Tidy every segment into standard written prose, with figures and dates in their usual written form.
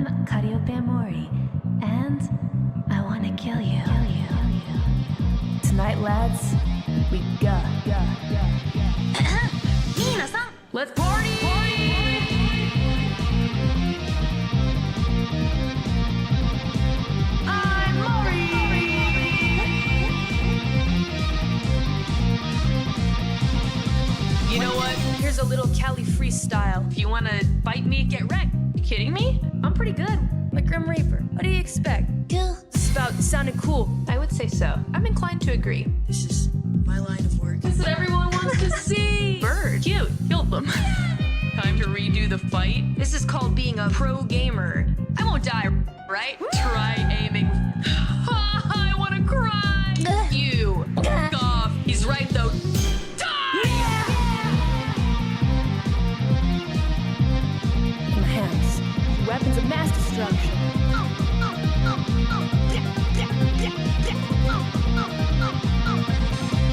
I'm Calliope Mori, and I wanna kill you. Tonight, lads, we go. Mina-san, Let's party! I'm Mori! You know what? Here's a little Cali freestyle. If you wanna fight me, get wrecked. You kidding me? I'm pretty good. Like Grim Reaper. What do you expect? This spout sounded cool. I would say so. I'm inclined to agree. This is my line of work. This is what everyone wants to see. Bird. Cute. Killed them. Time to redo the fight. This is called being a pro gamer. I won't die, right? Try aiming. I wanna cry. You. Fuck off. He's right though. Die! In my hands, weapons of mass destruction.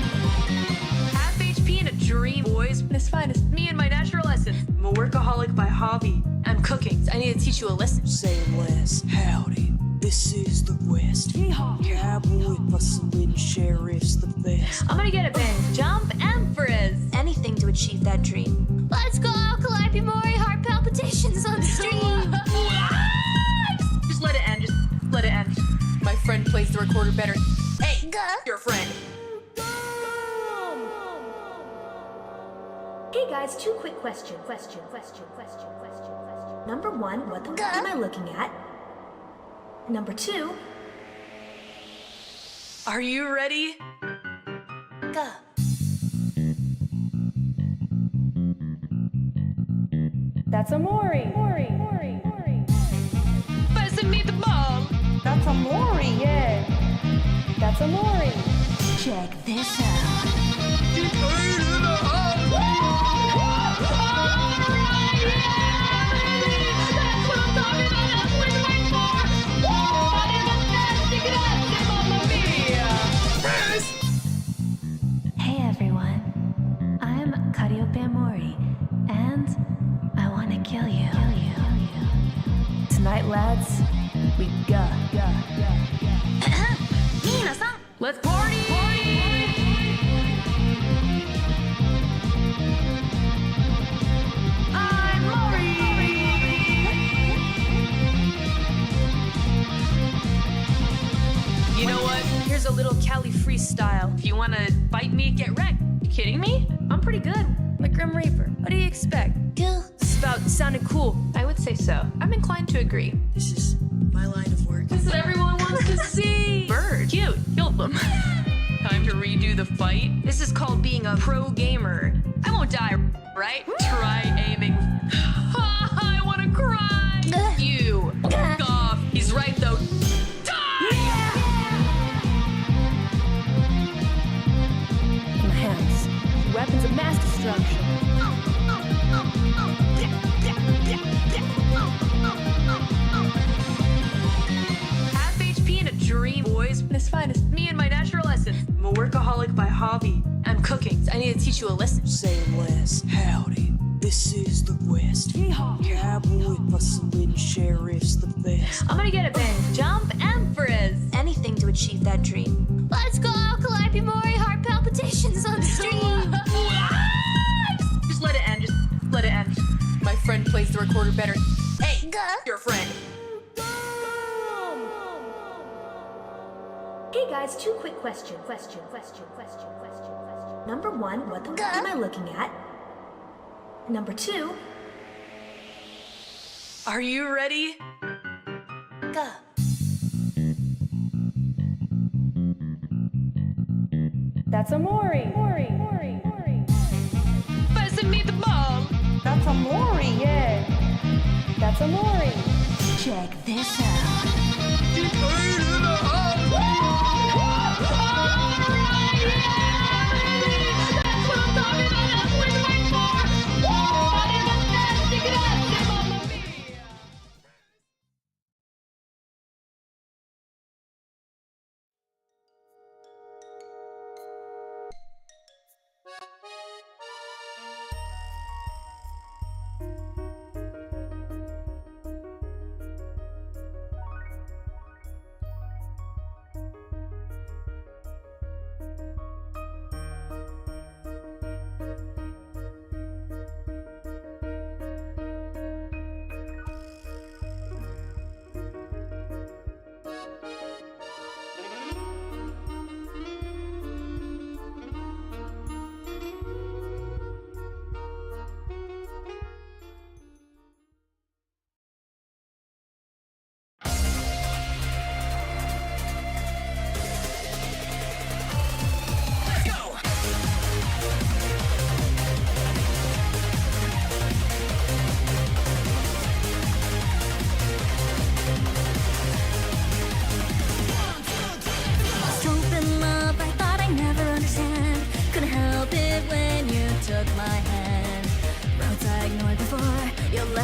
Half HP and a dream, boys. It's fine. It's me and my natural essence. I'm a workaholic by hobby. I'm cooking. I need to teach you a lesson. Say less. Howdy. This is the West. Cowboy bustling sheriff's the best. I'm gonna get it, Ben. Jump Empress. Anything to achieve that dream. Let's go, Calliope Mori, heart palpitations on stream. Just let it end. Just let it end. My friend plays the recorder better. Hey, your friend. Hey guys, two quick questions. Number one, what the fuck am I looking at? Number two, Are you ready? that's a Mori. Passing me the ball. That's a Mori, yeah. That's a Mori. Check this out. Hey everyone, I'm Calliope Mori, and I wanna kill you. Tonight, lads, we go. Mina-san, let's party! I'm Mori! You know what? Here's a little Cali freestyle. If you wanna fight me, get wrecked. You kidding me? I'm pretty good. Like Grim Reaper. What do you expect? Spout sounded cool. I would say so. I'm inclined to agree. This is my line of work. This is what everyone wants to see. Bird. Cute. Killed them. Time to redo the fight. This is called being a pro gamer. I won't die, right? Try aiming. I wanna cry. You. Fuck off. He's right though. Die! In my hands, weapons of mass destruction. Half HP and a dream, boys. It's fine. It's me and my natural essence. I'm a workaholic by hobby. I'm cooking. I need to teach you a lesson. Say less. Howdy. This is the West. Cowboy bustling sheriff's the best. I'm gonna get it, Ben. Jump Empress. Anything to achieve that dream. Let's go, Calliope Mori, heart palpitations on stream. Just let it end. Just let it end. My friend plays the recorder better. Hey, your friend. Hey guys, two quick questions. Number one, what the fuck am I looking at? Number two, Are you ready? that's a Mori. Passing me the ball. That's a Mori, yeah. That's a Mori. Check this out.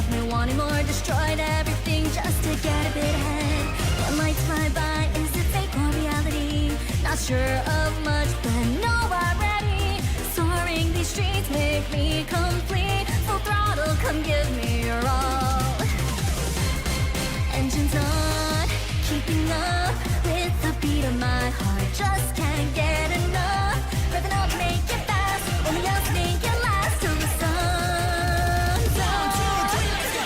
left me wanting more, destroyed everything just to get a bit ahead. One light fly by, is it fake or reality? Not sure of much, but know already. Soaring these streets make me complete. Full throttle, come give me your all. Engines on, keeping up with the beat of my heart. Just can't get enough. Revving up, make it fast. Only us make it last till the sun's up.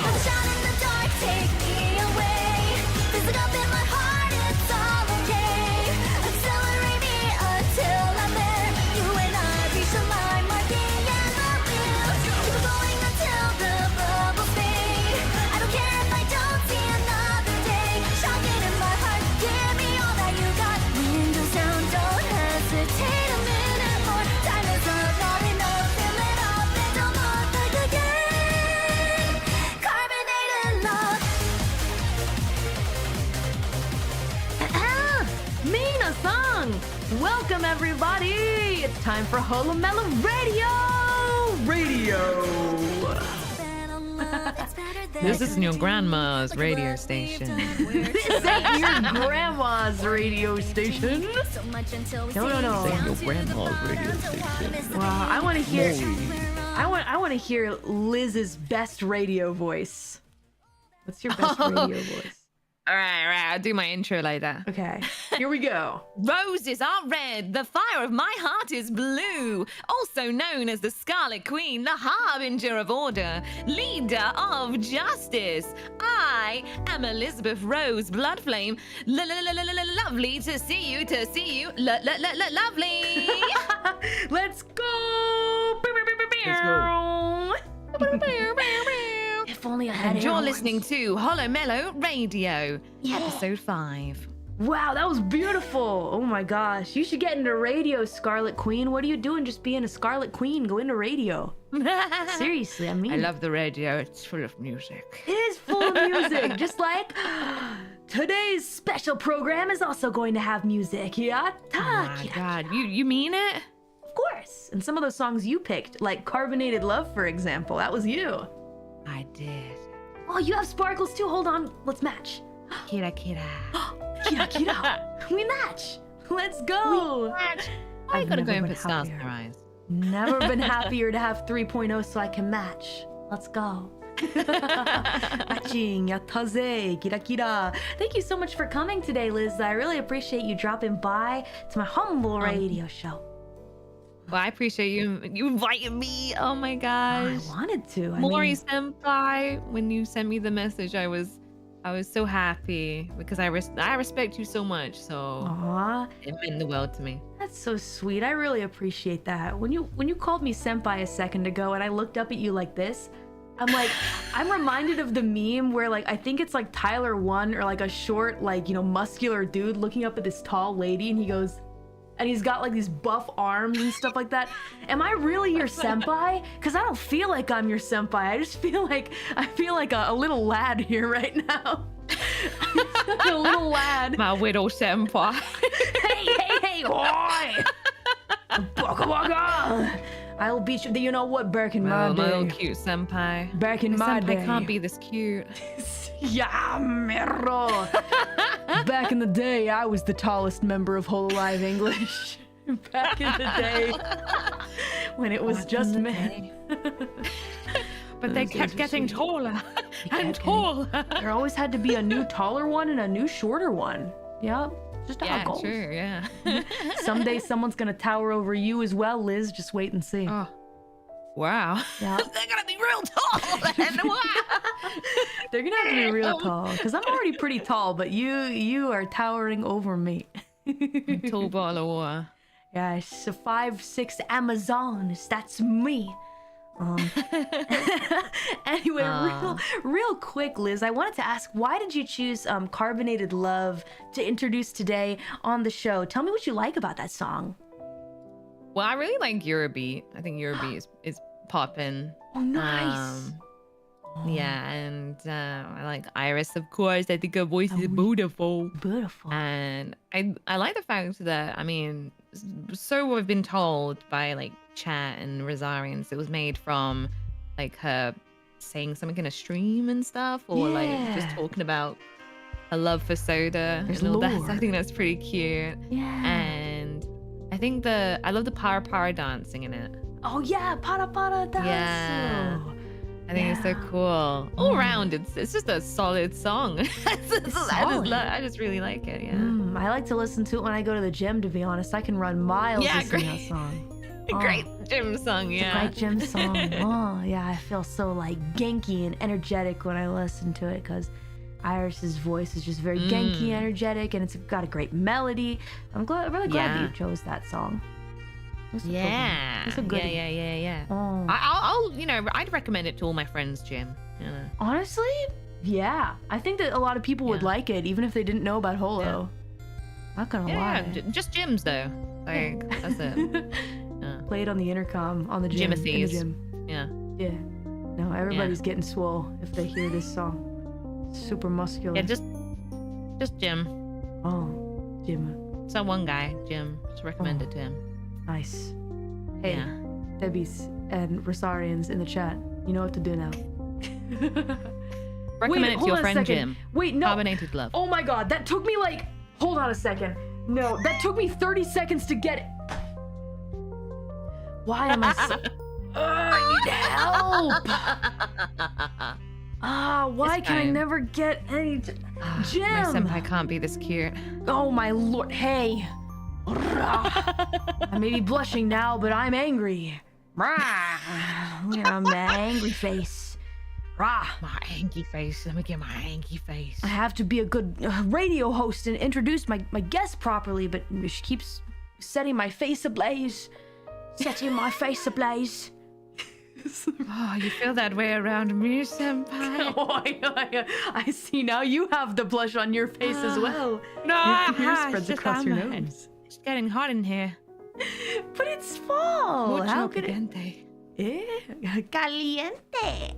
With a shot in the dark, take me away. Fizzing up in my heart, it's all okay. Accelerate me until I'm there. You and I reach the line, marking and the wheel. Keep it going until the bubbles fade. I don't care if I don't see another day. Shocking in my heart, give me all that you got. Windows down, don't hesitate a minute more. Time is up, not enough. Fill it up and don't look like again. Carbonated love. Mina-san! Welcome everybody! It's time for HOLOMELO Radio! This isn't your grandma's radio station. This ain't your grandma's radio station. No. Your grandma's radio station. Wow, I want to hear. I want to hear Liz's best radio voice. What's your best radio voice? All right, I'll do my intro later. Okay, here we go. Roses are red, the fire of my heart is blue. Also known as the Scarlet Queen, the harbinger of order, leader of justice. I am Elizabeth Rose Bloodflame. Lovely to see you, lovely. Let's go. If only I had And you're airhorns. listening to HOLOMELO Radio, episode 5. Wow, that was beautiful. Oh my gosh. You should get into radio, Scarlet Queen. What are you doing just being a Scarlet Queen? Go into radio. Seriously, I mean. I love the radio. It's full of music. It is full of music. Just like today's special program is also going to have music. Yeah? Oh my God, you mean it? Of course. And some of those songs you picked, like Carbonated Love, for example, that was you. I did. Oh, you have sparkles too. Hold on. Let's match. Kira Kira. Kira, kira. We match. Let's go. Why you I've gotta go never and been put stars in happier. your eyes? Never been happier to have 3.0 so I can match. Let's go. Matching, yattaze, kira kira. Thank you so much for coming today, Liz. I really appreciate you dropping by to my humble radio show. Well, I appreciate you inviting me. Oh my I gosh. wanted to. Mori senpai, when you sent me the message, I was so happy because I respect you so much. So Aw, it meant the world to me. that's so sweet. I really appreciate that. When you called me senpai a second ago and I looked up at you like this, I'm like, I'm reminded of the meme where like, I think it's like Tyler 1 or like a short, like, muscular dude looking up at this tall lady and he goes, and he's got like these buff arms and stuff like that. Am I really your senpai? Because I don't feel like I'm your senpai. I just feel like a little lad here right now. Like a little lad. My widow senpai. Hey, oi! Baka baka! I'll beat you. You know what? Back in my My little day. cute senpai. Back in my senpai day. can't be this cute. Yeah, merro. Back in the day, I was the tallest member of HOLOLIVE English. Back in the day, when it was just men. But they Those kept days were getting sweet. taller and taller. There always had to be a new taller one and a new shorter one. Yep, just how Yeah, it goes. true, yeah. Someday someone's gonna tower over you as well, Liz. Just wait and see. Oh, wow. Yeah. They're gonna be real tall then. Wow. They're gonna have to be real tall, because I'm already pretty tall, but you are towering over me. Tall bottle of water. Yes, a 5'6" Amazons. That's me. Anyway, real quick, Liz, I wanted to ask, why did you choose Carbonated Love to introduce today on the show? Tell me what you like about that song. Well, I really like Eurobeat. I think Eurobeat is poppin'. Oh, nice. Yeah, and I like Iris, of course. I think her voice is beautiful. Beautiful. And I like the fact that, I mean, so I've been told by like chat and Rosarians, it was made from like her saying something in a stream and stuff, or like just talking about her love for soda There's and all that. lore. So I think that's pretty cute. Yeah. And I think I love the para dancing in it. Oh yeah, para dance. Yeah. I think it's so cool. All around, it's just a solid song. I just really like it. Yeah. I like to listen to it when I go to the gym. To be honest, I can run miles listening to that song. Great gym song. It's a Yeah. great gym song. Oh yeah, I feel so like genki and energetic when I listen to it because Iris's voice is just very genki, energetic, and it's got a great melody. I'm really glad that you chose that song. That's a good one. Yeah. That's a good one. Yeah. Oh. I'll I'd recommend it to all my friends, Jim. You know. Honestly, yeah. I think that a lot of people would Yeah. like it, even if they didn't know about Holo. Not gonna Yeah, lie. just gyms though. Like that's it. Play it on the intercom on the gym. In the Jimothy's. gym. Yeah. Yeah. No, everybody's getting swole if they hear this song. Super muscular. Yeah, just Jim. Oh, Jim. So one guy, Jim. Just recommend Oh. it to him. Nice. Hey, Yeah. Debbie's and Rosarians in the chat. You know what to do now. Recommend it to hold your on a friend second. Jim. Wait, no. Carbonated love. Oh my god, that took me like. Hold on a second. No, that took me 30 seconds to get it. Why am I so. I need help. Why can I fine. never get any. Jim! My senpai can't be this cute. Oh my lord. Hey. I may be blushing now, but I'm angry. I'm an angry face. Rah. My angry face. Let me get my angry face. I have to be a good radio host and introduce my guest properly, but she keeps setting my face ablaze. Setting my face ablaze. Oh, you feel that way around me, senpai? Oh, I see now you have the blush on your face as well. No, Your hair it's spreads just across your summer. nose. It's getting hot in here. But it's fall. How Mucho could it? picante. Caliente.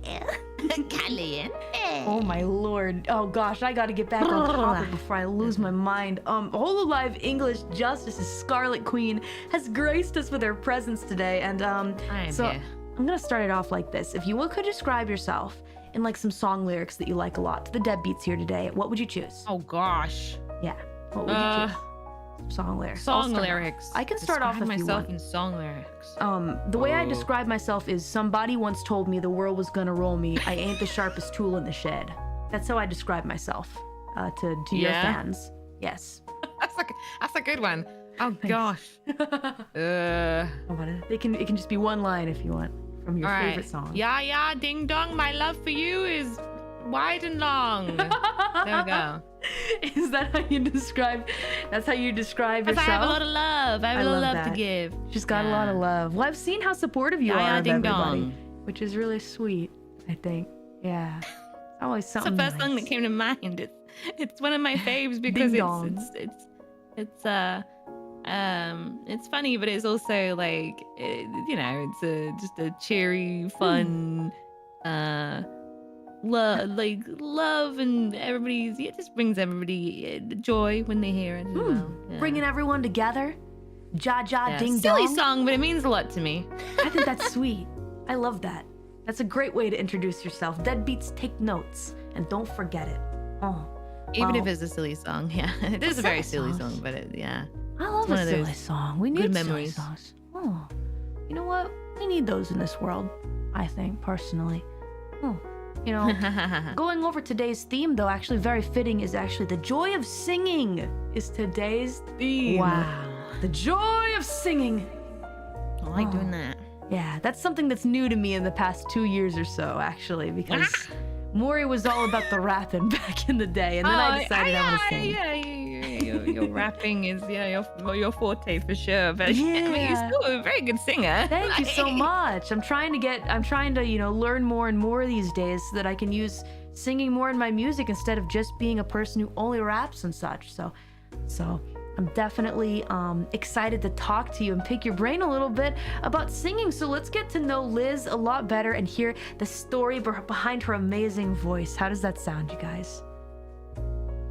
Caliente. Oh my lord. Oh gosh, I gotta get back on topic before I lose my mind. HOLOLIVE English Justice's Scarlet Queen has graced us with her presence today, and I am so here. I'm gonna start it off like this. If you could describe yourself in like some song lyrics that you like a lot to the deadbeats here today, what would you choose? Oh gosh. Yeah. What would you choose? Song lyrics. I'll Song start off. lyrics. I can start off Describe if you myself want. in song lyrics. The way I describe myself is somebody once told me the world was gonna roll me. I ain't the sharpest tool in the shed. That's how I describe myself to your Yeah? fans. Yes. That's a good one. Oh gosh. It can just be one line if you want from your All right. favorite song. Yeah, ding dong. My love for you is wide and long. There we go. Is that how you describe? That's how you describe Because yourself. I have a lot of love. I have a lot of love love to that. give. She's got a lot of love. Well, I've seen how supportive you Yeah, are of ding everybody, dong. which is really sweet. I think. Yeah. It's always It's something. the first song nice. that came to mind. It's one of my faves because Ding dong. it's funny, but it's also like it's just a cheery, fun, love, and it just brings everybody joy when they hear it. As well. Yeah. Bringing everyone together. Ja ja Yeah, ding silly dong. song, but it means a lot to me. I think that's sweet. I love that. That's a great way to introduce yourself. Deadbeats, take notes and don't forget it. Oh. Even wow. if it's a silly song, yeah, it is a very silly song, but yeah. I love one a of silly those song. We need good silly memories. songs. Oh. You know what? We need those in this world, I think, personally. Oh. You know, going over today's theme, though, actually very fitting, is actually the joy of singing is today's theme. Wow. The joy of singing. I like doing that. Yeah, that's something that's new to me in the past 2 years or so, actually, because Mori was all about the rapping back in the day, and then I decided I want to sing. Yeah, your rapping is your forte for sure. But I mean, you're still a very good singer. Thank you so much. I'm trying to learn more and more these days so that I can use singing more in my music instead of just being a person who only raps and such. So I'm definitely excited to talk to you and pick your brain a little bit about singing. So let's get to know Liz a lot better and hear the story behind her amazing voice. How does that sound, you guys?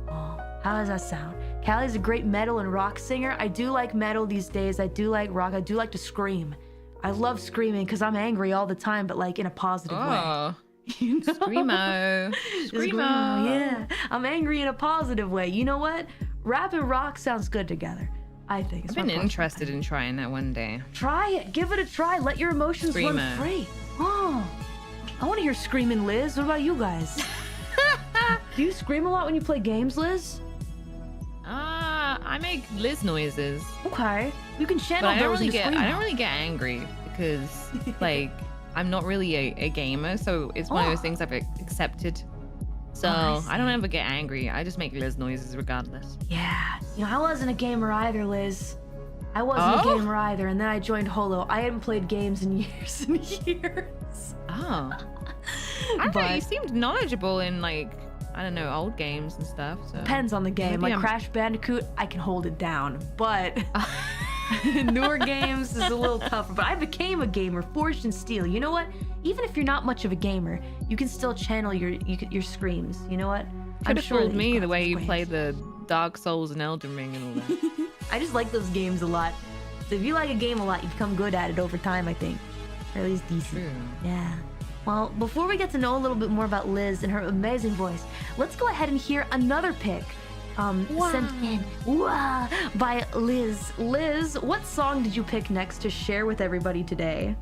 Oh, how does that sound? Callie's a great metal and rock singer. I do like metal these days. I do like rock. I do like to scream. I love screaming because I'm angry all the time, but like in a positive way. You know? Screamo. Screamo. Yeah. I'm angry in a positive way. You know what? Rap and rock sounds good together. I think. I've been interested in trying that one day. Try it. Give it a try. Let your emotions run Screamo. free. Oh, I want to hear screaming, Liz. What about you guys? Do you scream a lot when you play games, Liz? I make Liz noises. Okay. You can But channel I don't those really into get screamo. I don't really get angry because like I'm not really a gamer, so it's one of those things I've accepted. So I don't ever get angry. I just make Liz noises regardless. Yeah. You know, I wasn't a gamer either, Liz. I wasn't a gamer either, and then I joined Holo. I hadn't played games in years and years. Oh. I don't know, you seemed knowledgeable in like, I don't know, old games and stuff. So Depends on the game. maybe Like Crash Bandicoot, I can hold it down. But newer games is a little tougher. But I became a gamer, forged in steel. You know what? Even if you're not much of a gamer, you can still channel your screams. You know what? Could have fooled that me you've the got way those you ways. play the Dark Souls and Elden Ring and all that. I just like those games a lot. So if you like a game a lot, you become good at it over time, I think. Or at least decent. True. Yeah. Well, before we get to know a little bit more about Liz and her amazing voice, let's go ahead and hear another pick sent in by Liz. Liz, what song did you pick next to share with everybody today?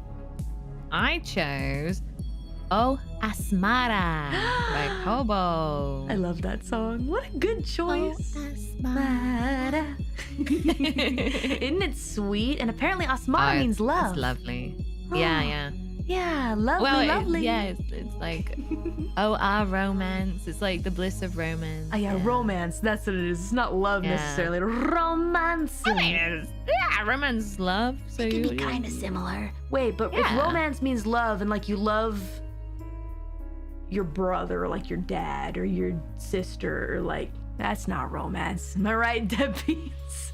I chose Oh Asmara by Kobo. I love that song. What a good choice. Asmara. Isn't it sweet? And apparently Asmara means love. It's lovely. Yeah, yeah. Yeah, lovely, Well, lovely. it's like, oh, our romance. It's like the bliss of romance. Oh, yeah, romance. That's what it is. It's not love necessarily. Romance. Yeah, romance is love. So It can be you- kind of similar. Wait, but if Yeah. romance means love and like you love your brother or like your dad or your sister or like that's not romance. Am I right, deadbeats?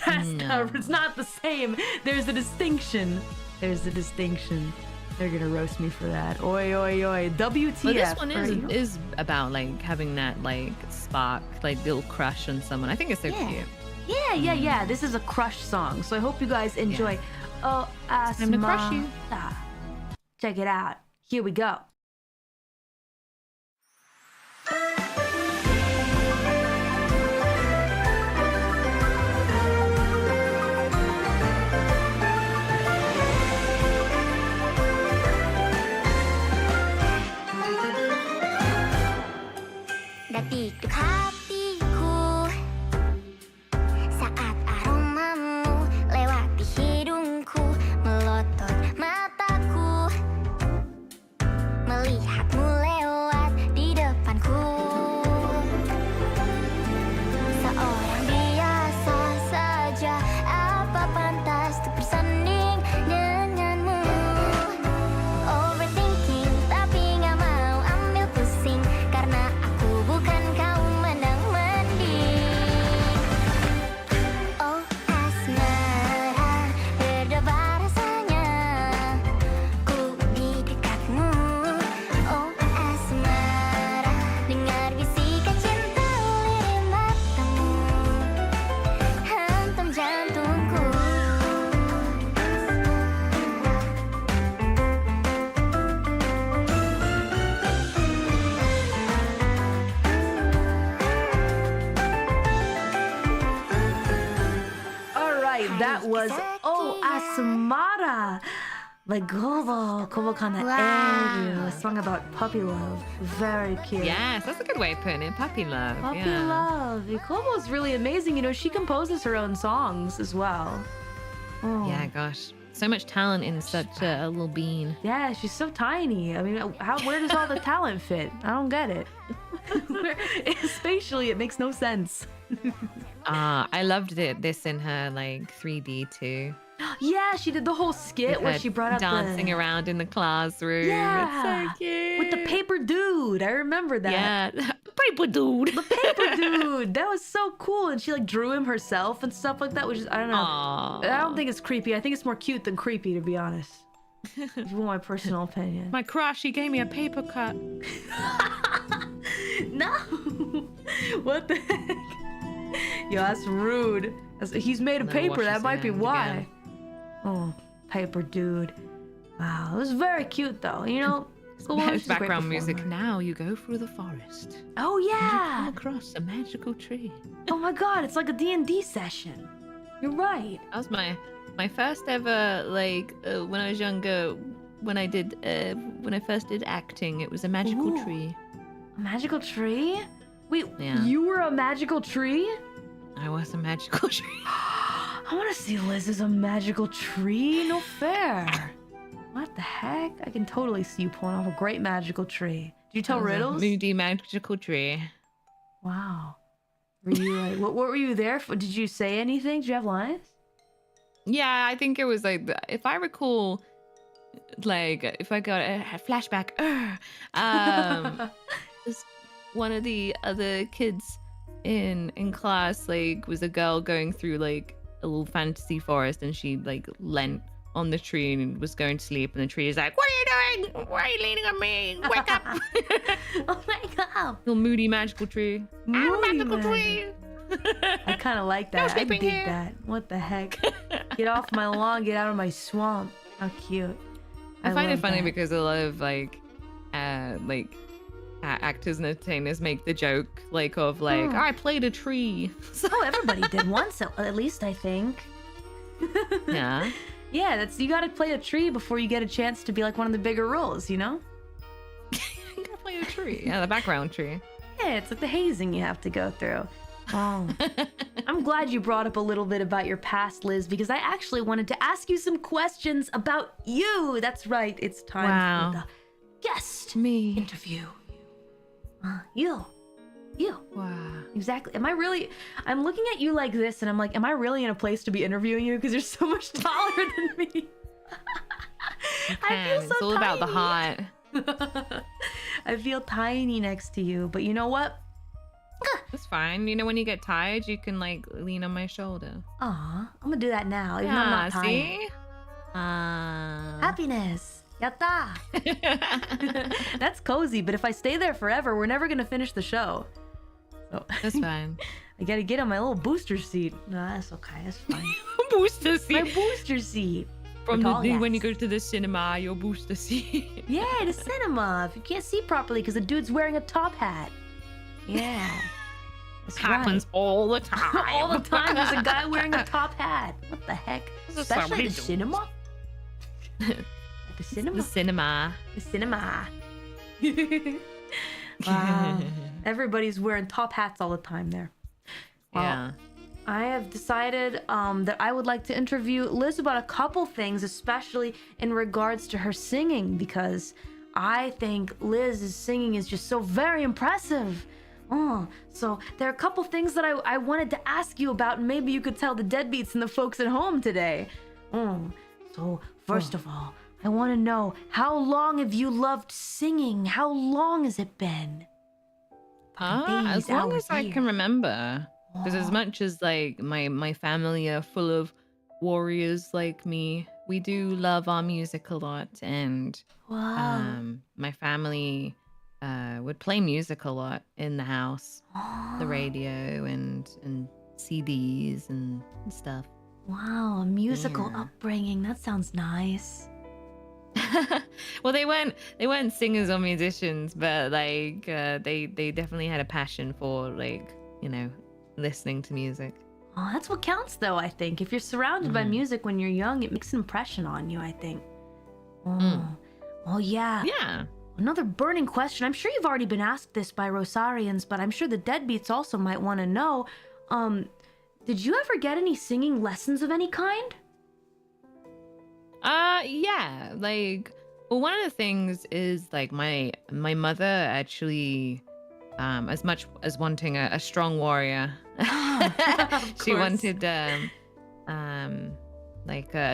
That's not, it's not the same. There's a distinction. There's a distinction. They're gonna roast me for that. Oi, oi, oi. WTF. But this one right? is about like having that like spark, like little crush on someone. I think it's so cute. Yeah. This is a crush song, so I hope you guys enjoy. Oh, time to crush you. Check it out. Here we go. Detik hatiku saat aromamu lewati hidungku, melotot mataku melihatmu lewat di depanku. Seorang biasa saja, apa pantas untuk bersanding denganmu? Overthinking tapi gak mau ambil pusing, karena aku bukan kaum mendang-mending. Oh asmara, berdebar rasanya ku di dekatmu. Oh asmara, dengar bisikan cinta lirik matamu, hantam jantungku. All right, that was Oh Asmara by Kobo Kana Eru, a song about puppy love. Very cute. Yes, that's a good way of putting it. Puppy love. Puppy yeah. love. Kobo's really amazing. You know, she composes her own songs as well. Oh. Yeah, gosh. So much talent in such a little bean. Yeah, she's so tiny. I mean, where does all the talent fit? I don't get it. Spatially, it makes no sense. I loved this in her like 3D too. Yeah, she did the whole skit With where her she brought up dancing around in the classroom. Yeah, It's so cute. with the paper dude. I remember that. Yeah, paper dude. The paper dude. That was so cool. And she like drew him herself and stuff like that, which is, I don't know. Aww. I don't think it's creepy. I think it's more cute than creepy, to be honest. If you want my personal opinion. My crush, he gave me a paper cut. No. What the heck? Yo, that's rude. He's made of Then paper. wash That his might be hands why. again. Oh, paper dude. Wow, it was very cute though. You know, It's great background music. performer. Now you go through the forest. Oh You come yeah. across a magical tree. Oh my god, it's like a D&D session. You're right. That was my first ever when I was younger. When I first did acting, it was a magical Ooh. tree. A magical tree? Wait, Yeah. you were a magical tree? I was a magical tree. I want to see Liz as a magical tree. No fair. What the heck? I can totally see you pulling off a great magical tree. Did you tell I was a riddles? moody magical tree. Wow. Were you like, what were you there for? Did you say anything? Did you have lines? Yeah, I think it was like, if I recall, like if I got a flashback, this one of the other kids in class was a girl going through like a little fantasy forest, and she like leant on the tree and was going to sleep, and the tree is like, "What are you doing? Why are you leaning on me? Wake up!" Oh my god. Little moody magical tree. I'm a Moody magical tree. I kind of like that. I sleeping dig here. that. What the heck? Get off my lawn. Get out of my swamp. How cute. I find it love funny that. because a lot of actors and entertainers make the joke of Oh. I played a tree. Oh, everybody did once, at least I think. Yeah. Yeah, you gotta play a tree before you get a chance to be like one of the bigger roles, you know? You gotta play a tree. Yeah, the background tree. Yeah, it's like the hazing you have to go through. Oh. I'm glad you brought up a little bit about your past, Liz, because I actually wanted to ask you some questions about you. That's right, it's time Wow. for the guest Me. interview. You. Wow. Exactly. I'm looking at you like this, and I'm like, am I really in a place to be interviewing you? Because you're so much taller than me. I feel so It's all about the tiny. heart. I feel tiny next to you, but you know what? It's fine. You know, when you get tired, you can lean on my shoulder. Aw, I'm gonna do that now, even though I'm not tired. see? Happiness. Yatta. That's cozy, but if I stay there forever, we're never gonna finish the show. So That's fine. I gotta get on my little booster seat. No, that's okay. That's fine. Booster My seat. booster seat. From tall when you guys. go to the cinema, your booster seat. Yeah, the cinema. If you can't see properly because the dude's wearing a top hat. Yeah. That's Happens all the time. right. All the time there's a guy wearing a top hat. What the heck? This is Especially the so cinema. At the cinema. The cinema. The cinema. Wow. Everybody's wearing top hats all the time there. Well, Yeah. I have decided that I would like to interview Liz about a couple things, especially in regards to her singing, because I think Liz's singing is just so very impressive. So there are a couple things that I wanted to ask you about, and maybe you could tell the deadbeats and the folks at home today. So first of all, I want to know, how long have you loved singing? How long has it been? As Days, long hours, as I years. can remember. Because as much as my family are full of warriors like me, we do love our music a lot, and Wow. my family would play music a lot in the house, the radio and CDs and stuff. Wow, a musical Yeah. upbringing. That sounds nice. Well, they weren't singers or musicians, but they definitely had a passion for listening to music. Oh, that's what counts, though, I think. If you're surrounded by music when you're young, it makes an impression on you, I think. Oh, yeah. Yeah. Another burning question. I'm sure you've already been asked this by Rosarians, but I'm sure the deadbeats also might want to know. Did you ever get any singing lessons of any kind? Yeah. One of the things is my mother actually, as much as wanting a strong warrior, she course. wanted a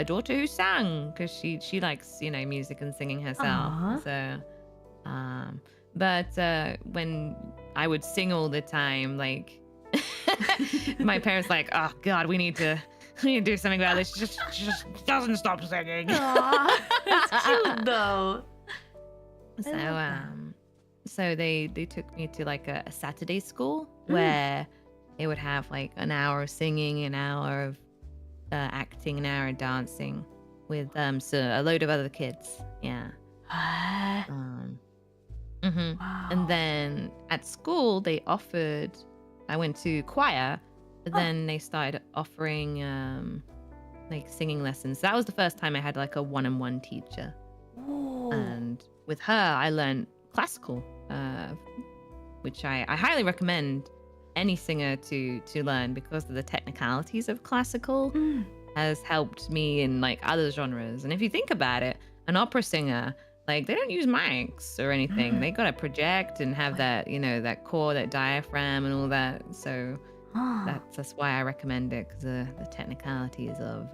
daughter who sang, because she likes music and singing herself. Aw. So, but when I would sing all the time, my parents oh God, we need to do something about this. She just doesn't stop singing. Aw, that's cute, though. So love that. so they took me to a Saturday school where it would have an hour of singing, an hour of acting, an hour of dancing with so a load of other kids. Yeah. Wow. And then at school they offered, I went to choir, but then they started offering like singing lessons. That was the first time I had like a one-on-one teacher. Ooh. And with her I learned classical, which I highly recommend any singer to learn, because of the technicalities of classical has helped me in like other genres. And if you think about it, an opera singer, like, they don't use mics or anything. They gotta project and have that, you know, that core, that diaphragm and all that. So that's why I recommend it, because the technicalities of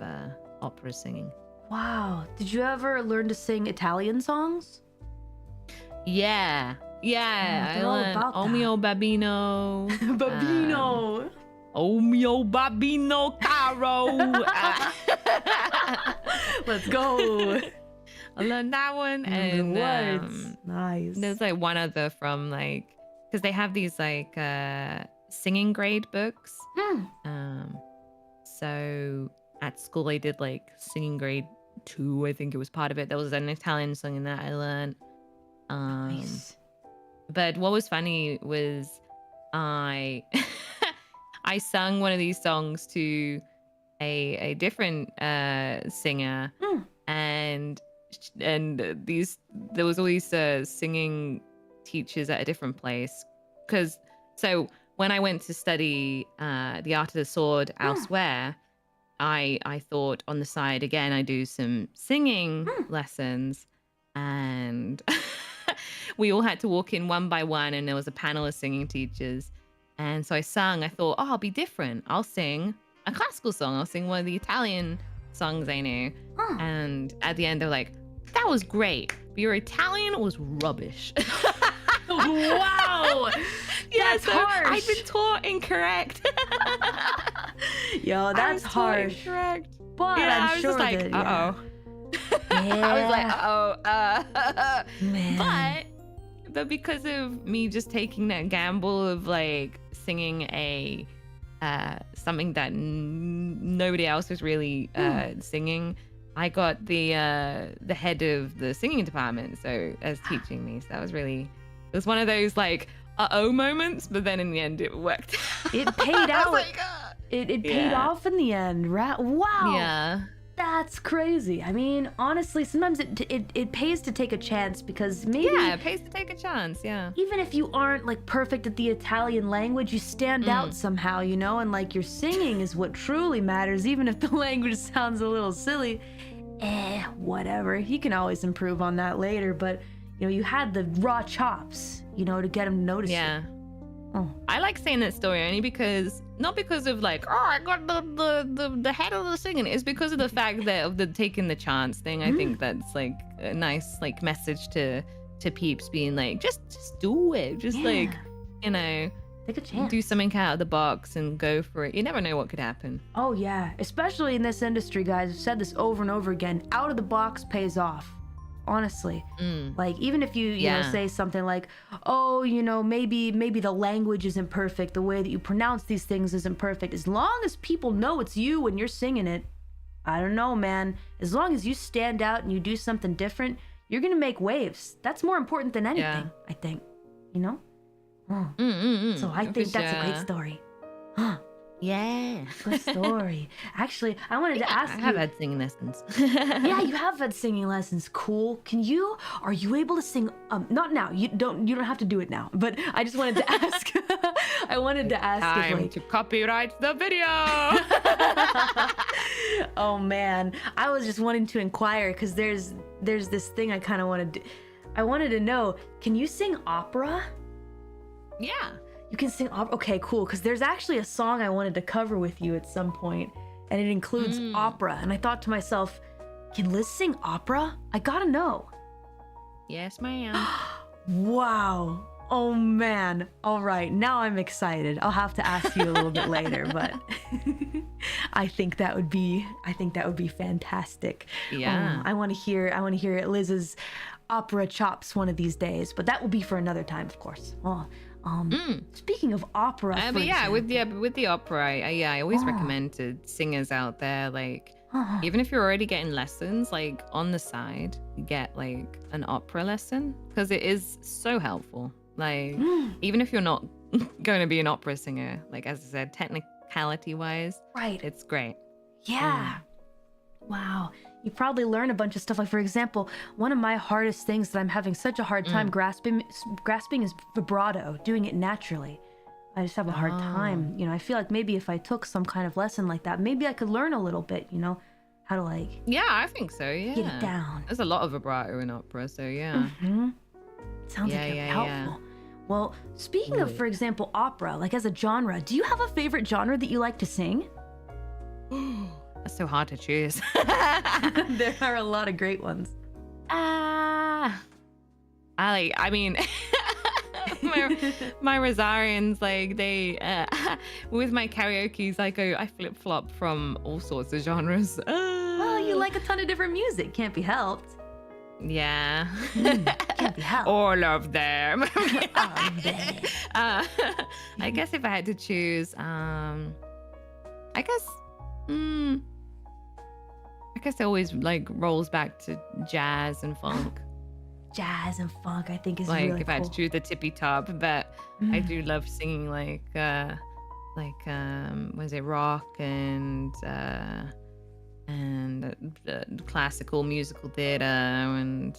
opera singing. Wow. Did you ever learn to sing Italian songs? Yeah. I they're all learned about O that. mio babino. Babino. O mio babino caro. Let's go. I learned that one. And And words. Nice. there's like one other from like, because they have these like singing grade books. So at school I did like singing grade 2, I think it was part of it. There was an Italian song in that I learned. Nice. But what was funny was I I sung one of these songs to a different singer, and there was all these singing teachers at a different place. Because so when I went to study the art of the sword elsewhere, I thought on the side again I do some singing lessons, and we all had to walk in one by one, and there was a panel of singing teachers. And so I sung. I thought, oh, I'll be different. I'll sing a classical song. I'll sing one of the Italian songs I knew. And at the end, they're like, that was great, but your Italian was rubbish. Wow. Yeah, That's so harsh. I've been taught incorrect. Yo, that's harsh. Incorrect. But Yeah, I'm I was sure just like, that, uh-oh. Yeah. I was like, uh-oh. Man. But because of me just taking that gamble of like singing a something that nobody else was really singing, I got the head of the singing department as teaching me. So that was really, it was one of those like moments, but then in the end it worked. It paid out. I was like, it paid off in the end, right? Wow. yeah. That's crazy. I mean, honestly, sometimes it pays to take a chance, because maybe Yeah, it pays to take a chance, yeah. even if you aren't like perfect at the Italian language, you stand out somehow, you know, and like your singing is what truly matters, even if the language sounds a little silly. Whatever. You can always improve on that later, but you know, you had the raw chops, you know, to get them to notice Yeah. you. Oh. I like saying that story only because, not because of like, oh, I got the head of the singing. It's because of the fact that of the taking the chance thing. I think that's like a nice like message to peeps, being like, just do it. Just like, you know, Take a chance. do something out of the box and go for it. You never know what could happen. Oh yeah, especially in this industry, guys. I've said this over and over again. Out of the box pays off. Honestly, like even if you know, say something like, oh, you know, maybe the language isn't perfect, the way that you pronounce these things isn't perfect, as long as people know it's you when you're singing it, I don't know, man, as long as you stand out and you do something different, you're gonna make waves. That's more important than anything, I think, you know. So I think that's a great story. Yeah. Good story. Actually, I wanted to ask I you. have had singing lessons. Yeah, you have had singing lessons. Cool. Are you able to sing? Not now. You don't have to do it now. But I just wanted to ask. I wanted to ask if, Time like, to copyright the video. oh man, I was just wanting to inquire because there's this thing I kind of wanted. I wanted to know. Can you sing opera? Yeah. You can sing opera. Okay, cool. Because there's actually a song I wanted to cover with you at some point, and it includes opera. And I thought to myself, can Liz sing opera? I gotta know. Yes, ma'am. Wow. Oh man. All right. Now I'm excited. I'll have to ask you a little bit later, but I think that would be fantastic. Yeah. I want to hear Liz's opera chops one of these days, but that will be for another time, of course. Speaking of opera, for But yeah, example, with the opera, I always recommend to singers out there, like, Even if you're already getting lessons, like on the side, you get like an opera lesson because it is so helpful. Like, even if you're not going to be an opera singer, like as I said, technicality wise, Right. it's great. Yeah. Wow. You probably learn a bunch of stuff. Like, for example, one of my hardest things that I'm having such a hard time grasping is vibrato, doing it naturally. I just have a hard time. You know, I feel like maybe if I took some kind of lesson like that, maybe I could learn a little bit, you know, how to like Yeah, I think so. Yeah. get it down. There's a lot of vibrato in opera, so yeah. Sounds like Yeah, it's yeah, helpful. Well, speaking of, for example, opera, like as a genre, do you have a favorite genre that you like to sing? That's so hard to choose. There are a lot of great ones. I mean, my Rosarians, like they, with my karaoke's, I flip flop from all sorts of genres. Well, you like a ton of different music. Can't be helped. Yeah. Can't be helped. All of them. Oh, I guess if I had to choose, I guess it always like rolls back to jazz and funk. Jazz and funk, I think, is Like really if I had to cool. choose the tippy top, but I do love singing was it rock and classical musical theater and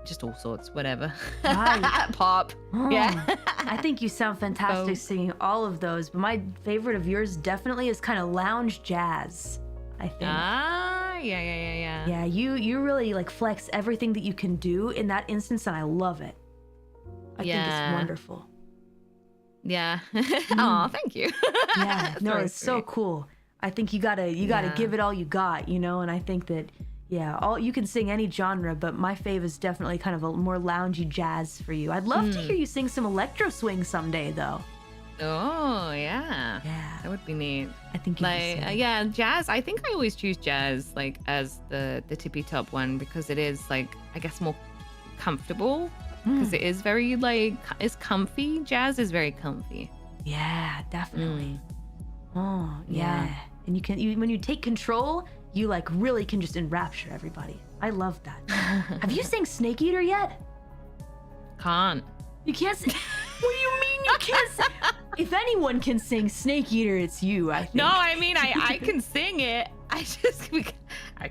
just all sorts, whatever. Right. Pop. Yeah. I think you sound fantastic singing all of those, but my favorite of yours definitely is kind of lounge jazz, I think. Yeah. Yeah, you really like flex everything that you can do in that instance, and I love it. I think it's wonderful. Yeah. Oh, thank you. Yeah, no, Very it's so sweet. cool. I think you gotta give it all you got, you know. And I think that all you can sing any genre, but my fave is definitely kind of a more loungy jazz for you. I'd love to hear you sing some electro swing someday, though. Oh, yeah. Yeah, That would be neat. I think you Like, yeah, jazz. I think I always choose jazz like as the tippy top one because it is like, I guess, more comfortable because it is very like, it's comfy. Jazz is very comfy. Yeah, definitely. Oh, yeah. And when you take control, you like really can just enrapture everybody. I love that. Have you sang Snake Eater yet? Can't. You can't sing. What do you mean you can't sing? If anyone can sing Snake Eater, it's you, I think. No, I mean, I can sing it. I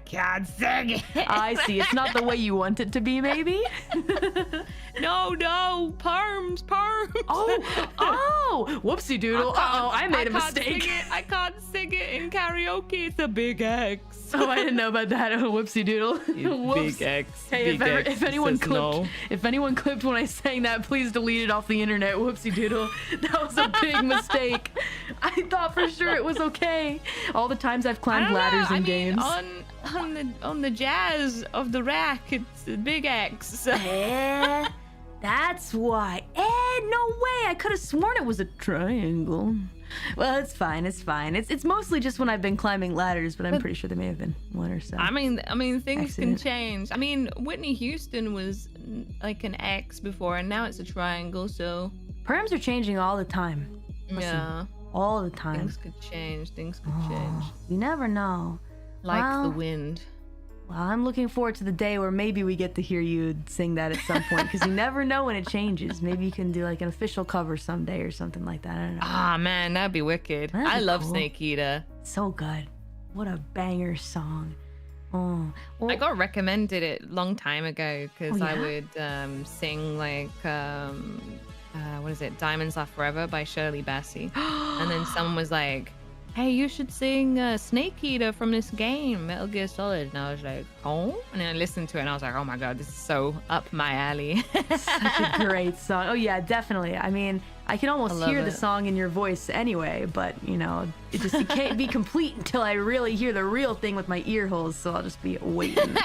can't sing it. I see. It's not the way you want it to be, maybe? No, perms. Oh, whoopsie doodle. I made a mistake. I can't sing it in karaoke. It's a big X. Oh, I didn't know about that. Oh, whoopsie doodle. Whoops. Big X. Hey, big X if anyone says clipped, no. if anyone clipped when I sang that, please delete it off the internet. Whoopsie doodle. That was a big mistake. I thought for sure it was okay. All the times I've climbed ladders in games. On the jazz of the rack, it's a big X. That's why. No way. I could have sworn it was a triangle. Well, it's fine. It's mostly just when I've been climbing ladders, but I'm pretty sure there may have been one or so. I mean, things Accident. can change. I mean, Whitney Houston was like an X before, and now it's a triangle. So Perms are changing all the time. Listen, yeah, all the time. things could change. Change. You never know. Like Well, the wind. Well, I'm looking forward to the day where maybe we get to hear you sing that at some point, because you never know when it changes. Maybe you can do like an official cover someday or something like that. I don't know. Ah, man, that'd be wicked. That'd I be love cool. Snake Eater. So good. What a banger song. Oh, well, I got recommended it long time ago because Oh, I yeah? would sing like what is it, Diamonds Are Forever by Shirley Bassey, and then someone was like, hey, you should sing Snake Eater from this game, Metal Gear Solid. And I was like, oh? And then I listened to it and I was like, oh my god, this is so up my alley. such a great song. Oh yeah, definitely. I mean, I can almost love hear the it. song in your voice anyway, but you know, it can't be complete until I really hear the real thing with my ear holes, so I'll just be waiting.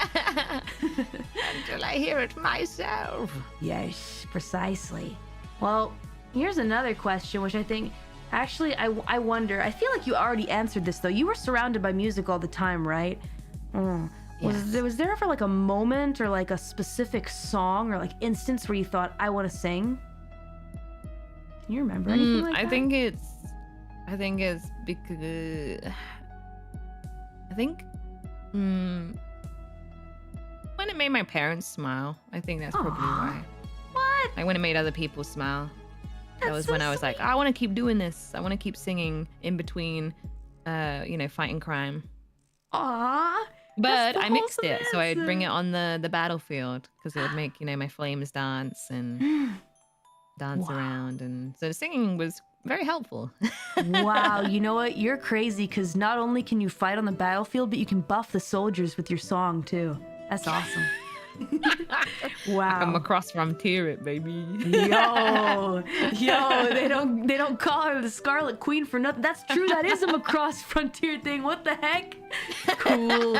Until I hear it myself. Yes, precisely. Well, here's another question, which I think, actually, I wonder, I feel like you already answered this though. You were surrounded by music all the time, right? Was there ever like a moment or like a specific song or like instance where you thought, I want to sing? Can you remember anything like that? I think it's because I think When it made my parents smile. I think that's probably why. What? Like when it made other people smile. That was so when I was like, I want to keep doing this. I want to keep singing in between, fighting crime. Aw. But I mixed it, so I'd bring it on the battlefield because it would make, my flames dance and dance around. And so the singing was very helpful. Wow, you know what? You're crazy because not only can you fight on the battlefield, but you can buff the soldiers with your song too. That's awesome. Wow. I'm across frontier it, baby. Yo, they don't call her the Scarlet Queen for nothing. That's true. That is a across frontier thing. What the heck? Cool.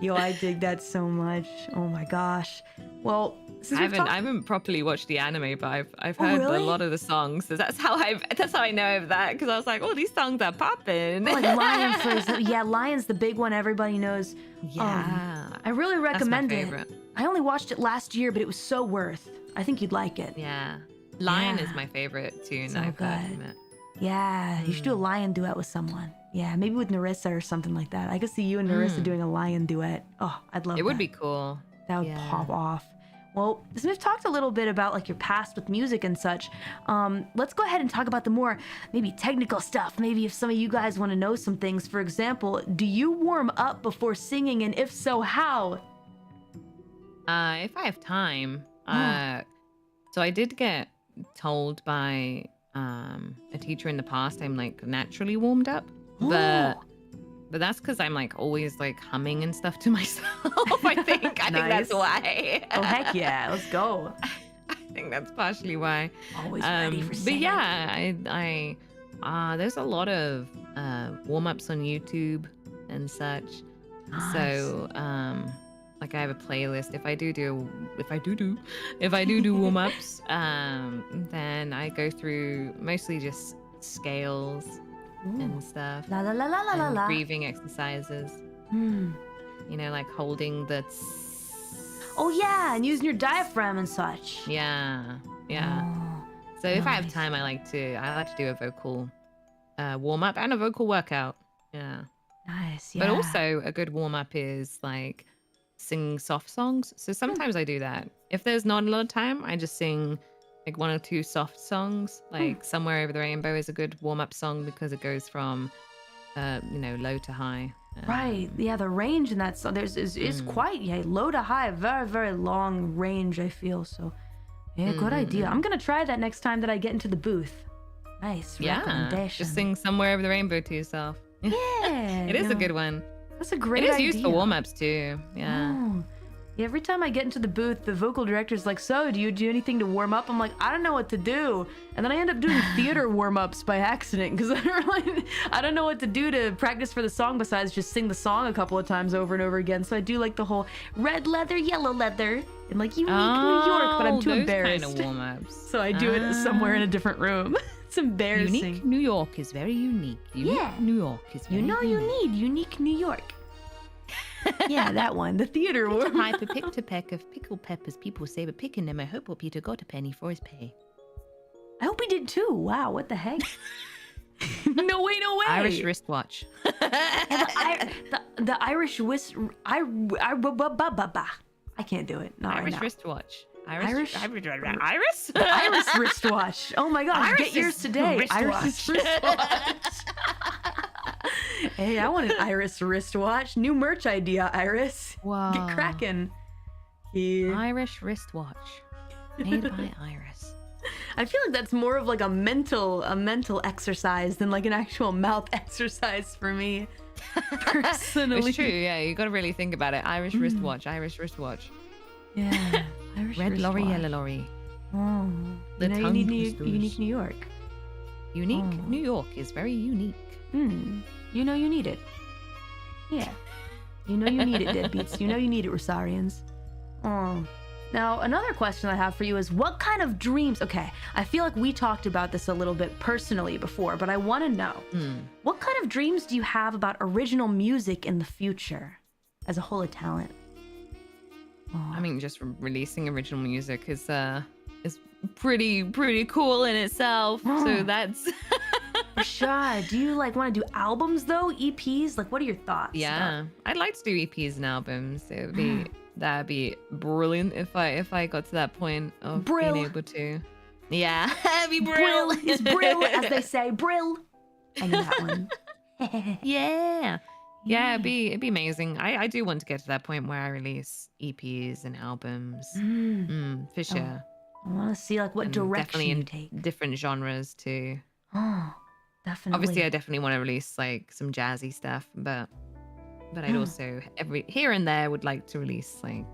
Yo, I dig that so much. Oh my gosh. Well, I haven't properly watched the anime, but I've heard a lot of the songs. So that's how I know of that, because I was like, oh, these songs are popping. Like Lion First. Yeah, Lion's the big one everybody knows. Yeah. I really recommend That's it. my favorite. I only watched it last year, but it was so worth. I think you'd like it. Yeah. Lion Yeah. is my favorite tune So I've heard good. from it. Yeah, you should do a lion duet with someone. Yeah, maybe with Narissa or something like that. I could see you and Narissa doing a lion duet. Oh, I'd love that. It would be cool. That would pop off. Well, so we've talked a little bit about like your past with music and such. Let's go ahead and talk about the more maybe technical stuff. Maybe if some of you guys want to know some things. For example, do you warm up before singing, and if so, how? If I have time. So I did get told by a teacher in the past I'm like naturally warmed up, but that's because I'm like always like humming and stuff to myself. I think that's why. Oh heck yeah, let's go. I think that's partially why. Always ready for But singing. yeah, I there's a lot of warm-ups on YouTube and such. Nice. So like I have a playlist. If I do warm-ups, then I go through mostly just scales and stuff. La la la la la la And la. breathing exercises. Hmm. Like holding the Oh yeah, and using your diaphragm and such. yeah. Oh, So if I have nice. time, I like to do a vocal warm-up and a vocal workout. Yeah. Nice. Yeah. But also a good warm-up is like singing soft songs. So sometimes I do that. If there's not a lot of time, I just sing like one or two soft songs. Like Somewhere Over the Rainbow is a good warm-up song because it goes from low to high. Right. Yeah, the range in that song is quite low to high, very very long range. I feel so. Yeah, good idea. I'm gonna try that next time that I get into the booth. Nice Yeah. recommendation. Just sing Somewhere Over the Rainbow to yourself. Yeah, It is a good one. That's a great It is idea. used for warm-ups too. Yeah. Oh. Yeah, every time I get into the booth, the vocal director's like, so, do you do anything to warm up? I'm like, I don't know what to do. And then I end up doing theater warm-ups by accident because I don't know what to do to practice for the song besides just sing the song a couple of times over and over again. So I do like the whole red leather, yellow leather, and like unique New York, but I'm too those embarrassed. kind of warm-ups. So I do it somewhere in a different room. It's embarrassing. Unique New York is very unique. Unique New York is very You need unique New York. Yeah, that one. The theater Peter warm. Piper picked a peck of pickled peppers. People say, but picking them, I hope old Peter got a penny for his pay. I hope he did too. Wow, what the heck? No way. Irish wristwatch. The Irish I can't do it. Not Irish right now. wristwatch. Irish? Iris? Irish wristwatch. Oh my gosh, Irish get yours today. wristwatch. Irish wristwatch. Hey, I want an Iris wristwatch. New merch idea, Iris. Wow. Get cracking. Yeah. Irish wristwatch. Made by Iris. I feel like that's more of like a mental exercise than like an actual mouth exercise for me. Personally. It's true, yeah. You got to really think about it. Irish wristwatch. Irish wristwatch. Yeah. Irish Red lorry, wristwatch. yellow lorry. Oh. The you tongue need twisters. unique New York. Unique New York is very unique. You know you need it. Yeah. You know you need it, deadbeats. You know you need it, Rosarians. Oh. Now, another question I have for you is what kind of dreams... Okay, I feel like we talked about this a little bit personally before, but I want to know. What kind of dreams do you have about original music in the future as a whole talent? I mean, just releasing original music is pretty cool in itself. So that's Rashad, do you like want to do albums though? EPs? Like, what are your thoughts? Yeah, I'd like to do EPs and albums. That'd be brilliant if I got to that point of being able to. Yeah, it'd be Brill is Brill, as they say. Brill. I know that one. Yeah. Yeah, it'd be amazing. I do want to get to that point where I release EPs and albums. For sure. I want to see like what And direction definitely you in take. different genres too. Oh, definitely. Obviously, I definitely want to release like some jazzy stuff, but I'd also here and there would like to release like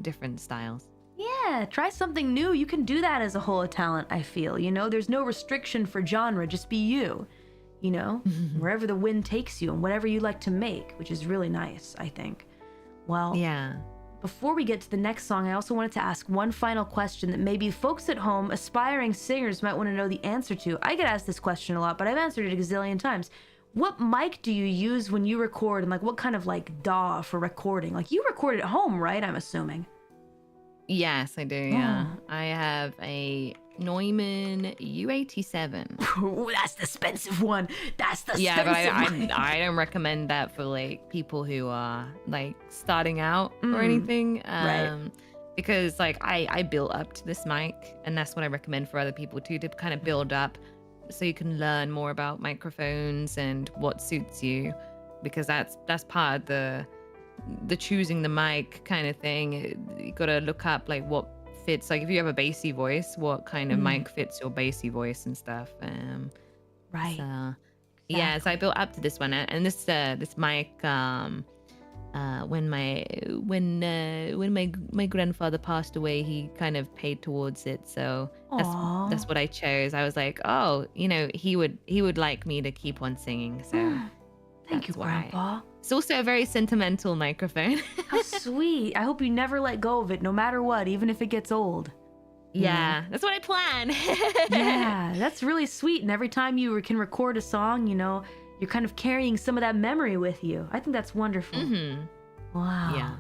different styles. Yeah, try something new. You can do that as a whole talent, I feel. You know, there's no restriction for genre. Just be you. You know, wherever the wind takes you and whatever you like to make, which is really nice, I think. Well, Yeah. before we get to the next song, I also wanted to ask one final question that maybe folks at home, aspiring singers, might want to know the answer to. I get asked this question a lot, but I've answered it a gazillion times. What mic do you use when you record, and like what kind of like DAW for recording? Like you record at home, right? I'm assuming. Yes, I do. Yeah, I have a Neumann U87. Ooh, that's the expensive one. That's the Yeah, but expensive one. I don't recommend that for like people who are like starting out or anything. Right. Because like I built up to this mic, and that's what I recommend for other people too, to kind of build up so you can learn more about microphones and what suits you, because that's part of the choosing the mic kind of thing. You got to look up like what fits, like if you have a bassy voice, what kind of mic fits your bassy voice and stuff. Right. So, yeah, so I built up to this one, and this mic, when my grandfather passed away, he kind of paid towards it. So that's what I chose. I was like, oh, you know, he would like me to keep on singing. So Thank you, that's why. Grandpa. It's also a very sentimental microphone. How sweet. I hope you never let go of it, no matter what, even if it gets old. Yeah, that's what I plan. Yeah, that's really sweet. And every time you can record a song, you know, you're kind of carrying some of that memory with you. I think that's wonderful. Wow. Yeah.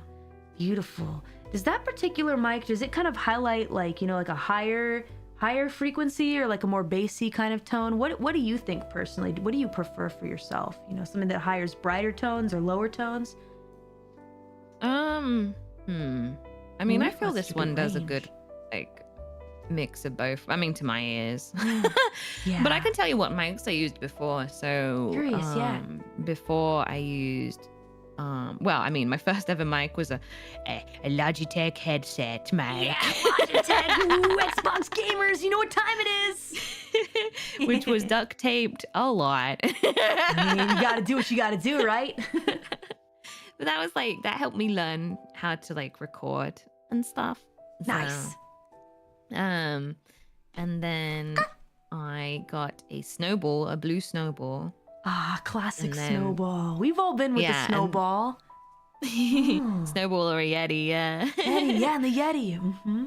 Beautiful. Does that particular mic, does it kind of highlight like, you know, like a higher frequency or like a more bassy kind of tone? What do you think personally? What do you prefer for yourself? You know, something that hires brighter tones or lower tones? I mean, I feel That's this a good one does a range. good like mix of both. I mean, to my ears. Yeah. But I can tell you what mics I used before. So Curious, yeah. Before I used well, I mean, my first ever mic was a Logitech headset mic. Yeah, Logitech, ooh, Xbox gamers, you know what time it is. Which was duct taped a lot. I mean, you gotta do what you gotta do, right? But that was like, that helped me learn how to like record and stuff. Nice. And then I got a snowball, a blue snowball. Ah, classic And then- snowball. We've all been with Yeah, the and- snowball. Snowball or a Yeti, yeah. Yeti, yeah, and the Yeti. Mm-hmm.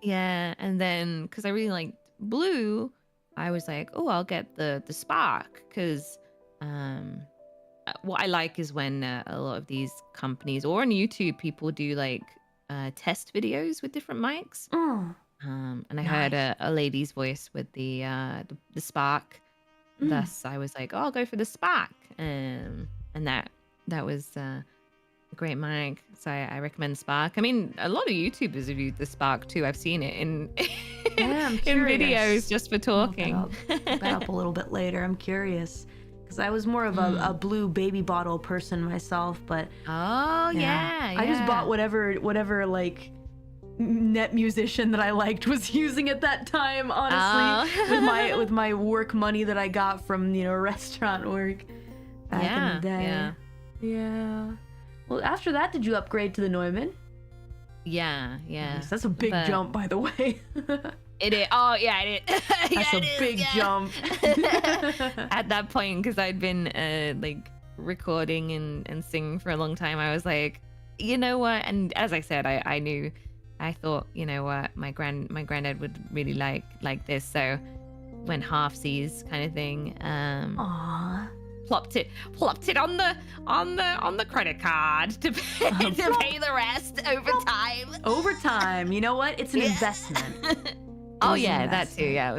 Yeah, and then because I really liked blue, I was like, oh, I'll get the Spark, because what I like is when a lot of these companies or on YouTube people do like test videos with different mics. And I heard a lady's voice with the Spark. Thus, I was like, oh, I'll go for the Spark, and that was a great mic. So I recommend Spark. I mean, a lot of YouTubers have used the Spark too. I've seen it in Yeah, I'm in curious. videos just for talking. I'll look that up a little bit later. I'm curious. Because I was more of a blue baby bottle person myself, but Oh yeah, I just bought whatever like net musician that I liked was using at that time, honestly, with my work money that I got from, you know, restaurant work back in the day. Yeah. Well, after that, did you upgrade to the Neumann? Yeah. Yes, that's a big But- jump, by the way. It is. Oh yeah, it is. That's a big jump. At that point, because I'd been like recording and singing for a long time, I was like, you know what? And as I said, I thought, you know what, my granddad would really like this, so went halfsies kind of thing. Aww. Plopped it on the credit card to pay the rest over time. Over time, you know what? It's an investment. Oh was yeah, an that too. Yeah,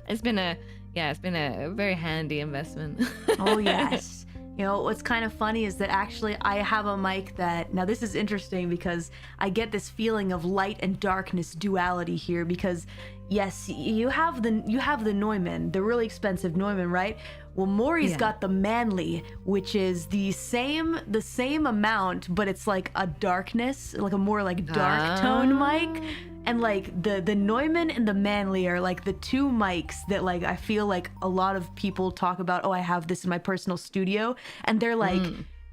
it's been a yeah, it's been a very handy investment. Oh, yes. You know, what's kind of funny is that actually I have a mic that, now this is interesting because I get this feeling of light and darkness duality here because yes, you have the Neumann, the really expensive Neumann, right? Well, Mori's got the Manly, which is the same amount, but it's like a darkness, like a more like dark tone mic. And like the Neumann and the Manly are like the two mics that like I feel like a lot of people talk about, oh, I have this in my personal studio, and they're like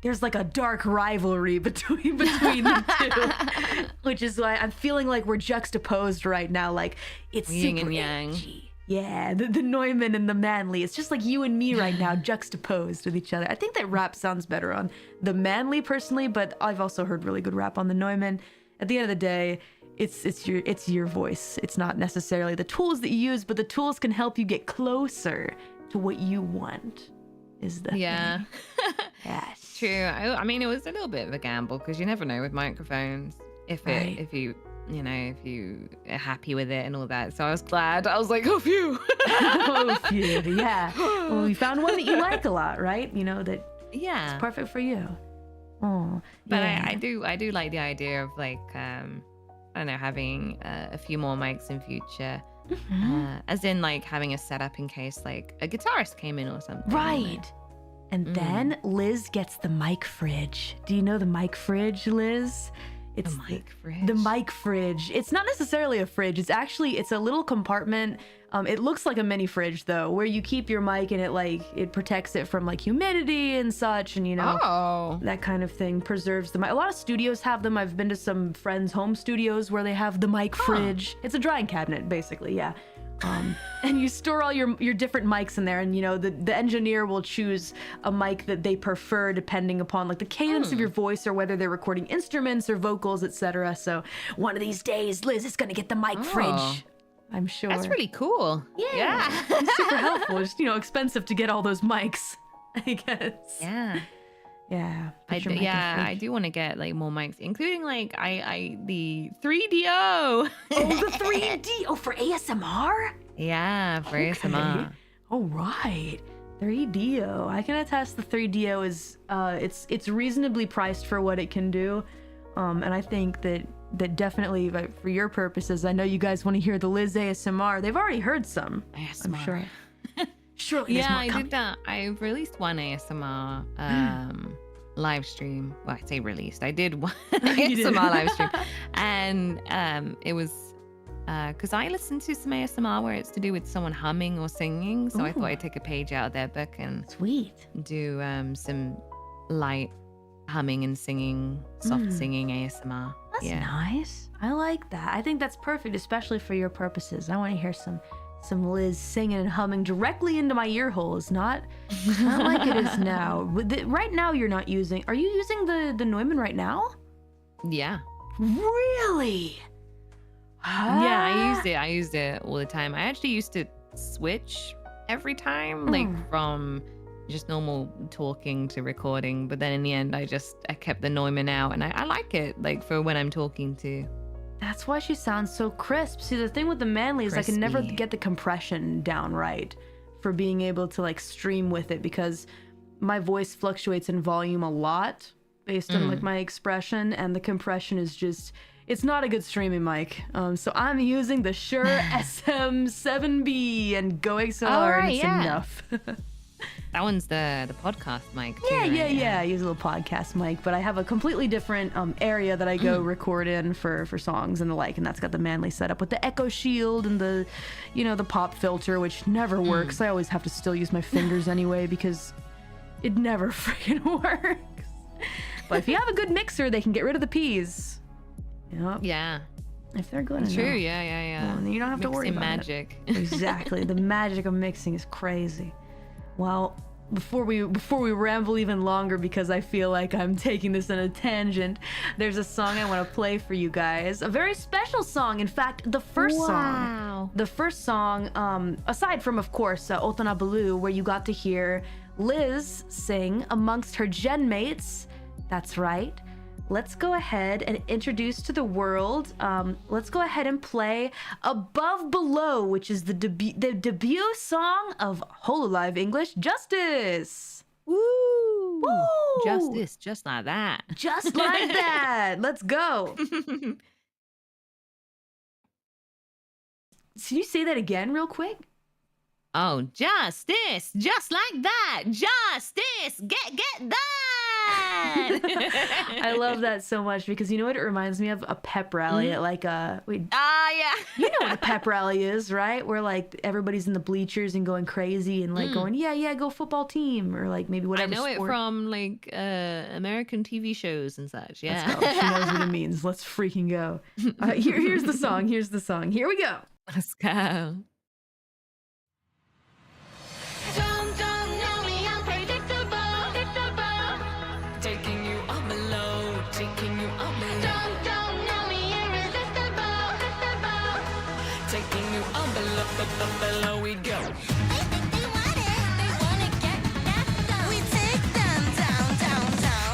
there's like a dark rivalry between the two, which is why I'm feeling like we're juxtaposed right now. Like it's Yin super and yang. edgy. Yeah, the Neumann and the Manly. It's just like you and me right now juxtaposed with each other. I think that rap sounds better on the Manly personally, but I've also heard really good rap on the Neumann. At the end of the day, it's your voice. It's not necessarily the tools that you use, but the tools can help you get closer to what you want. Is the thing. Yes. True. I mean, it was a little bit of a gamble because you never know with microphones if you are happy with it and all that. So I was glad. I was like, oh phew. Oh phew. Yeah. Well, you found one that you like a lot, right? You know that. Yeah. It's perfect for you. Oh. But yeah. I do like the idea of like I don't know, having a few more mics in future. As in like having a setup in case like a guitarist came in or something. Right. And then Liz gets the mic fridge. Do you know the mic fridge, Liz? It's The mic fridge? The mic fridge. It's not necessarily a fridge. It's a little compartment. It looks like a mini fridge though, where you keep your mic and it protects it from like humidity and such, and you know that kind of thing preserves the mic. A lot of studios have them. I've been to some friends' home studios where they have the mic fridge. It's a drying cabinet basically, yeah. And you store all your different mics in there, and you know the engineer will choose a mic that they prefer depending upon like the cadence of your voice or whether they're recording instruments or vocals, etc. So one of these days, Liz is gonna get the mic fridge. I'm sure. That's really cool. Yeah. It's super helpful. It's, you know, expensive to get all those mics, I guess. Yeah. Yeah. I do want to get like more mics, including like the 3DO. Oh, the 3D. Oh, for ASMR? Yeah, for ASMR. All right. 3DO. I can attest the 3DO is it's reasonably priced for what it can do. And I think that definitely, like, for your purposes, I know you guys want to hear the Liz ASMR. They've already heard some. ASMR. I'm sure. Surely Yeah, I did that. I released one ASMR live stream. Well, I say released. I did one ASMR live stream. And it was because I listened to some ASMR where it's to do with someone humming or singing. So I thought I'd take a page out of their book and do some light humming and singing, soft singing ASMR. That's nice. I like that. I think that's perfect, especially for your purposes. I want to hear some Liz singing and humming directly into my ear holes, not like it is now. Right now you're not using, are you using the Neumann right now? Yeah. Really? Yeah, I used it all the time. I actually used to switch every time, like from just normal talking to recording, but then in the end I kept the Neumann out, and I like it like for when I'm talking to. That's why she sounds so crisp. See, the thing with the Manly is I can never get the compression down right for being able to like stream with it, because my voice fluctuates in volume a lot based on like my expression, and the compression is just, it's not a good streaming mic. So I'm using the Shure SM7B and going so hard, it's enough. That one's the podcast mic too, Yeah. I use a little podcast mic, but I have a completely different area that I go record in for songs and the like, and that's got the Manly setup with the Echo Shield and the, you know, the pop filter, which never works. I always have to still use my fingers anyway because it never freaking works. But if you have a good mixer, they can get rid of the P's. Yep. Yeah. If they're good enough. True, yeah. Well, then you don't have to worry about magic. it. Exactly. The magic of mixing is crazy. Well, before we ramble even longer, because I feel like I'm taking this on a tangent, there's a song I want to play for you guys. A very special song. In fact, the first song, aside from, of course, Otona Blue, where you got to hear Liz sing amongst her gen mates. That's right. let's go ahead and introduce to the world. Let's go ahead and play Above Below, which is the debut song of HOLOLIVE English Justice. Woo! Woo! Justice, just like that. Just like that. Let's go. Can you say that again real quick? Oh, justice, just like that. Justice, get that. I love that so much because you know what it reminds me of? A pep rally at like a Yeah. you know what a pep rally is, right? Where like everybody's in the bleachers and going crazy and like going, yeah, go football team, or like maybe whatever. I know sport. it from like American TV shows and such. Yeah. Let's go. She knows what it means. Let's freaking go. Here's the song. Here's the song. Here we go. Let's go. Don't know me, unpredictable, Taking you up below, taking you up below, don't know me, irresistible, taking you up below we go. They think they want it, they wanna get that dough. We take them down.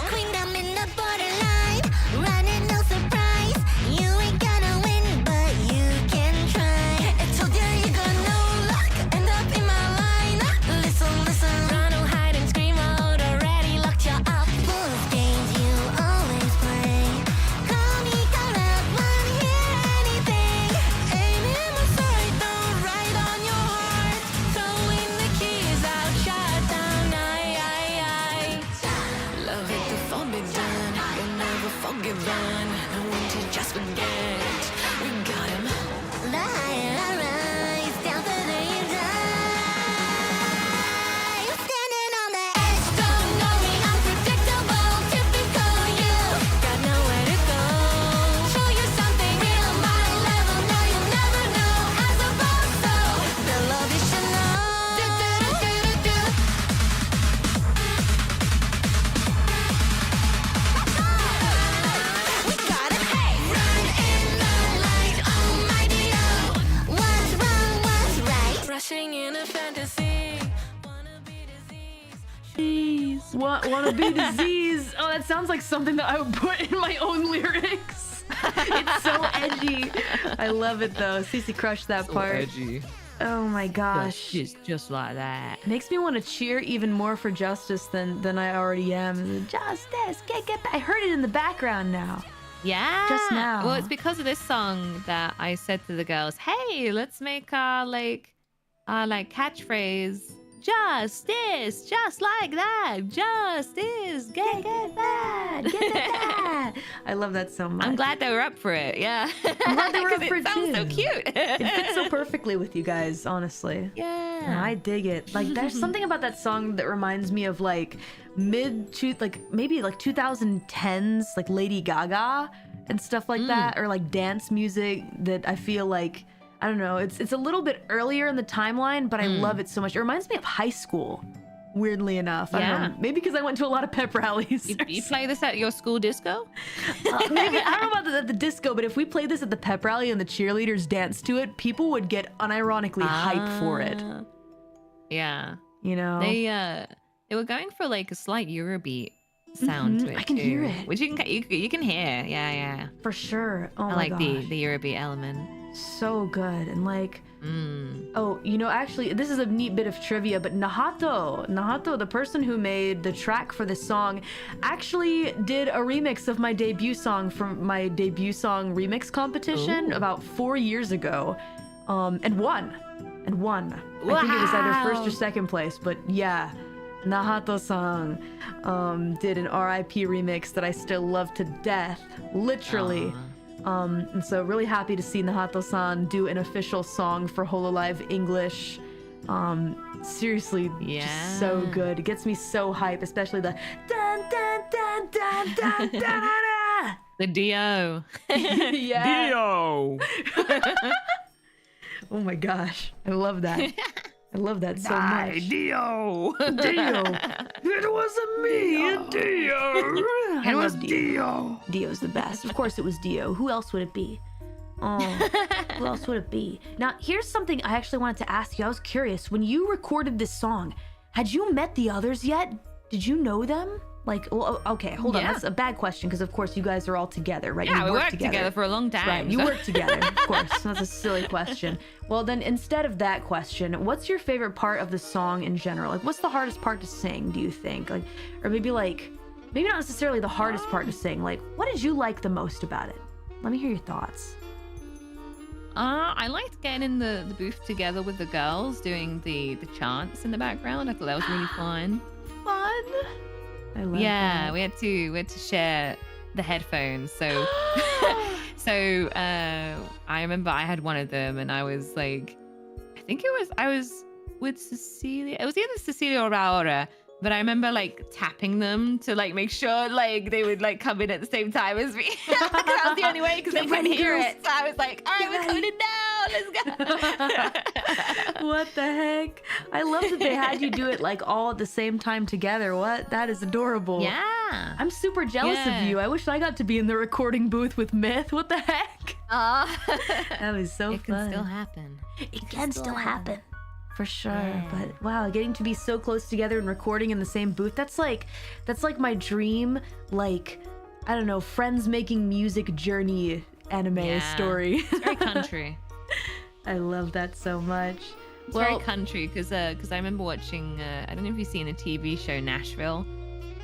Queen them in the borderline, running no surprise. You ain't gonna win, but you can try. I told you you're gonna luck, end up in my line. Listen, run, oh, hide and scream out, already locked you up. Those games you always play. Call me, call up, wanna hear anything. Aim in my sight, don't write on your heart. Throwing the keys out, shut down, aye. Love it to forbidden, you'll never forgiven. No one to just forget. We got him. The higher I rise, down further you dive. Standing on the edge, don't know me, unpredictable, typical you. Got nowhere to go. Show you something real, my level. No, you'll never know. As above, so the love you should know. We got it, hey. Run in the light, almighty oh. What's wrong, what's right? Rushing in a fantasy. Wanna be diseased. Jeez. Wanna be disease. Oh, that sounds like something that I would put in my own lyrics. It's so edgy. I love it though. Cece crushed that part. Edgy. Oh my gosh. Just like that. Makes me want to cheer even more for justice than I already am. Justice, get back. I heard it in the background now. Yeah. Just now. Well, it's because of this song that I said to the girls, "Hey, let's make our catchphrase justice, just like that. Justice, get that, get that." I love that so much. I'm glad they were up for it. Yeah. I'm glad they were up 'Cause for it it sounds so too. cute. It fits so perfectly with you guys, honestly. Yeah. I dig it. Like, there's something about that song that reminds me of like maybe 2010s, like Lady Gaga and stuff like that, or like dance music that I feel like, I don't know, it's a little bit earlier in the timeline, but I love it so much. It reminds me of high school, weirdly enough. I don't know, maybe because I went to a lot of pep rallies. You play this at your school disco? Maybe, I don't know about the disco, but if we played this at the pep rally and the cheerleaders danced to it, people would get unironically hyped for it. Yeah. You know? They were going for like a slight Eurobeat sound to it. I can too, hear it. which you can hear. Yeah. For sure. Oh I my like gosh. the Eurobeat element. So good. And like, oh, you know, actually, this is a neat bit of trivia, but Nahato, the person who made the track for this song, actually did a remix of my debut song from my debut song remix competition about 4 years ago, and won. I think it was either first or second place, but yeah. Nahato-san did an RIP remix that I still love to death, literally. And so really happy to see Nahato-san do an official song for HOLOLIVE English. Seriously, just so good. It gets me so hype, especially the dun dun dun dun dun dun dun. The Dio. Yeah. Dio. Oh my gosh, I love that. I love that so much. Dio. Dio. It wasn't me, Dio. It was Dio. Dio's the best. Of course it was Dio. Who else would it be? Oh, who else would it be? Now, here's something I actually wanted to ask you. I was curious. When you recorded this song, had you met the others yet? Did you know them? Like, well, okay, hold on. Yeah. That's a bad question because, of course, you guys are all together, right? Yeah, you we worked together for a long time. Right, you so- work together, of course. That's a silly question. Well, then instead of that question, what's your favorite part of the song in general? Like, what's the hardest part to sing, do you think? Like, or maybe not necessarily the hardest part to sing. Like, what did you like the most about it? Let me hear your thoughts. I liked getting in the booth together with the girls doing the chants in the background. I thought that was really fun. Fun. I love Yeah, that. we had to share the headphones. So I remember I had one of them, and I was like, I was with Cecilia. It was either Cecilia or Aura. But I remember like tapping them to like make sure like they would like come in at the same time as me. That was the only way because they couldn't hear it. So I was like, all right, we're coming in now. Let's go. What the heck? I love that they had you do it like all at the same time together. What? That is adorable. Yeah. I'm super jealous of you. I wish I got to be in the recording booth with Myth. What the heck? That was so It fun. can still happen. It can still happen. For sure. Yeah. But wow, getting to be so close together and recording in the same booth, that's like my dream, like, I don't know, friends making music journey anime story. It's very country. I love that so much. It's very country because I remember watching, I don't know if you've seen a TV show, Nashville.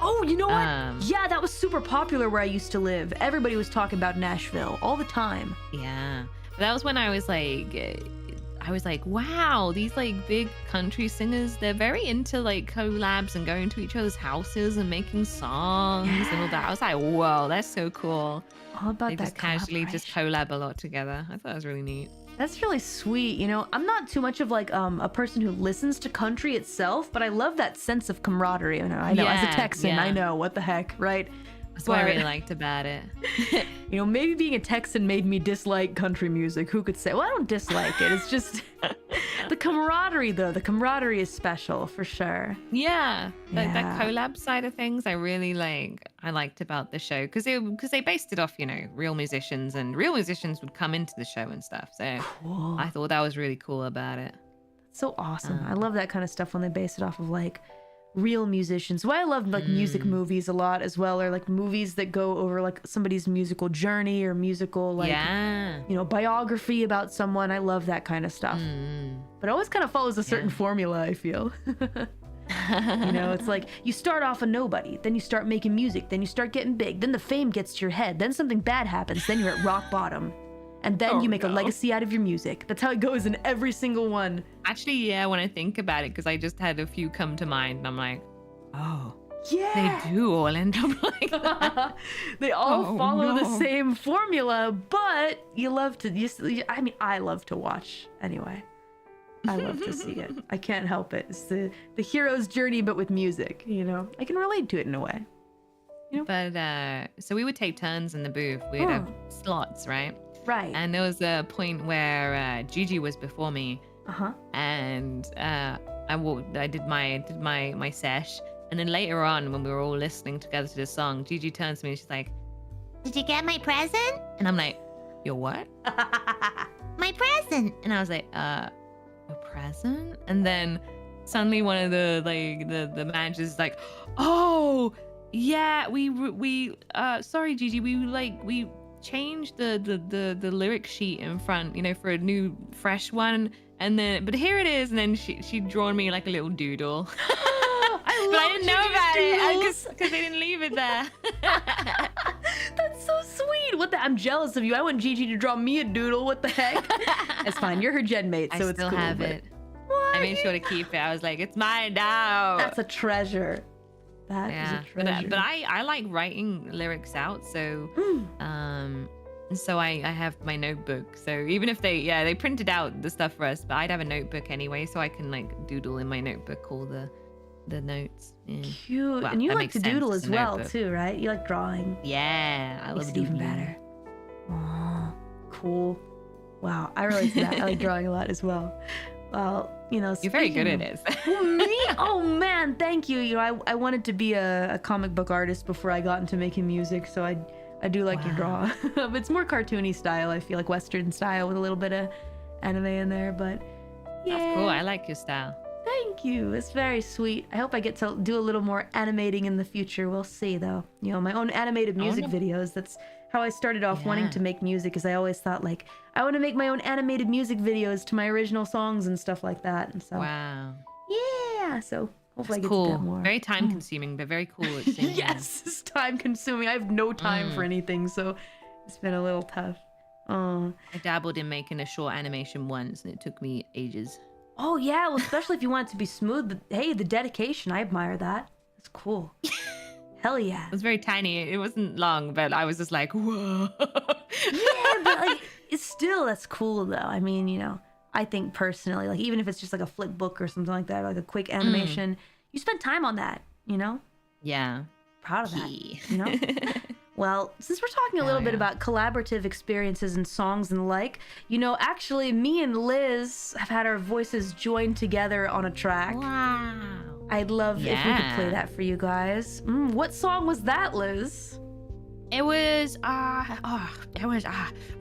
Oh, you know what? Yeah, that was super popular where I used to live. Everybody was talking about Nashville all the time. Yeah. But that was when I was like, wow, these like big country singers, they're very into like collabs and going to each other's houses and making songs and all that. I was like, whoa, that's so cool. All about They that just casually just collab a lot together. I thought it was really neat. That's really sweet. You know, I'm not too much of like a person who listens to country itself, but I love that sense of camaraderie. I know as a Texan, I know what the heck, right? That's what I really liked about it. You know, maybe being a Texan made me dislike country music. Who could say? Well, I don't dislike it. It's just the camaraderie, though. The camaraderie is special for sure. Yeah, like that Yeah. collab side of things, I really liked about the show because they based it off, you know, real musicians, and real musicians would come into the show and stuff. So Cool. I thought that was really cool about it. So awesome. I love that kind of stuff when they base it off of like real musicians. Why I love like music movies a lot as well, or like movies that go over like somebody's musical journey or musical like you know, biography about someone. I love that kind of stuff. But it always kind of follows a certain formula, I feel. You know, it's like you start off a nobody, then you start making music, then you start getting big, then the fame gets to your head, then something bad happens, then you're at rock bottom. And then you make a legacy out of your music. That's how it goes in every single one. Actually, yeah, when I think about it, because I just had a few come to mind, and I'm like, oh, Yeah. they do all end up like that. They all Oh, follow the no. same formula, but you love to, I mean, I love to watch anyway. I love to see it. I can't help it. It's the hero's journey, but with music, you know? I can relate to it in a way. But so we would take turns in the booth. We'd have slots, right? Right. And there was a point where Gigi was before me, Uh-huh. and I did my sesh, and then later on when we were all listening together to the song, Gigi turns to me and she's like, Did you get my present? and I'm like, your what? My present. And I was like, a present? And then suddenly one of the managers is like, oh yeah, we sorry Gigi, we changed the lyric sheet in front, you know, for a new fresh one, and then but here it is, and then she'd drawn me like a little doodle. But I didn't know about it because they didn't leave it there. That's so sweet. What the? I'm jealous of you. I want Gigi to draw me a doodle. What the heck? It's fine. You're her gen mate, so I it's still cool. have but- it. I made sure to keep it. I was like, it's mine now. That's a treasure. That is Yeah, a treasure. but I like writing lyrics out, so so I have my notebook. So even if they printed out the stuff for us, but I'd have a notebook anyway, so I can like doodle in my notebook all the notes. Yeah. Cute. Well, And you that like makes to sense, doodle it's as a well notebook. too, right? You like drawing. Yeah, I love Makes it even doodling. better. Aw, cool. Wow, I relate to that. I like drawing a lot as well. Well, you know, You're very good speaking at of- it. Well, me? Oh man, thank you. You know, I wanted to be a comic book artist before I got into making music, so I do like to draw. But it's more cartoony style. I feel like Western style with a little bit of anime in there. But yeah, That's cool. I like your style. Thank you. It's very sweet. I hope I get to do a little more animating in the future. We'll see, though. You know, my own animated music videos. That's how I started off wanting to make music, because I always thought, like, I want to make my own animated music videos to my original songs and stuff like that. And so, Wow. yeah. So hopefully I get to Cool. do that more. Very time consuming, but very cool at the same time. Yes, it's time consuming. I have no time for anything, so it's been a little tough. I dabbled in making a short animation once, and it took me ages. Oh yeah, well, especially if you want it to be smooth. But hey, the dedication, I admire that. That's cool. Hell yeah. It was very tiny. It wasn't long, but I was just like, whoa. Yeah, but like, it's still, that's cool though. I mean, you know, I think personally, like, even if it's just like a flip book or something like that, or like a quick animation, you spend time on that, you know? Yeah. Proud of that, Yeah. you know? Well, since we're talking a little bit about collaborative experiences and songs and the like, you know, actually, me and Liz have had our voices joined together on a track. Wow. I'd love if we could play that for you guys. What song was that, Liz? It was,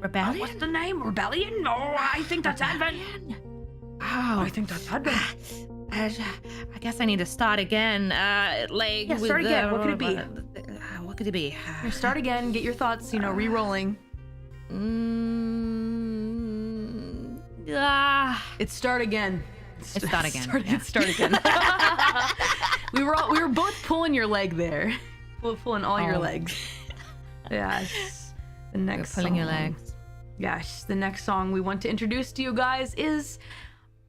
Rebellion? What's the name? Rebellion? Oh, I think that's Advent. Oh, I think that's Advent. I guess I need to start again. Like, Yeah, start with, again. What could it be? What could it be? Here, start again. Get your thoughts, you know, re-rolling. It's start again. It's start again. Start again. we were both pulling your leg there. Pulling all your legs. Yes. The next pulling your song. legs. Yes, the next song we want to introduce to you guys is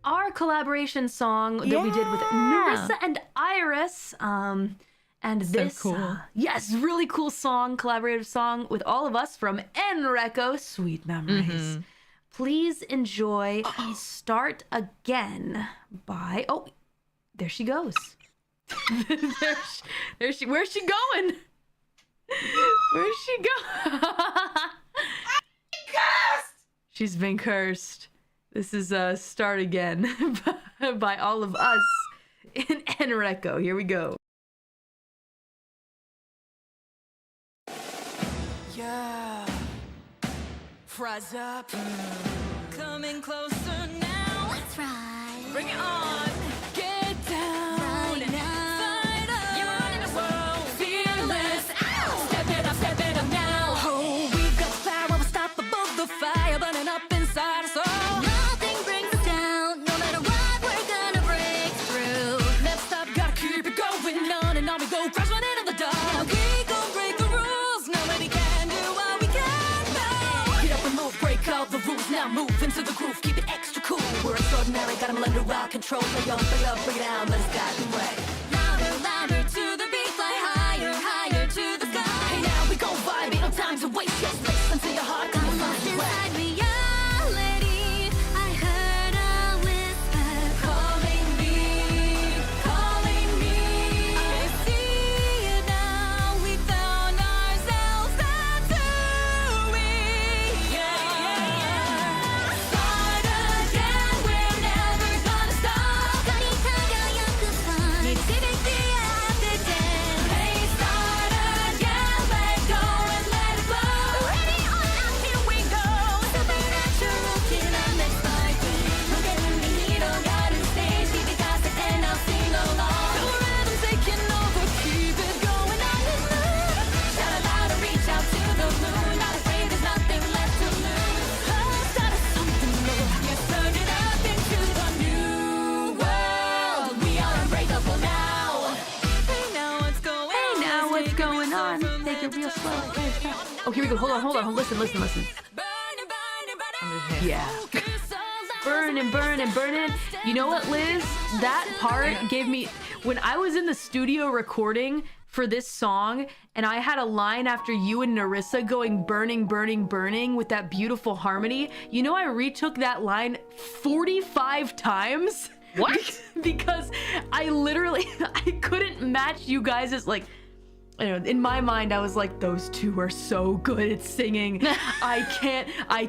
our collaboration song that we did with Narissa and Iris. And this, cool. Yes, really cool song, collaborative song with all of us from Enreco, Sweet Memories. Please enjoy Start Again by, there she goes. Where's she going? Where's she going? She's been cursed. This is Start Again by all of us in Enreco. Here we go. Yeah, fries up, coming closer now. That's right. Bring it on, get down, fight up. You're running the world, fearless. Ow! Step it up now. Oh, we've got the power, we're unstoppable, the fire burning up inside us all. Nothing brings us down. No matter what, we're gonna break through. Never stop, gotta keep it going on and on we go, crash right into the dark. We gon' break the rules, nobody can do what we can now. Get up and move, break all the rules, now move into the groove, keep it extra cool. We're extraordinary, got 'em under our control. Play up, bring it down, let us guide the way. Louder, louder to the beat, fly higher, higher to the sky. Hey now we gon' vibe, ain't no time to waste. Just listen to your heart, come on, Inside reality, I heard a whisper calling me, calling me. I see it now. We found ourselves. That's who we Yeah. Start again, we're never gonna stop. 거리타가 연극한 내 집에 after dance. Hey, start again, let go and let it flow. Ready or not, here we go. Supernatural till our next fighting. 무게는 밀어가는 stage, TV 가사 and I'll sing along. The rhythm's taking over, keep it going on and on. Shout it loud and reach out to the moon. Not afraid, there's nothing left to lose. Start us something new. Yes, turn it up into the new world. We are unbreakable now. Hey, now what's going on? Hey now, what's Take it going real on? slow from Take it there real to slow. the Oh, here we go. Hold on. Listen. burning, burning, burning. Yeah. Burning. You know what, Liz? That part gave me, when I was in the studio recording for this song and I had a line after you and Narissa going burning with that beautiful harmony, you know, I retook that line 45 times. What? Because I couldn't match you guys' like, I don't know, in my mind I was like, those two are so good at singing. I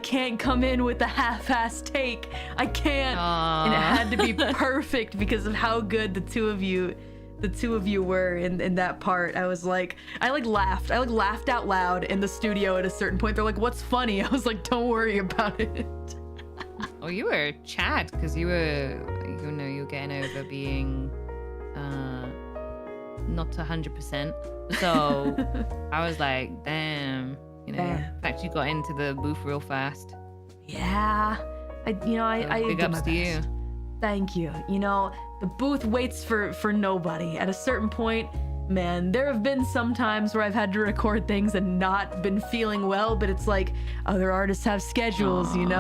can't come in with a half-ass take. I can't. And it had to be perfect because of how good the two of you were in that part. I was like, I laughed out loud in the studio at a certain point. They're like, what's funny? I was like, don't worry about it. Oh, you were chat because you were you're getting over being not 100%. So I was like, damn, in fact, you got into the booth real fast. Yeah, I big did my ups to you. best. Thank you. The booth waits for nobody. At a certain point, man, there have been some times where I've had to record things and not been feeling well, but it's like other artists have schedules, and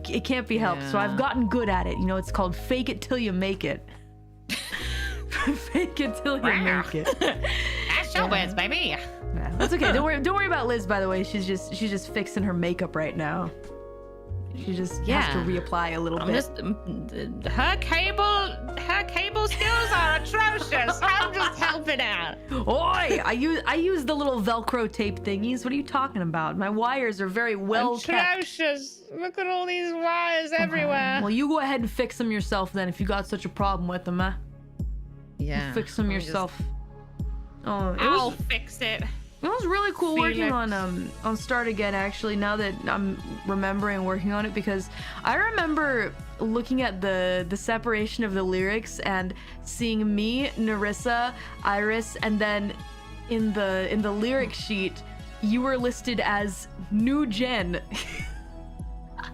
it can't be helped. So I've gotten good at it. It's called fake it till you make it. Fake it till you make it. That's showbiz, baby. Yeah, that's okay. Don't worry about Liz, by the way. She's just fixing her makeup right now. She just has to reapply a little bit. Her cable skills are atrocious. I'm just helping out. Oi! I use the little Velcro tape thingies. What are you talking about? My wires are very well kept. Atrocious. Look at all these wires everywhere. Well, you go ahead and fix them yourself then if you got such a problem with them, huh? Yeah. You fix them yourself. I'll fix it. It was really cool working on Start Again, actually, now that I'm remembering working on it, because I remember looking at the separation of the lyrics and seeing me, Narissa, Iris, and then in the lyric sheet, you were listed as New Gen.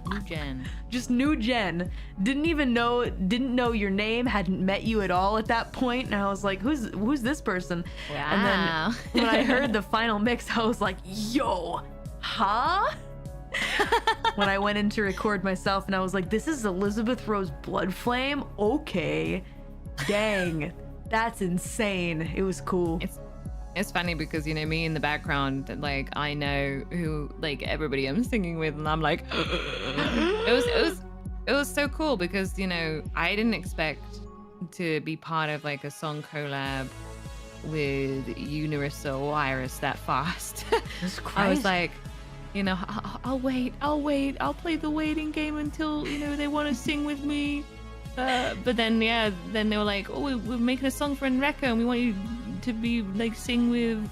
New Gen. Just New Gen. Didn't know your name, hadn't met you at all at that point, and I was like, who's this person? Wow. And then when I heard the final mix, I was like, yo, huh? When I went in to record myself, and I was like, this is Elizabeth Rose Bloodflame? Okay. Dang. That's insane. It was cool. It's funny because me in the background, like I know who like everybody I'm singing with, and I'm like, it was so cool because I didn't expect to be part of like a song collab with you, Narissa, or Iris that fast. That's crazy. I was like, I'll wait, I'll play the waiting game until they want to sing with me. But then they were like, oh, we're making a song for Enreco, and we want you to be like sing with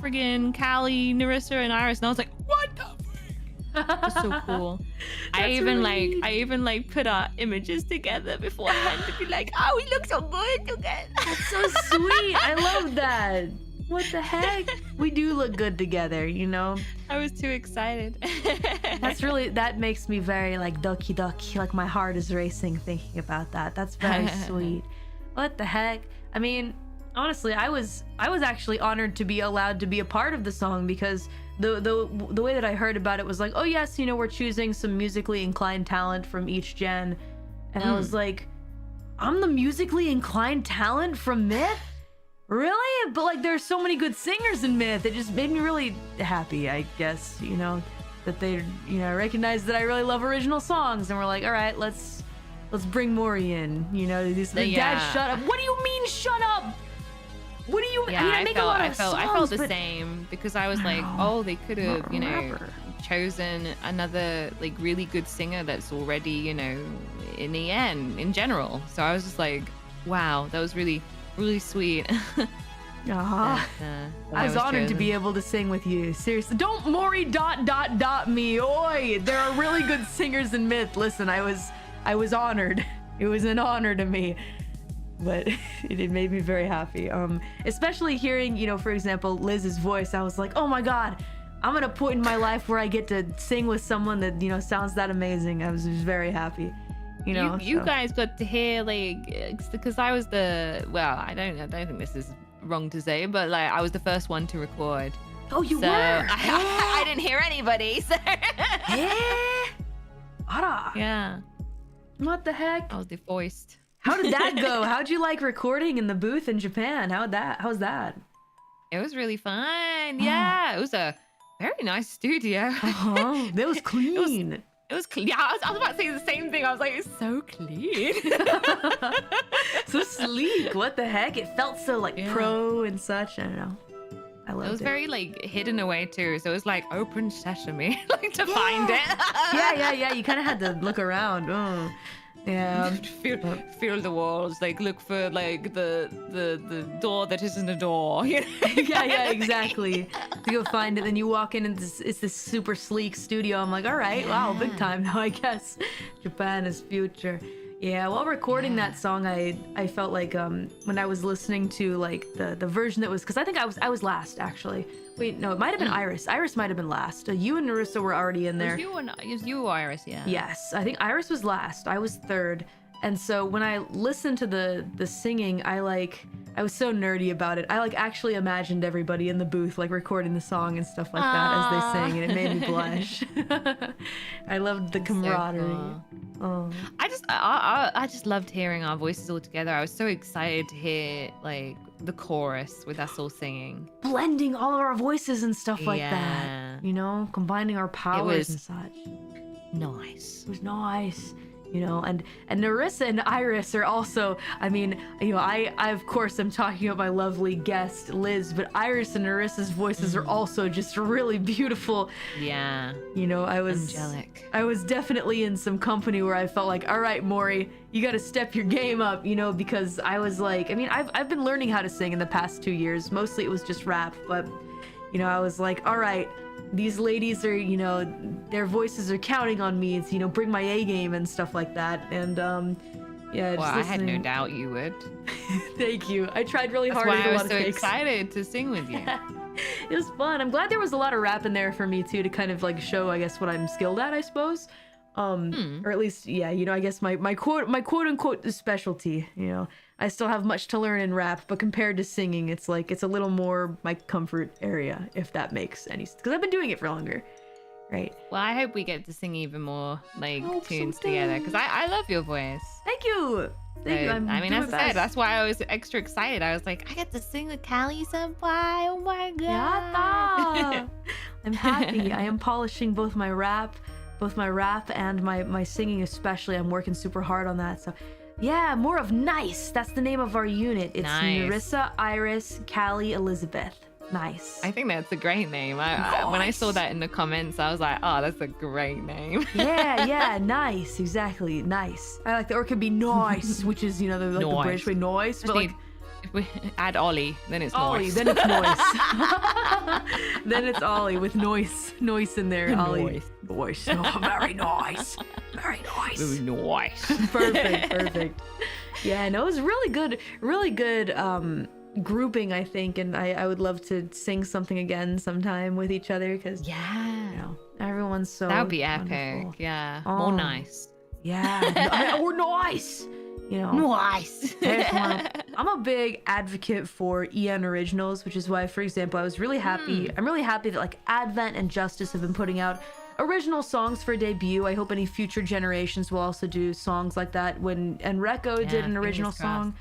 friggin' Callie, Narissa, and Iris, and I was like, what the frick? That's so cool. I even put our images together beforehand to be like, oh, we look so good together. That's so sweet. I love that. What the heck? We do look good together, I was too excited. That makes me very like ducky, like my heart is racing thinking about that. That's very sweet. What the heck? I mean, honestly, I was actually honored to be allowed to be a part of the song, because the way that I heard about it was like, oh yes, we're choosing some musically inclined talent from each gen, and I was like, I'm the musically inclined talent from Myth? Really? But like, there's so many good singers in Myth. It just made me really happy, I guess, that they recognize that I really love original songs, and we're like, all right, let's bring Mori in, Dad, shut up. What do you mean shut up? What do you mean? Yeah, I felt the same, because I was like, oh, they could have, chosen another like really good singer that's already, in the end in general. So I was just like, wow, that was really, really sweet. I was honored to be able to sing with you. Seriously, don't Mori ... me. Oi, there are really good singers in Myth. Listen, I was honored. It was an honor to me. But it made me very happy. Especially hearing, for example, Liz's voice. I was like, oh my God, I'm at a point in my life where I get to sing with someone that, sounds that amazing. I was just very happy. You guys got to hear, like, because I was I don't think this is wrong to say, but like I was the first one to record. Oh, you were? I didn't hear anybody. So. Yeah. What the heck? I was the voiced. How did that go? How'd you like recording in the booth in Japan? How's that? It was really fun. Yeah, it was a very nice studio. That was clean. It was clean. Yeah, I was about to say the same thing. I was like, it's so clean. So sleek. What the heck? It felt so like pro and such. I don't know. I loved it. It was very like hidden away too. So it was like open sesame, like to find it. Yeah. You kind of had to look around. Oh. Yeah. Feel the walls, like look for like the door that isn't a door. Yeah, exactly. To go find it, then you walk in and it's this super sleek studio. I'm like, all right, wow, big time now, I guess. Japan is future. Yeah, while recording that song, I felt like when I was listening to like the version that was, because I think I was last actually. Wait, no, it might have been Iris. Iris might have been last. You and Narissa were already in there. It was you or Iris, yeah. Yes, I think Iris was last. I was third. And so when I listened to the singing, I was so nerdy about it. I like actually imagined everybody in the booth like recording the song and stuff like that as they sang, and it made me blush. I loved the camaraderie. So Oh. I just loved hearing our voices all together. I was so excited to hear like the chorus with us all singing, Blending all of our voices and stuff like Yeah. that. You know, combining our powers was- and such. nice. It was nice. You know, and Narissa and Iris are also, I mean, you know, I of course am talking about my lovely guest Liz, but Iris and Narissa's voices are also just really beautiful. Yeah, You know, I was definitely in some company where I felt like, all right, Mori, you got to step your game up, you know, because I was like, I mean, I've been learning how to sing in the past 2 years. Mostly it was just rap, but you know, I was like, all right, these ladies are, you know, their voices are counting on me to, you know, bring my A game and stuff like that. And yeah, well, just I had no listening- doubt you would. Thank you. I tried really That's hard. why to do I a was lot so of takes. excited to sing with you. It was fun. I'm glad there was a lot of rap in there for me too, to kind of like show, I guess, what I'm skilled at, I suppose. Or at least, yeah, you know, I guess my quote unquote specialty, you know. I still have much to learn in rap, but compared to singing, it's like it's a little more my comfort area, if that makes any sense. Because I've been doing it for longer, right? Well, I hope we get to sing even more like Hope tunes someday. together because I love your voice. Thank you. Thank you. So, I'm I mean, doing as my I said, best. that's why I was extra excited. I was like, I get to sing with Callie Senpai. Oh my god! Yatta! I'm happy. I am polishing both my rap and my singing especially. I'm working super hard on that. So yeah, more of Nice. That's the name of our unit. It's Nice. Narissa, Iris, Callie, Elizabeth. Nice. I think that's a great name. When I saw that in the comments, I was like, oh, that's a great name. yeah, nice. Exactly. Nice. I like that. Or it could be Nice, which is, you know, the Nice. British way Noise. But like If we add Ollie, then it's Ollie, nice. then it's Noise. Then it's Ollie with noise in there. Ollie. Noise. Oh, very nice. Very nice. Nice. Perfect. Yeah, no, it was really good grouping, I think, and I would love to sing something again sometime with each other because Yeah. you know, everyone's so That would be wonderful. epic. Yeah. Oh. More nice. Yeah. Or nice. You know. Nice. I'm a big advocate for EN originals, which is why, for example, I was really happy. I'm really happy that like Advent and Justice have been putting out original songs for debut. I hope any future generations will also do songs like that. When Enrico did an fingers original crossed. song,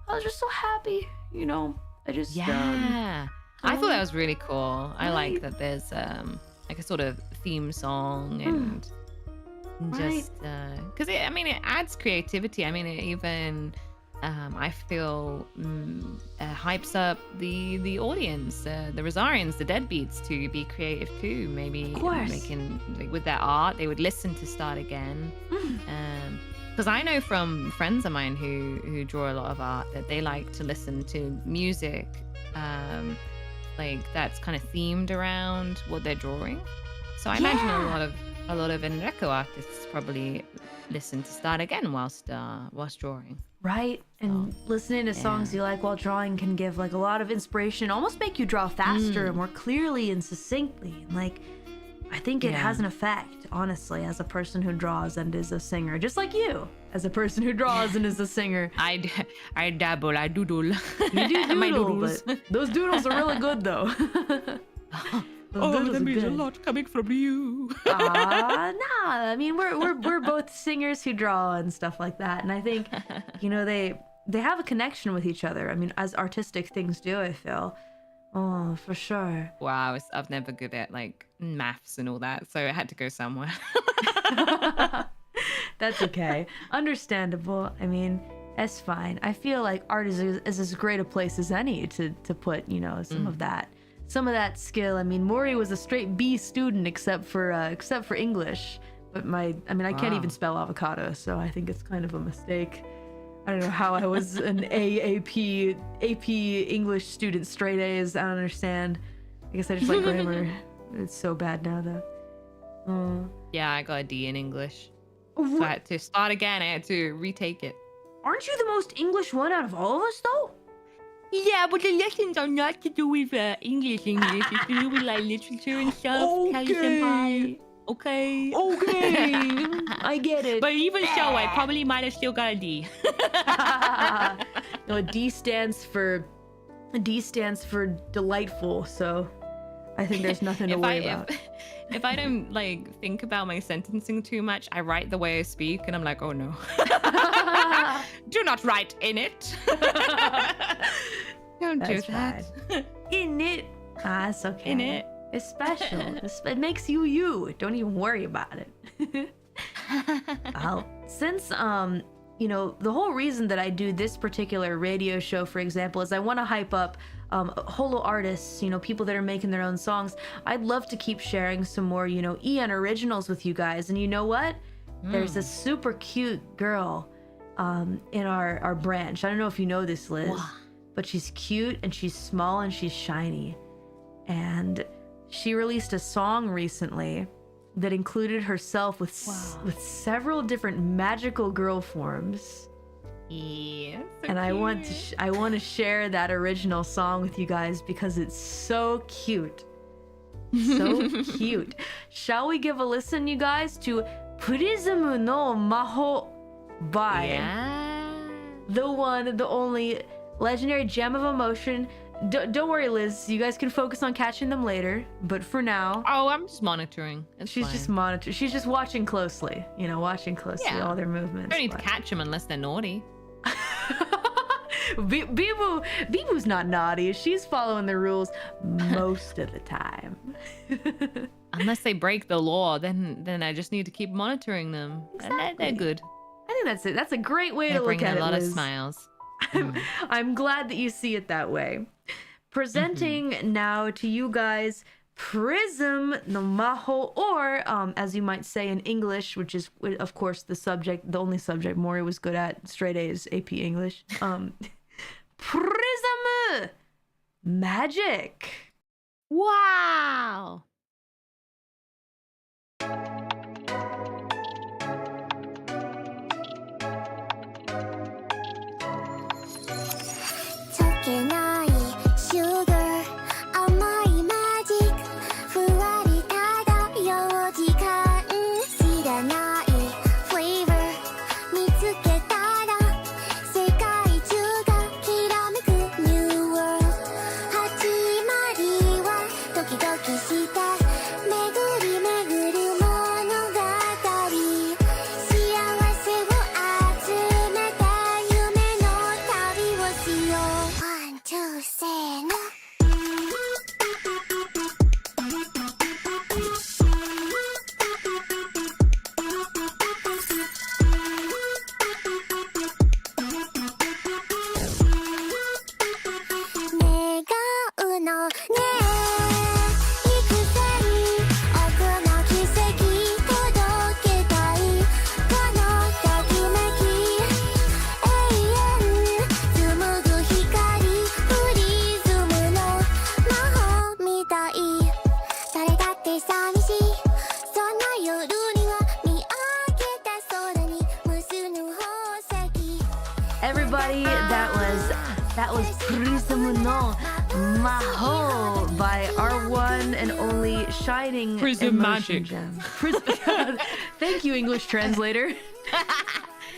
I was just so happy. You know, I just Yeah. I thought that was really cool. I like Right. that there's like a sort of theme song and just because I mean it adds creativity. I mean it even I feel hypes up the audience, the Rosarians, the Deadbeats to be creative too. Maybe Of course. they can like, with their art they would listen to Start Again. Because I know from friends of mine who draw a lot of art that they like to listen to music like that's kind of themed around what they're drawing. So I imagine a lot of Enrico artists probably listen to Start Again whilst drawing. right. And listening to songs you like while drawing can give like a lot of inspiration, almost make you draw faster and more clearly and succinctly. And like, I think it has an effect, honestly, as a person who draws and is a singer, just like you, as a person who draws and is a singer. I dabble, I doodle. You do My doodle, doodles. but those doodles are really good, though. Those doodles are good. lot coming from you. Nah. I mean, we're both singers who draw and stuff like that, and I think, you know, they have a connection with each other. I mean, as artistic things do, I feel. Oh, for sure. Wow, I'm never good at like maths and all that, so I had to go somewhere. That's okay. Understandable. I mean, that's fine. I feel like art is as great a place as any to put, you know, some of that skill. I mean, Mori was a straight B student except for English. But I can't even spell avocado, so I think it's kind of a mistake. I don't know how I was an AP English student, straight A's. I don't understand. I guess I just like grammar. It's so bad now, though. Yeah, I got a D in English. So I had to start again. I had to retake it. Aren't you the most English one out of all of us, though? Yeah, but the lessons are not to do with English. It's to do with like literature and stuff. Okay. Okay. Okay. I get it. But even so, I probably might have still got a D. No, D stands for delightful. So I think there's nothing to worry about. If I don't like think about my sentencing too much, I write the way I speak, and I'm like, oh no. Do not write in it. Don't do that. In it. Ah, it's okay. In it. It's special. It makes you you. Don't even worry about it. Since you know, the whole reason that I do this particular radio show, for example, is I want to hype up holo artists, you know, people that are making their own songs. I'd love to keep sharing some more, you know, EN originals with you guys. And you know what? There's a super cute girl in our branch. I don't know if you know this, Liz, but she's cute and she's small and she's shiny. And she released a song recently that included herself with several different magical girl forms. Yeah. So and I want to share that original song with you guys because it's so cute. So cute. Shall we give a listen, you guys, to Prism no Maho by the one, the only legendary gem of emotion. Don't worry, Liz. You guys can focus on catching them later. But for now... Oh, I'm just monitoring. She's just monitoring. She's just watching closely. You know, watching closely all their movements. Don't need to catch them unless they're naughty. Bibu's not naughty. She's following the rules most of the time. Unless they break the law, then I just need to keep monitoring them. Exactly. They're good. I think that's it. That's a great way to look at it, a lot Liz. of smiles. I'm glad that you see it that way. Presenting now to you guys Prism no Maho, or as you might say in English, which is of course the only subject Mori was good at, straight A's, AP English. Prism Magic. Wow. Everybody, that was Prism no Maho by our one and only shining Prism emotion Magic. gem. Thank you, English translator.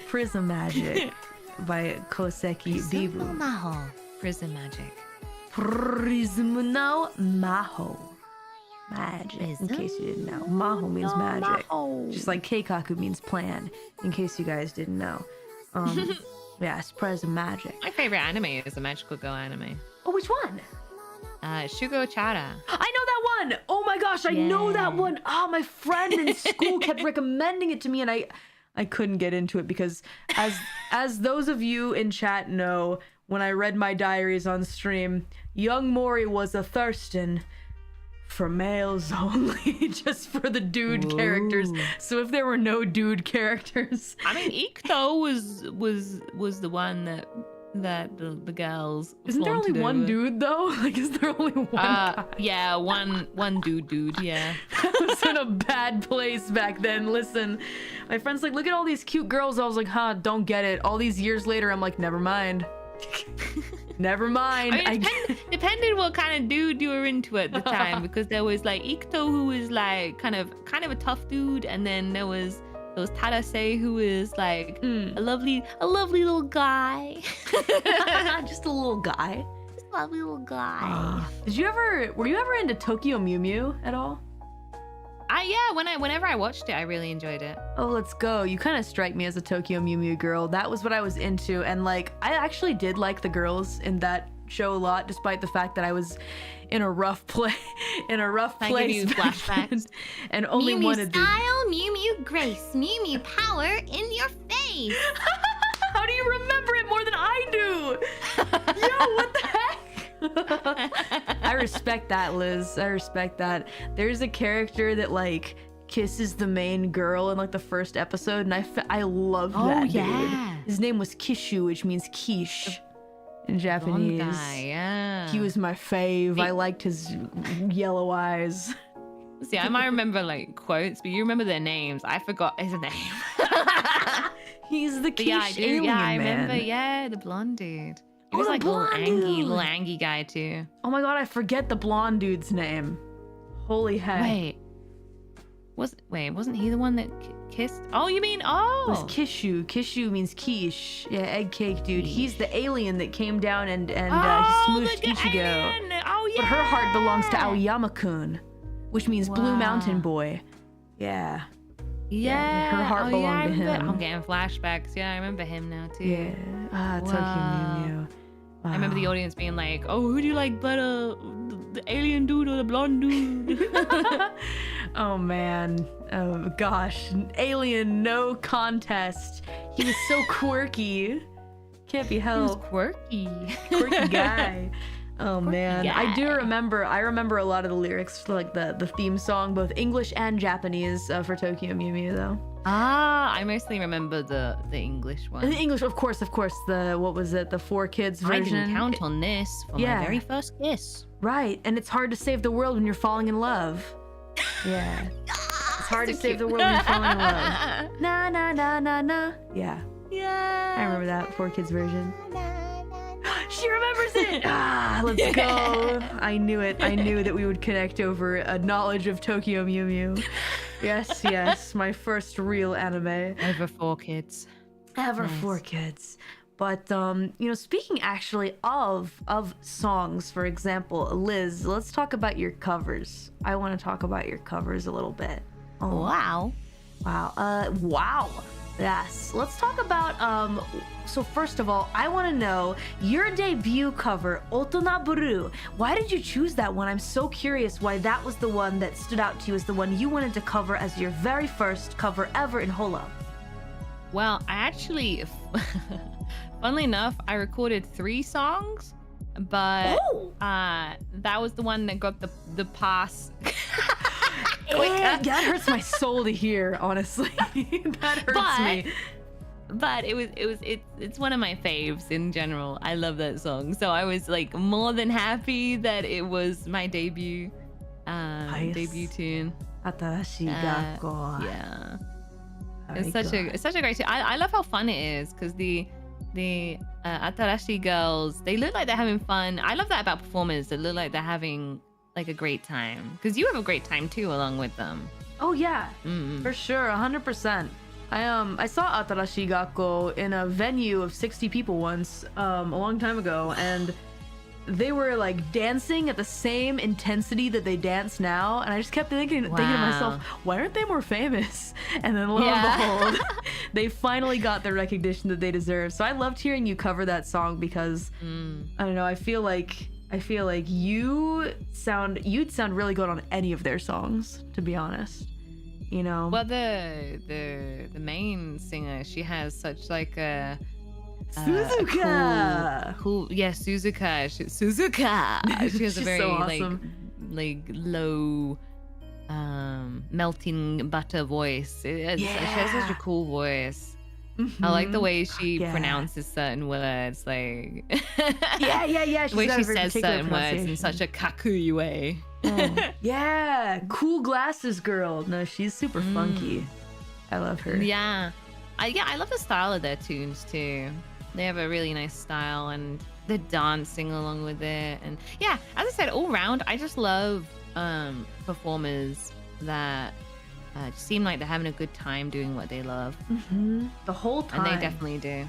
Prism Magic by Koseki Bibu. Maho. Prism Magic. Prism no Maho. Magic, in case you didn't know. Maho means magic. Just like Keikaku means plan, in case you guys didn't know. Yes, Prism Magic. My favorite anime is a magical girl anime. Oh, which one? Shugo Chara. I know that one! Oh my gosh, I know that one! Oh, my friend in school kept recommending it to me, and I couldn't get into it because, as those of you in chat know, when I read my diaries on stream, young Mori was a thirstin' for males only, just for the dude characters. So if there were no dude characters, I mean, Ikto was the one that the girls. Isn't there only flaunted one over. dude though? Like, is there only one guy? Yeah, one dude. Yeah. I was in a bad place back then. Listen, my friend's like, look at all these cute girls. I was like, huh, don't get it. All these years later, I'm like, never mind. Never mind. I mean, depended what kind of dude you were into at the time, because there was like Ikuto, who was like kind of a tough dude, and then there was Tadase, who is like a lovely little guy. Just a little guy. Just a lovely little guy. Were you ever into Tokyo Mew Mew at all? Yeah, whenever I watched it, I really enjoyed it. Oh, let's go. You kind of strike me as a Tokyo Mew Mew girl. That was what I was into. And like, I actually did like the girls in that show a lot, despite the fact that I was in a rough place. I give you flashbacks. And only Mew Mew wanted to. style, Mew Mew grace, Mew Mew power in your face. How do you remember it more than I do? Yo, what the heck? I respect that, Liz. I respect that. There's a character that like kisses the main girl in like the first episode, and I love that dude. His name was Kishu, which means quiche in Japanese. Blonde guy, yeah. He was my fave. I liked his yellow eyes. See, I might remember like quotes, but you remember their names. I forgot his name. He's the quiche I do. alien Yeah, I man. remember. Yeah, the blonde dude. He Oh, was the like a blonde little dude. angry guy too. Oh my god, I forget the blonde dude's name. Holy heck. Wasn't he the one that kissed? Oh, you mean It was oh? Kishu. Kishu means quiche. Yeah, egg cake dude. He's the alien that came down and he Oh, smooshed the Ichigo. alien! Oh yeah. But her heart belongs to Aoyama-kun, which means Blue Wow. Mountain Boy. Yeah. Yeah. her heart oh, belonged yeah, I to remember- him. I'm getting flashbacks. Yeah, I remember him now too. Yeah. Ah, Tokyo Wow. Mew Mew. I remember the Wow. audience being like, "Oh, who do you like better, the alien dude or the blonde dude?" Oh man. Oh gosh. Alien, no contest. He was so quirky. Can't be He was helped. quirky. Quirky guy. Oh man, I do guy. remember. I remember a lot of the lyrics, like the theme song, both English and Japanese for Tokyo Mew Mew, though. I mostly remember the English In one. English, of course. The what was it? The 4Kids I version. didn't count on this for Yeah. my very first kiss. Right, and it's hard to save the world when you're falling in love. Yeah, it's hard to save the world when you're falling in love. Na na na na na. Yeah, Yeah. I remember that 4Kids version. She remembers it! Ah, let's go. I knew it. I knew that we would connect over a knowledge of Tokyo Mew Mew. Yes, yes. My first real anime. Over 4Kids. Ever Nice. 4Kids. But, speaking actually of songs, for example, Liz, let's talk about your covers. I want to talk about your covers a little bit. Oh, Wow. wow. Wow. Yes. Let's talk about, so first of all, I want to know your debut cover, Otona Buru. Why did you choose that one? I'm so curious why that was the one that stood out to you as the one you wanted to cover as your very first cover ever in Holo. Well, I actually, funnily enough, I recorded 3 songs, but Oh! that was the one that got the pass. That hurts my soul to hear, honestly. That hurts me. But it's one of my faves in general. I love that song, so I was like more than happy that it was my debut debut tune. Atarashi Gakko. Yeah, Very it's such good. a great tune. I love how fun it is because the Atarashi girls, they look like they're having fun. I love that about performers that look like they're having like a great time, because you have a great time too along with them. Oh yeah, Mm. for sure, 100%. I saw Atarashi Gakko in a venue of 60 people once, a long time ago, and they were like dancing at the same intensity that they dance now, and I just kept thinking to myself, why aren't they more famous? And then lo and behold, they finally got the recognition that they deserve. So I loved hearing you cover that song because I don't know, I feel like you'd sound really good on any of their songs, to be honest. You know. Well, the main singer, she has such like a Suzuka. cool, yeah, Suzuka. Suzuka. She has a She's very so awesome. like low, melting butter voice. She has such a cool voice. I like the way she Yeah. pronounces certain words, like Yeah. the way got she a very says particular certain words in such a kakuyu way. Yeah, cool glasses girl. No, she's super funky. I love her. Yeah, I love the style of their tunes too. They have a really nice style, and they're dancing along with it. And yeah, as I said, all round, I just love performers that just seem like they're having a good time doing what they love, The whole time. and they definitely do.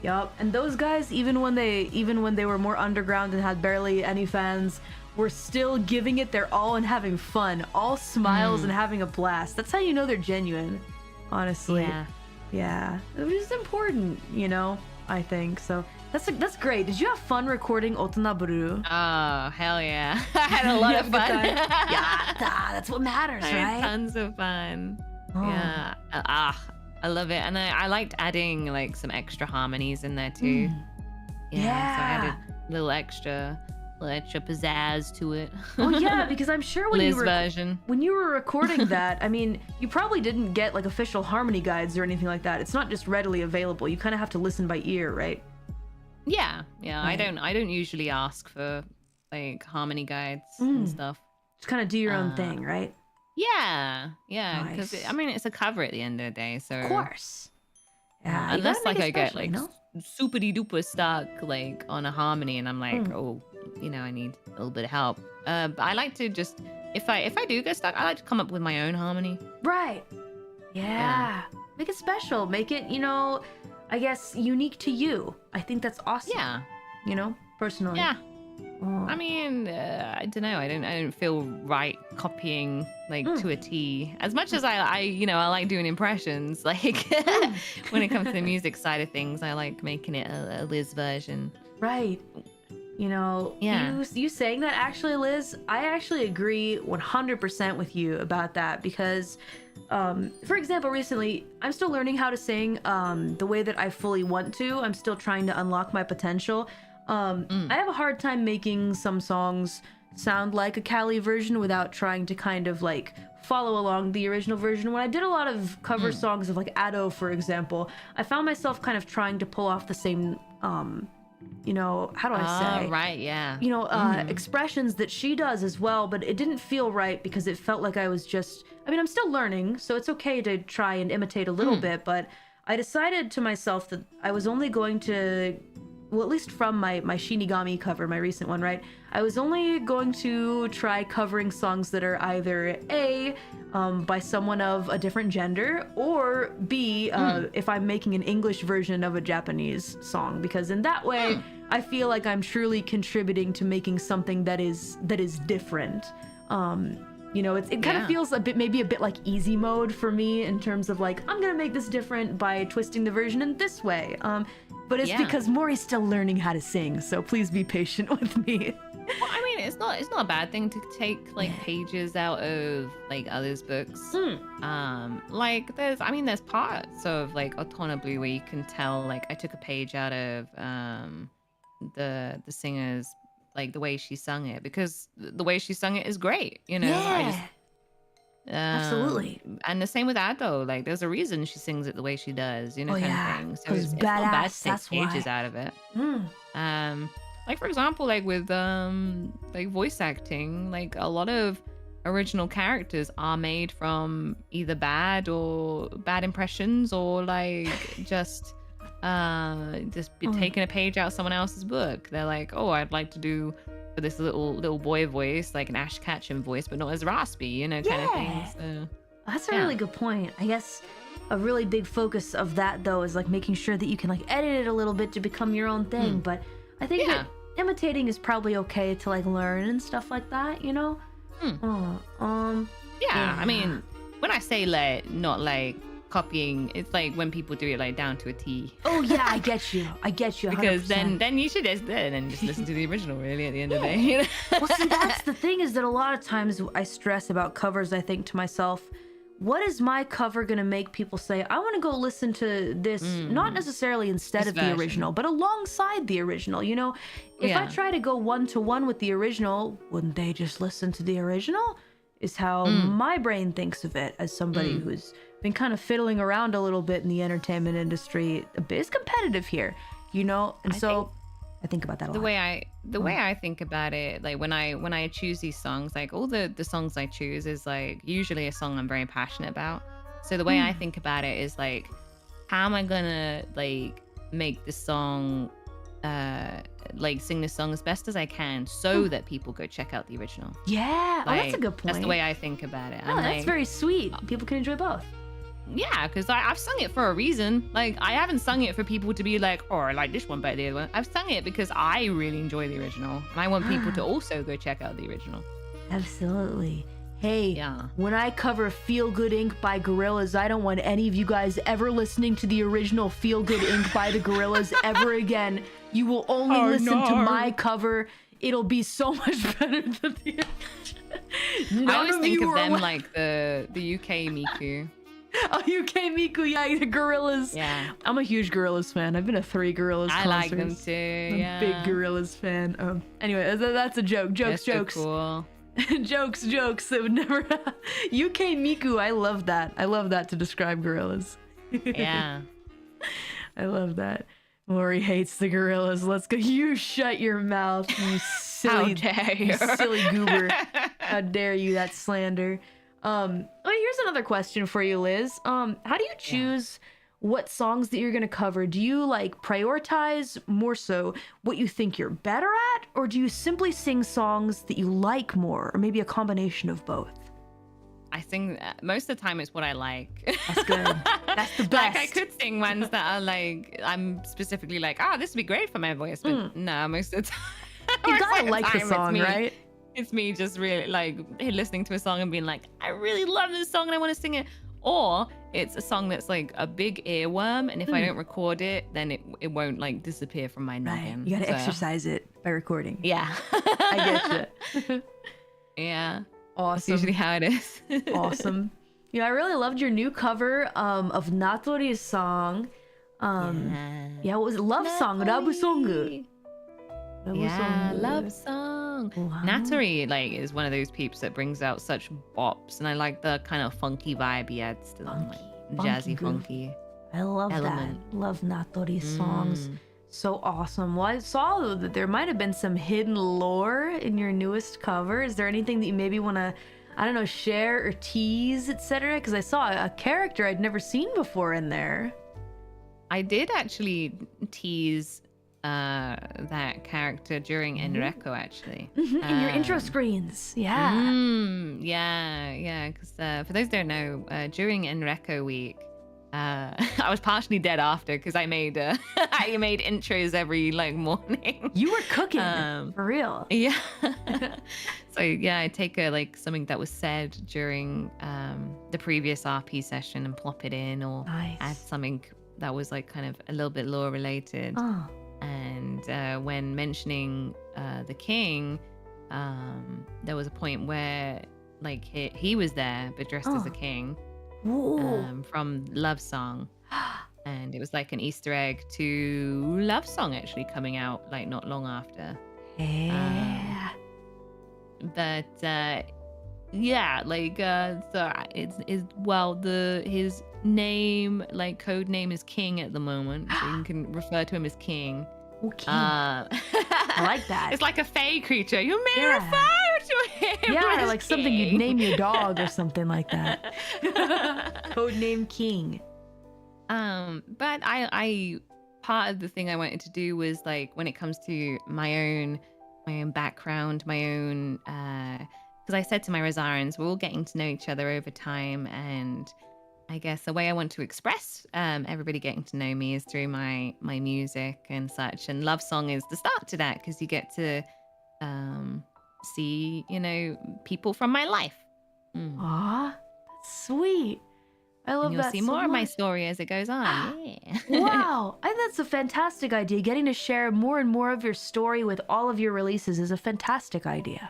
Yup. And those guys, even when they were more underground and had barely any fans, were still giving it their all and having fun, all smiles and having a blast. That's how you know they're genuine, honestly. Yeah, which is important, you know. I think so. That's great. Did you have fun recording Otonaburu? Oh, hell yeah. I had a lot of fun. Yeah, that's what matters, I had right? tons of fun. Oh. Yeah. I love it. And I liked adding like some extra harmonies in there too. So I added a little extra pizzazz to it. Oh yeah, because I'm sure when Liz version. when you were recording that, I mean, you probably didn't get like official harmony guides or anything like that. It's not just readily available. You kind of have to listen by ear, right? Yeah. Right. I don't usually ask for like harmony guides and stuff. Just kind of do your own thing, right? Yeah, because Nice. I mean it's a cover at the end of the day, so Of course. Yeah, you unless gotta make like it I get special, like you know? super duper stuck like on a harmony, and I'm like, oh, you know, I need a little bit of help. But I like to just if I do get stuck, I like to come up with my own harmony. Right. Yeah. Make it special. Make it, you know, I guess unique to you. I think that's awesome. Yeah, You know, personally. yeah. Oh. I mean, I don't know. I don't feel right copying like to a T. As much as I you know, I like doing impressions. Like when it comes to the music side of things, I like making it a Liz version. Right. You know, Yeah. you saying that actually, Liz, I actually agree 100% with you about that because, for example, recently, I'm still learning how to sing the way that I fully want to. I'm still trying to unlock my potential. I have a hard time making some songs sound like a Cali version without trying to kind of like follow along the original version. When I did a lot of cover songs of like Ado, for example, I found myself kind of trying to pull off the same, you know, how do I say? Right, yeah. You know, expressions that she does as well, but it didn't feel right because it felt like I was just, I mean, I'm still learning, so it's okay to try and imitate a little bit, but I decided to myself that I was only going to, well, at least from my Shinigami cover, my recent one, right? I was only going to try covering songs that are either A, by someone of a different gender, or B, if I'm making an English version of a Japanese song, because in that way, I feel like I'm truly contributing to making something that is different. You know, it kind of feels maybe a bit like easy mode for me in terms of like, I'm gonna make this different by twisting the version in this way. But it's because Mori's still learning how to sing, so please be patient with me. Well, I mean, it's not a bad thing to take like pages out of like others' books. Like there's parts of like Otona Blue where you can tell like I took a page out of the singer's, like the way she sung it, because the way she sung it is great, you know. Absolutely. And the same with Ado, like there's a reason she sings it the way she does, you know, kind of thing. So 'cause it's not bad badass, to take that's pages why. out of it. Like for example, like with like voice acting, like a lot of original characters are made from either bad impressions or like just taking a page out of someone else's book. They're like, oh, I'd like to do for this little boy voice, like an Ash Ketchum voice, but not as raspy, you know, kind of thing. So That's a really good point. I guess a really big focus of that though is like making sure that you can like edit it a little bit to become your own thing. But I think that imitating is probably okay to like learn and stuff like that, you know? I mean, when I say like not like copying, it's like when people do it like down to a T. Oh yeah, I get you 100%. Because then you should just listen to the original really at the end of the day. You know? Well, see, that's the thing, is that a lot of times I stress about covers. I think to myself, what is my cover gonna make people say, I want to go listen to this, not necessarily instead This of the version. original, but alongside the original, you know? If I try to go one-to-one with the original, wouldn't they just listen to the original? Is how my brain thinks of it as somebody who's been kind of fiddling around a little bit in the entertainment industry. It's competitive here, you know? And I think about that a lot. The way I think about it, like when I choose these songs, like all the songs I choose is like usually a song I'm very passionate about. So the way I think about it is like, how am I gonna like make this song, like sing this song as best as I can so that people go check out the original. Yeah, Like, that's a good point. That's the way I think about it. Oh, that's very sweet. People can enjoy both. Yeah, because I've sung it for a reason. Like, I haven't sung it for people to be like, oh, I like this one better than the other one. I've sung it because I really enjoy the original. And I want people to also go check out the original. Absolutely. Hey, Yeah. when I cover Feel Good Inc. by Gorillaz, I don't want any of you guys ever listening to the original Feel Good Inc. by the Gorillaz ever again. You will only listen to my cover. It'll be so much better than the I always think of them like the UK Miku. Oh, UK Miku, yeah, the Gorillaz. Yeah. I'm a huge Gorillaz fan. I've been to 3 Gorillaz concerts. I like them too. I'm Yeah. a big Gorillaz fan. Anyway, that's a joke. Jokes. They're so cool. jokes. That would never. UK Miku. I love that. I love that to describe Gorillaz. Yeah. I love that. Mori hates the Gorillaz. Let's go. You shut your mouth, you silly, How dare you? silly goober. How dare you? That's slander. Here's another question for you, Liz. How do you choose what songs that you're gonna cover? Do you like prioritize more so what you think you're better at, or do you simply sing songs that you like more, or maybe a combination of both? I sing most of the time it's what I like. That's good. That's the best. Like I could sing ones that are like I'm specifically like, this would be great for my voice, but no, most of the time You gotta like the it's song, me. right? It's me just really like listening to a song and being like, I really love this song and I want to sing it. Or it's a song that's like a big earworm, and if I don't record it, then it won't like disappear from my noggin. You gotta So, exercise it by recording. Yeah. I get you. Yeah. That's Awesome. usually how it is. Awesome. I really loved your new cover of Natori's song. What was it? Love Song, Rabu Song. Yeah, love song. Wow. Natori like is one of those peeps that brings out such bops, and I like the kind of funky vibe he adds to them, like jazzy, groove. funky. I love element. that. Love Natori's songs. So awesome. Well, I saw though that there might have been some hidden lore in your newest cover. Is there anything that you maybe want to, I don't know, share or tease, etc.? Because I saw a character I'd never seen before in there. I did actually tease that character during Enreco, actually. In your intro screens. Yeah. Yeah. Because for those who don't know, during Enreco week, I was partially dead after because I made I made intros every like morning. You were cooking for real. Yeah. So yeah, I take like something that was said during the previous RP session and plop it in, or Nice. add something that was like kind of a little bit lore related. Oh. And when mentioning the king, there was a point where like he was there but dressed as a king. Whoa. From Love Song, and it was like an Easter egg to Love Song actually coming out like not long after. Yeah. But yeah, like so his name, like code name, is King at the moment, so you can refer to him as King. Okay. I like that. It's like a fae creature. You may Yeah. refer to him. Yeah, as like something you'd King. name your dog or something like that. Codename King. But I part of the thing I wanted to do was like when it comes to my own background, my own because I said to my Rosarans, we're all getting to know each other over time, and I guess the way I want to express everybody getting to know me is through my music and such, and Love Song is the start to that because you get to see, people from my life. Aw, that's sweet. I love And you'll that see so more of my much. story as it goes on. Yeah. Wow, I think that's a fantastic idea. Getting to share more and more of your story with all of your releases is a fantastic idea.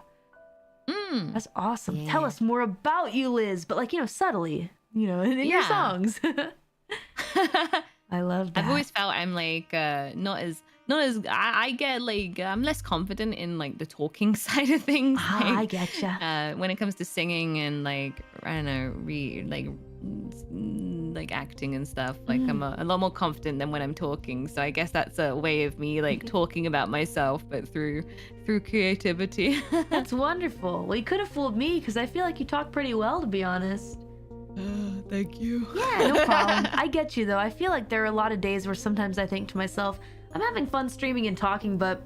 That's awesome. Yeah. Tell us more about you, Liz, but like, subtly, in your Yeah. songs. I love that. I've always felt I'm like not as I get like I'm less confident in like the talking side of things. I Like, getcha. when it comes to singing and like I don't know, like acting and stuff. Like I'm a lot more confident than when I'm talking. So I guess that's a way of me like talking about myself, but through creativity. That's wonderful. Well, you could have fooled me because I feel like you talk pretty well, to be honest. Thank you. Yeah, no problem. I get you though. I feel like there are a lot of days where sometimes I think to myself, I'm having fun streaming and talking, but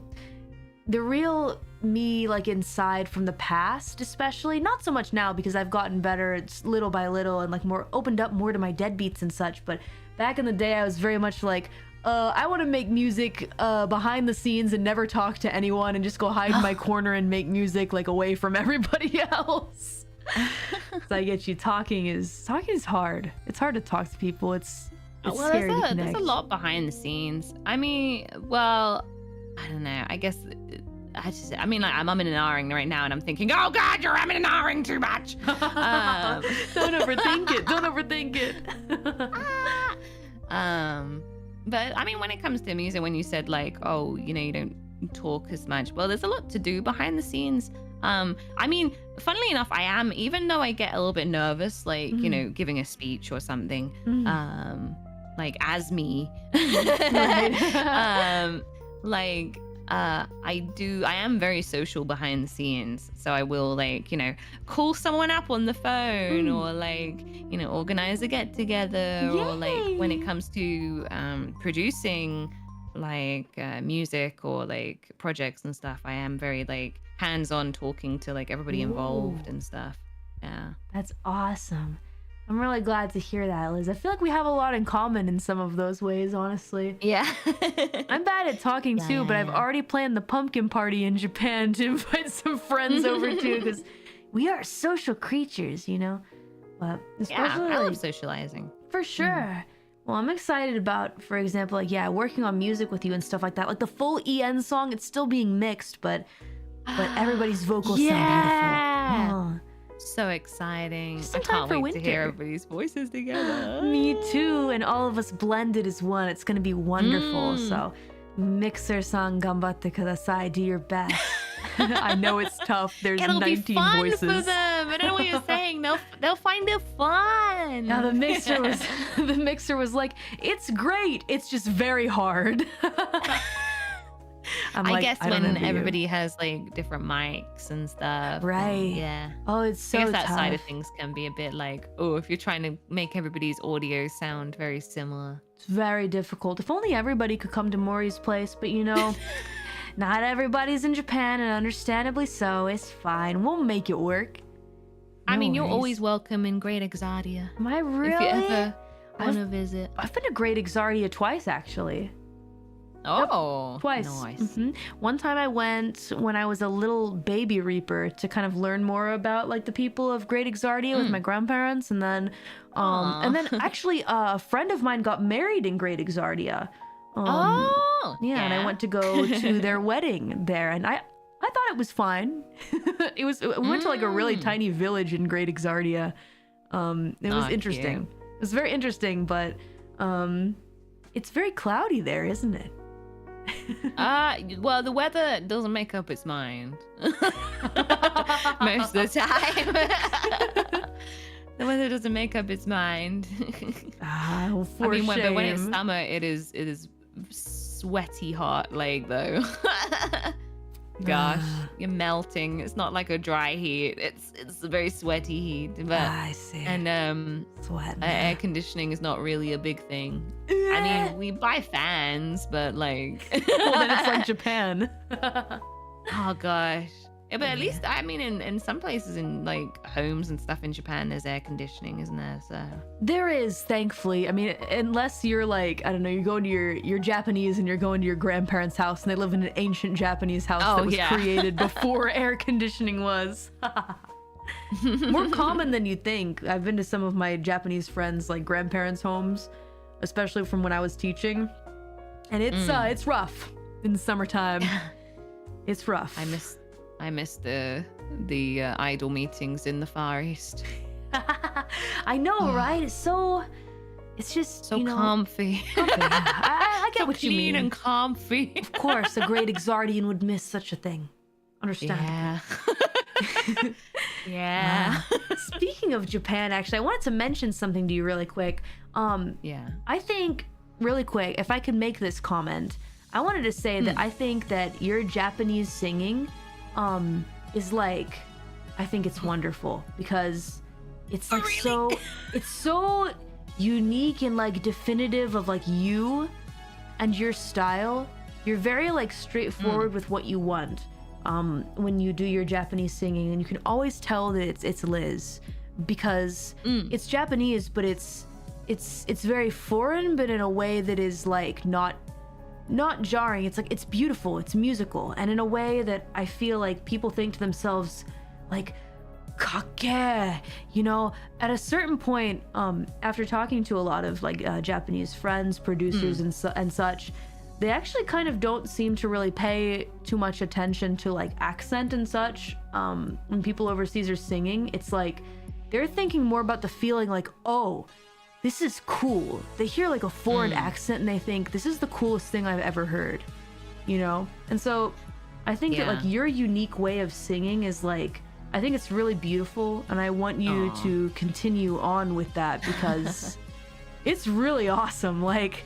the real me, like inside from the past, especially, not so much now because I've gotten better. It's little by little and like more opened up more to my deadbeats and such. But back in the day, I was very much like, I want to make music behind the scenes and never talk to anyone and just go hide in my corner and make music like away from everybody else. So I get you. Talking is hard. It's hard to talk to people. It's scary to connect. There's a lot behind the scenes. I mean, well, I don't know. I guess I mean, like, I'm umming and ahhing right now, and I'm thinking, oh God, you're umming and ahhing too much. Don't overthink it. Don't overthink it. But I mean, when it comes to music, when you said like, oh, you know, you don't talk as much. Well, there's a lot to do behind the scenes. I mean, funnily enough, I am, even though I get a little bit nervous, like, you know, giving a speech or something, like as me, I am very social behind the scenes. So I will like, you know, call someone up on the phone or like, you know, organize a get together or like when it comes to producing like music or like projects and stuff, I am very like hands-on talking to like everybody involved and stuff. Yeah. That's awesome. I'm really glad to hear that, Liz. I feel like we have a lot in common in some of those ways, honestly. Yeah. I'm bad at talking too, but I've already planned the pumpkin party in Japan to invite some friends over too, because we are social creatures, you know? But especially I love socializing. For sure. Well, I'm excited about, for example, like, working on music with you and stuff like that. Like the full EN song, it's still being mixed, but everybody's vocals sound beautiful. So exciting. Some I time can't for wait to hear winter. everybody's voices together. Me too, and all of us blended as one. It's gonna be wonderful. So, mixer-san gambatte kudasai. Do your best. I know it's tough. There's It'll 19 be fun voices. for them. I know what you're saying. They'll find it fun. Now the mixer was like, it's great. It's just very hard. I guess when everybody has like different mics and stuff. Right. Yeah. Oh, it's so I guess that tough. side of things can be a bit like, oh, if you're trying to make everybody's audio sound very similar. It's very difficult. If only everybody could come to Mori's place, but you know, not everybody's in Japan, and understandably so. It's fine. We'll make it work. I mean, No you're worries. always welcome in Great Exardia. Am I really? If you ever want to visit. I've been to Great Exardia twice, actually. Oh, Twice. Nice. One time I went when I was a little baby reaper to kind of learn more about like the people of Great Exardia with my grandparents, and then actually a friend of mine got married in Great Exardia. Yeah, and I went to go to their wedding there, and I thought it was fine. We went to like a really tiny village in Great Exardia. It was interesting. Cute. It was very interesting, but it's very cloudy there, isn't it? Well, the weather doesn't make up its mind most of the time. The weather doesn't make up its mind. For I mean, shame. when it's summer, it is sweaty hot, like though. Gosh, you're melting. It's not like a dry heat. It's a very sweaty heat. But I see. And Sweating. air conditioning is not really a big thing. I mean, we buy fans, but like, Well, then it's like Japan. oh gosh. Yeah, but at least I mean, in some places in like homes and stuff in Japan, there's air conditioning, isn't there? So There is, thankfully. I mean, unless you're like, I don't know, you're going to you're Japanese and you're going to your grandparents' house and they live in an ancient Japanese house that was created before air conditioning was. More common than you think. I've been to some of my Japanese friends' like grandparents' homes, especially from when I was teaching, and it's rough in the summertime. It's rough. I miss the idol meetings in the Far East. I know, right? It's just So you know, comfy. I get So what you clean mean. and comfy. Of course, a great Exardian would miss such a thing. Understand? Yeah. Yeah. Wow. Speaking of Japan, actually, I wanted to mention something to you really quick. Yeah. I think, really quick, if I could make this comment, I wanted to say that I think that your Japanese singing is like, I think it's wonderful because it's like it's so unique and like definitive of like you and your style. You're very like straightforward with what you want when you do your Japanese singing, and you can always tell that it's Liz because it's Japanese, but it's very foreign, but in a way that is like not jarring. It's like it's beautiful, it's musical, and in a way that I feel like people think to themselves like, kake, you know. At a certain point, after talking to a lot of like Japanese friends, producers and such, they actually kind of don't seem to really pay too much attention to like accent and such. When people overseas are singing, it's like they're thinking more about the feeling like, oh, this is cool. They hear like a foreign accent and they think this is the coolest thing I've ever heard, you know? And so I think that like your unique way of singing is like, I think it's really beautiful, and I want you to continue on with that because it's really awesome. Like,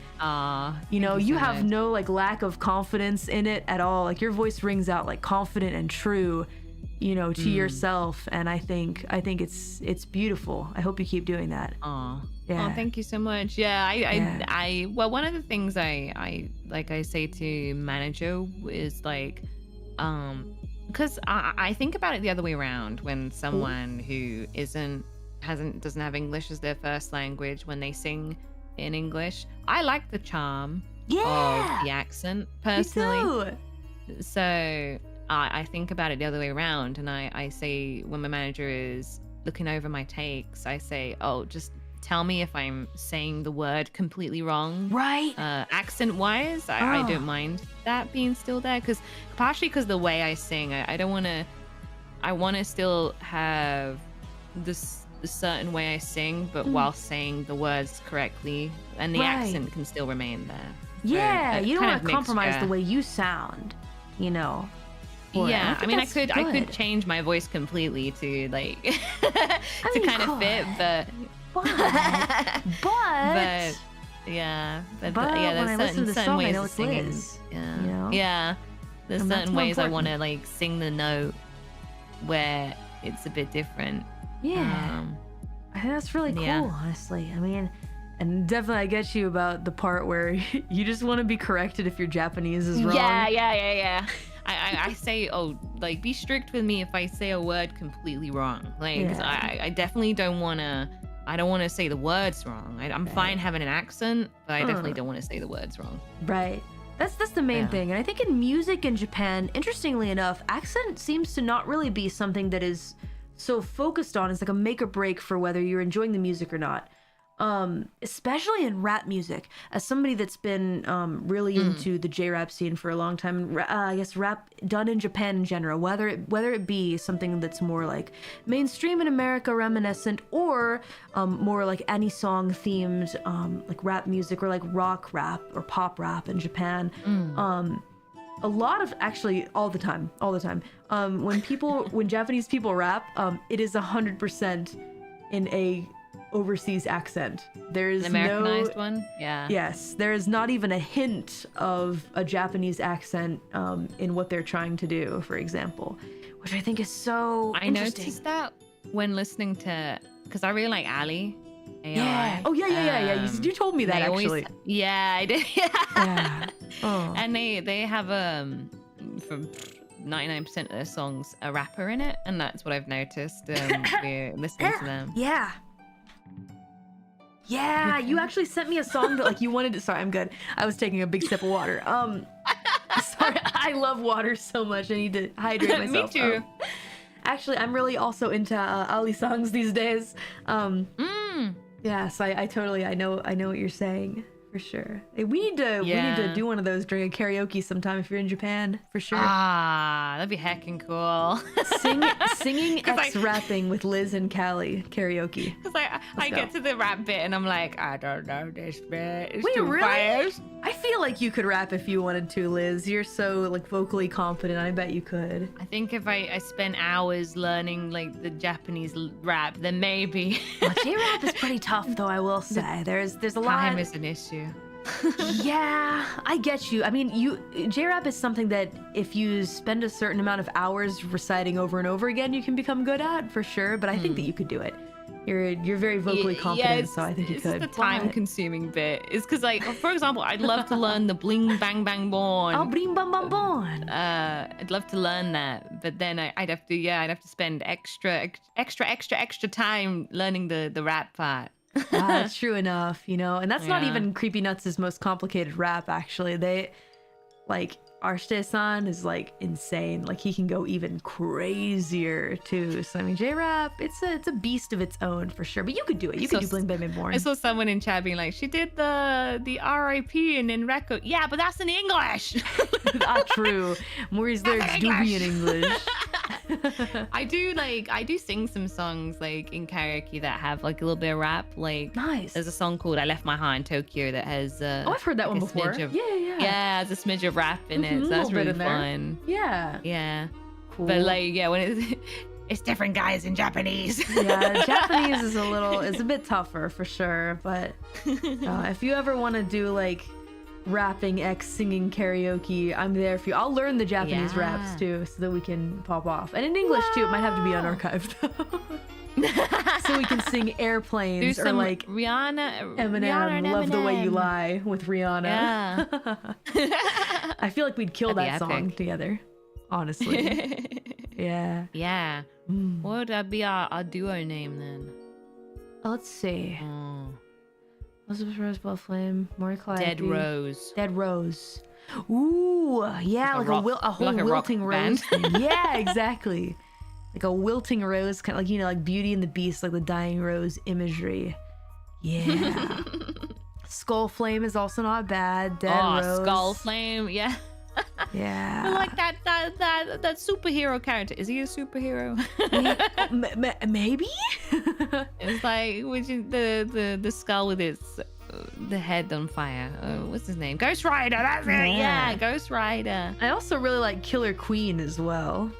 you know, you have no like lack of confidence in it at all. Like your voice rings out like confident and true, you know, to yourself, and I think it's beautiful. I hope you keep doing that. Yeah. Oh, thank you so much. Yeah, I well, one of the things I like I say to manager is like, because I think about it the other way around when someone who doesn't have English as their first language, when they sing in English, I like the charm of the accent personally. Me too. So I think about it the other way around, and I say when my manager is looking over my takes, I say, oh, just tell me if I'm saying the word completely wrong. Right. Accent wise, I don't mind that being still there, partially because the way I sing, I don't want to, I want to still have this certain way I sing, but while saying the words correctly, and the accent can still remain there. Yeah, So you don't kind want of to compromise mixture. the way you sound, you know. Boy, Yeah, I mean, I think could that's good. change my voice completely to like to mean, kind of fit, but but yeah, but But yeah, when I there's listen to the certain song, I ways know of it's singing. Liz, Yeah, you know? yeah. There's And that's certain more ways I want important. to like sing the note where it's a bit different. yeah, I think that's really cool, yeah. honestly. I mean, and definitely I get you about the part where you just want to be corrected if your Japanese is wrong. Yeah. I say, oh, like, be strict with me if I say a word completely wrong. Like, 'cause I definitely don't want to, I don't want to say the words wrong. I'm fine having an accent, but I definitely don't want to say the words wrong. Right. That's the main Yeah. thing. And I think in music in Japan, interestingly enough, accent seems to not really be something that is so focused on. It's like a make or break for whether you're enjoying the music or not. Especially in rap music. As somebody that's been really into the J-rap scene for a long time, I guess rap done in Japan in general, whether it be something that's more like mainstream in America reminiscent, or more like any song themed, like rap music, or like rock rap or pop rap in Japan. A lot of, actually all the time, when Japanese people rap, it is 100% in a overseas accent. There's An Americanized one? Yeah. Yes, there is not even a hint of a Japanese accent in what they're trying to do, for example, which I think is so I interesting. noticed that when listening to, because I really like Ali. Yeah. Oh, yeah. You told me that, They always- actually. yeah, I did. Yeah. Oh. And they have for 99% of their songs a rapper in it, and that's what I've noticed. We're listening to them. Yeah. Yeah, you actually sent me a song that like you wanted to. Sorry, I'm good. I was taking a big sip of water. Sorry, I love water so much. I need to hydrate Me myself. too. Actually, I'm really also into Ali songs these days. Yeah, so I totally, I know what you're saying, For sure. Hey, we need to do one of those during a karaoke sometime if you're in Japan, for sure. Ah, that'd be heckin' cool. Singing X rapping with Liz and Callie karaoke. Because I get to the rap bit and I'm like, I don't know this bit. It's Wait, too really? fast. I feel like you could rap if you wanted to, Liz. You're so like vocally confident. I bet you could. I think if I spent hours learning like the Japanese rap, then maybe. J-rap is pretty tough, though. I will say there's a lot. Time is an issue. Yeah, I get you. I mean, J-rap is something that if you spend a certain amount of hours reciting over and over again, you can become good at for sure. But I think that you could do it. You're very vocally confident, so I think you could. It's the time-consuming bit. It's because, like, for example, I'd love to learn the bling bang bang born. Oh, bling bang bang born. I'd love to learn that, but then I'd have to spend extra time learning the rap part. That's true enough, you know, and that's not even Creepy Nuts' most complicated rap. Actually, they like. Arshite-san is like insane. Like he can go even crazier too. So I mean, J-rap, it's a beast of its own for sure. But you could do it. You could do Bling Bang Bang Born. I saw someone in chat being like, she did the RIP and then record. Yeah, but that's in English. True. Mori's lyrics do be in English. I do sing some songs like in karaoke that have like a little bit of rap. Like nice. There's a song called "I Left My Heart in Tokyo" that has I've heard that one before. Yeah, has a smidge of rap in it. So that's really fun. Yeah. Cool. But like, when it's different guys in Japanese. Yeah, Japanese is a bit tougher for sure. But if you ever want to do like rapping X singing karaoke, I'm there for you. I'll learn the Japanese raps too, so that we can pop off. And in English too. It might have to be unarchived though. So we can sing Airplanes or like Rihanna, Eminem, Love the Way You Lie with Rihanna. Yeah. I feel like we'd kill that song together, honestly. Yeah. What would be our duo name then? Let's see. Elizabeth Rose, Bloodflame, Mori, Calliope. Dead Rose. Ooh, yeah, like a whole like a wilting rock rose band. thing. Yeah, exactly. Like a wilting rose, kind of like, you know, like Beauty and the Beast, like the dying rose imagery. Yeah. Skull Flame is also not bad. Dead Rose. Skull Flame, yeah. Yeah. I like that superhero character. Is he a superhero? Maybe. It's like the skull with its the head on fire. What's his name? Ghost Rider. That's it. Yeah, Ghost Rider. I also really like Killer Queen as well.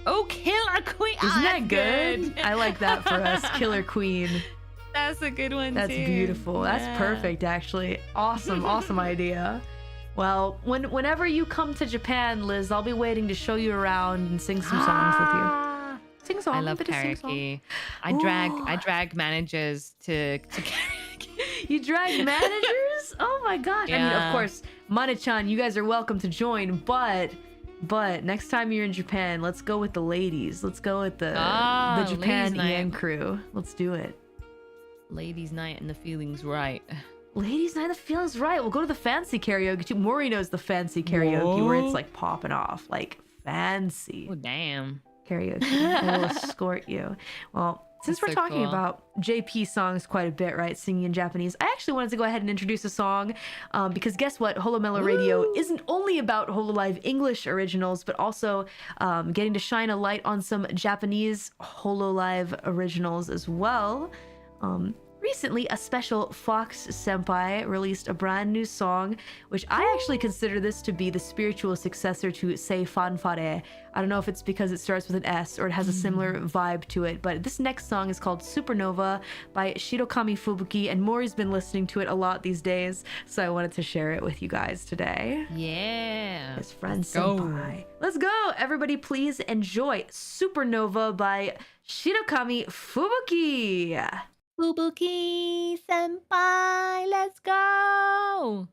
Oh, Killer Queen. Isn't that good? I like that for us. Killer Queen. That's a good one. That's beautiful. That's perfect, actually. Awesome idea. Well, whenever you come to Japan, Liz, I'll be waiting to show you around and sing some songs with you. Sing song. I love karaoke. I drag managers to karaoke. You drag managers? Oh my gosh. I mean, of course, Mana-chan, you guys are welcome to join, but next time you're in Japan, let's go with the ladies. Let's go with the Japan EN crew. Let's do it. Ladies' night and the feeling's right. Ladies' night, the feeling's right. We'll go to the fancy karaoke too. Mori knows the fancy karaoke where it's like popping off, like fancy. Oh, damn. Karaoke. We'll escort you. Well, since we're talking about JP songs quite a bit, right? Singing in Japanese, I actually wanted to go ahead and introduce a song because guess what? HOLOMELO Radio isn't only about HOLOLIVE English originals, but also getting to shine a light on some Japanese HOLOLIVE originals as well. Recently, a special Fox Senpai released a brand new song, which I actually consider this to be the spiritual successor to Sei Fanfare. I don't know if it's because it starts with an S or it has a similar vibe to it, but this next song is called Supernova by Shirokami Fubuki, and Mori's been listening to it a lot these days, so I wanted to share it with you guys today. Yeah. His friend Senpai. Let's go! Everybody please enjoy Supernova by Shirokami Fubuki! Fubuki senpai, let's go!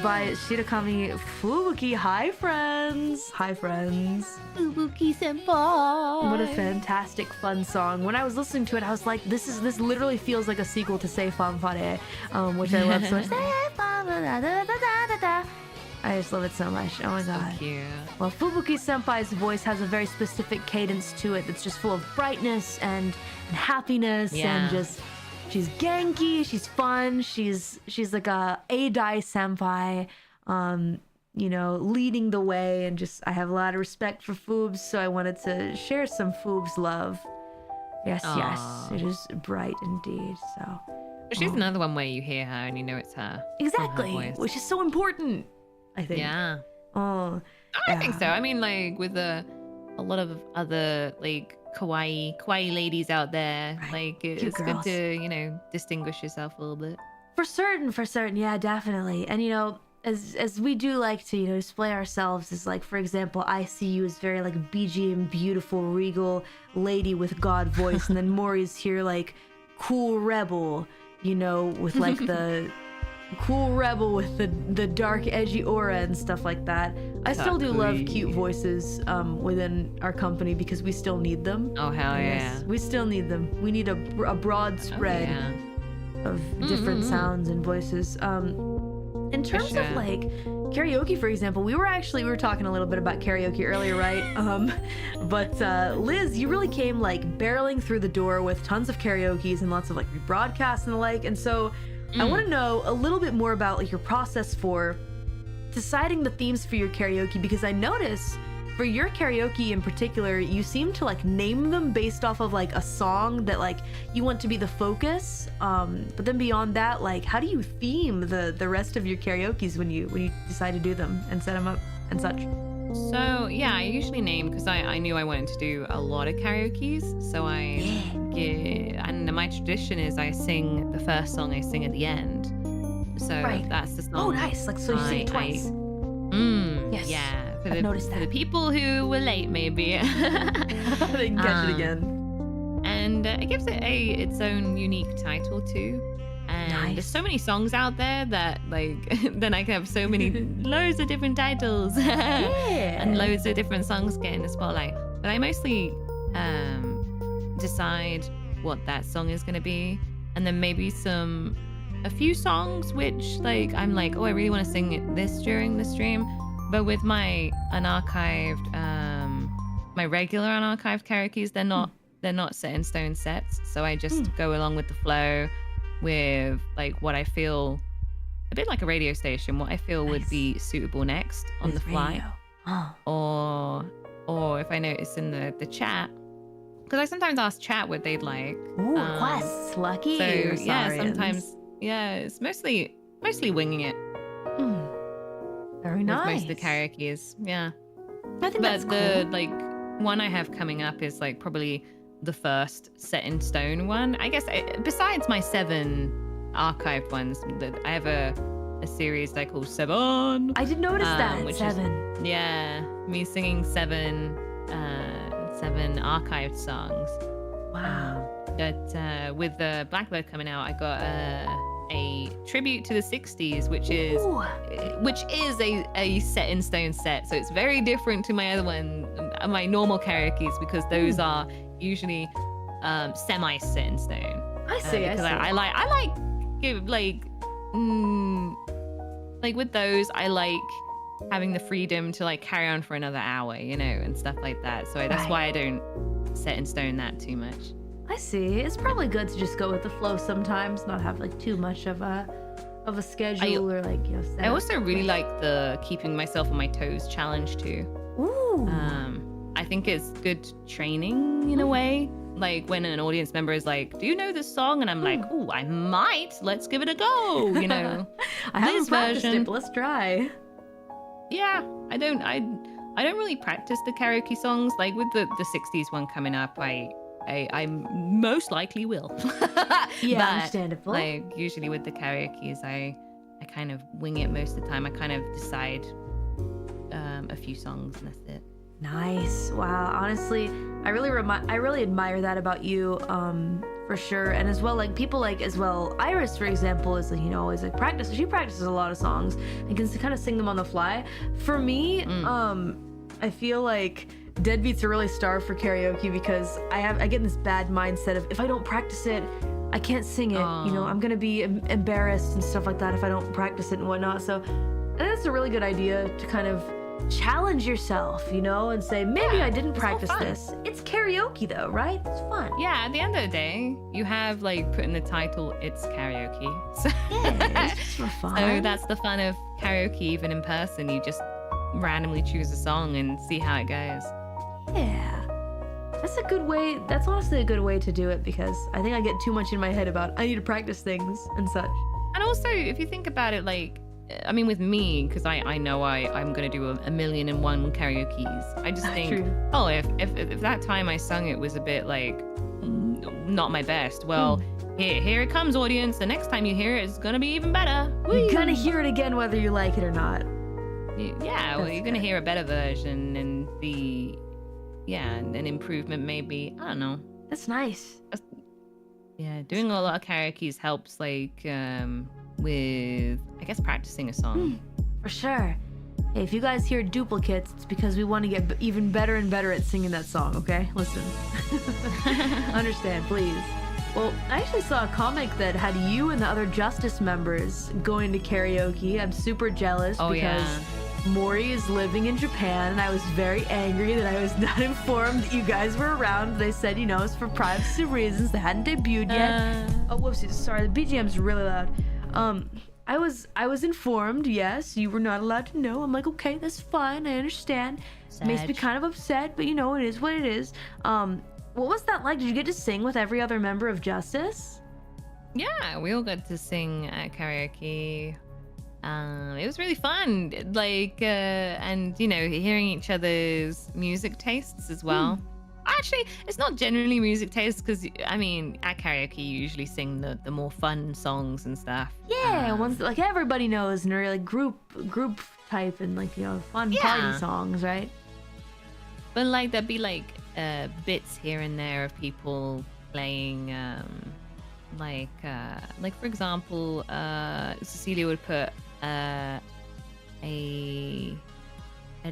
by Shirakami Fubuki. Hi, friends. Hi, friends. Fubuki senpai. What a fantastic, fun song. When I was listening to it, I was like, this literally feels like a sequel to Sei Fanfare, which I love so much. I just love it so much. Oh my god. Cute. Well, Fubuki Senpai's voice has a very specific cadence to it that's just full of brightness and happiness and just she's genki, she's fun, she's like a Dai senpai, you know, leading the way, and just I have a lot of respect for Foobs, so I wanted to share some Foobs love. Yes, yes, it is bright indeed. So She's another one where you hear her and you know it's her. exactly, Her voice. which is so important, I think. Yeah. Oh, I think so. I mean, like with a lot of other like kawaii ladies out there, like Cute it's good girls. to, you know, distinguish yourself a little bit. for certain, yeah, definitely. And you know, as we do like to, you know, display ourselves as, like, for example, I see you as very like BGM, beautiful, regal lady with God voice, and then Mori's here like cool rebel, you know, with like the cool rebel with the dark edgy aura and stuff like that. I still do love cute voices within our company because we still need them. Oh hell Yes, yeah. we still need them. We need a broad spread of different sounds and voices. In terms of sure. like karaoke, for example, we were talking a little bit about karaoke earlier, right? But Liz, you really came like barreling through the door with tons of karaokes and lots of like broadcasts and the like. And so I want to know a little bit more about like your process for deciding the themes for your karaoke, because I notice for your karaoke in particular, you seem to like name them based off of like a song that like you want to be the focus. But then beyond that, like how do you theme the rest of your karaokes when you decide to do them and set them up and such? So yeah, I usually name because I knew I wanted to do a lot of karaoke's. So and my tradition is I sing the first song I sing at the end. So that's the song. Oh, nice. Like so you sing it twice. Yes. Yeah. I've noticed For that. the people who were late, maybe. They can catch it again. And it gives it its own unique title too. And there's so many songs out there that like then I can have so many loads of different titles and loads of different songs get in the spotlight. But I mostly decide what that song is going to be, and then maybe a few songs which like I'm like, oh, I really want to sing this during the stream. But with my unarchived my regular unarchived karaoke's, they're not set in stone sets, so I just go along with the flow with like what I feel, a bit like a radio station, what I feel would be suitable next on the fly. Or if I notice in the chat, because I sometimes ask chat what they'd like. Ooh, requests, lucky. So or yeah, Saurians. sometimes it's mostly winging it. Very With nice. most of the karaoke's, yeah. I think that's the cool. like one I have coming up is like probably the first set in stone one. I guess besides my 7 archived ones, that I have a series I call 7. I did notice that which 7. is me singing 7 archived songs. Wow. But with the Blackbird coming out, I got a tribute to the 60s, which is a set in stone set. So it's very different to my other one, my normal karaoke's, because those are usually semi set in stone. I see. I see. I like with those, I like having the freedom to like carry on for another hour, you know, and stuff like that. So that's why I don't set in stone that too much. I see. It's probably good to just go with the flow sometimes, not have like too much of a schedule or like, you know. I also really like the keeping myself on my toes challenge too. Ooh. I think it's good training in a way. Like when an audience member is like, "Do you know this song?" and I'm like, "Oh, I might. Let's give it a go." You know. I haven't this practiced version. it, but let's try. Yeah, I don't really practice the karaoke songs. Like with the 60s one coming up, I most likely will. Yeah, But, understandable. Like usually with the karaoke's, I kind of wing it most of the time. I kind of decide a few songs and that's it. Nice. Wow. Honestly, I really admire that about you. for sure. And as well, like people like as well, Iris, for example, is like, you know, always like practice. She practices a lot of songs and can kind of sing them on the fly. For me, I feel like Deadbeats are really starved for karaoke because I get in this bad mindset of if I don't practice it, I can't sing it. You know, I'm gonna be embarrassed and stuff like that if I don't practice it and whatnot. So I think it's a really good idea to kind of challenge yourself, you know, and say maybe I didn't practice this. It's karaoke though, right? It's fun. Yeah, at the end of the day, you have like put in the title, it's karaoke. So, Yeah, it's just for fun. so that's the fun of karaoke, even in person. You just randomly choose a song and see how it goes. Yeah. That's a good way. That's honestly a good way to do it because I think I get too much in my head about I need to practice things and such. And also, if you think about it, like, I mean, with me, because I know I'm going to do a million and one karaoke's. I just think, True. oh, if that time I sung it was a bit like not my best, well, here it comes, audience. The next time you hear it, it's going to be even better. You're gonna hear it again whether you like it or not. Yeah, well, you're going to hear a better version and an improvement maybe. I don't know. That's nice. Yeah, doing a lot of karaoke's helps, like, with, I guess, practicing a song. For sure. Hey, if you guys hear duplicates, it's because we want to get even better and better at singing that song, okay? Listen. Understand, please. Well, I actually saw a comic that had you and the other Justice members going to karaoke. I'm super jealous because Mori is living in Japan, and I was very angry that I was not informed that you guys were around. They said, you know, it's for privacy reasons. They hadn't debuted yet. Oh, whoopsies. Sorry, the BGM's really loud. I was informed, yes, you were not allowed to know. I'm like, okay, that's fine, I understand. It makes me kind of upset, but you know, it is what it is. What was that like? Did you get to sing with every other member of Justice? Yeah, we all got to sing at karaoke. It was really fun, like, and you know, hearing each other's music tastes as well. Actually, it's not generally music tastes because I mean, at karaoke you usually sing the more fun songs and stuff. Yeah, ones that like everybody knows and are like group type and like, you know, fun party songs, right? But like there'd be like bits here and there of people playing, like for example, Cecilia would put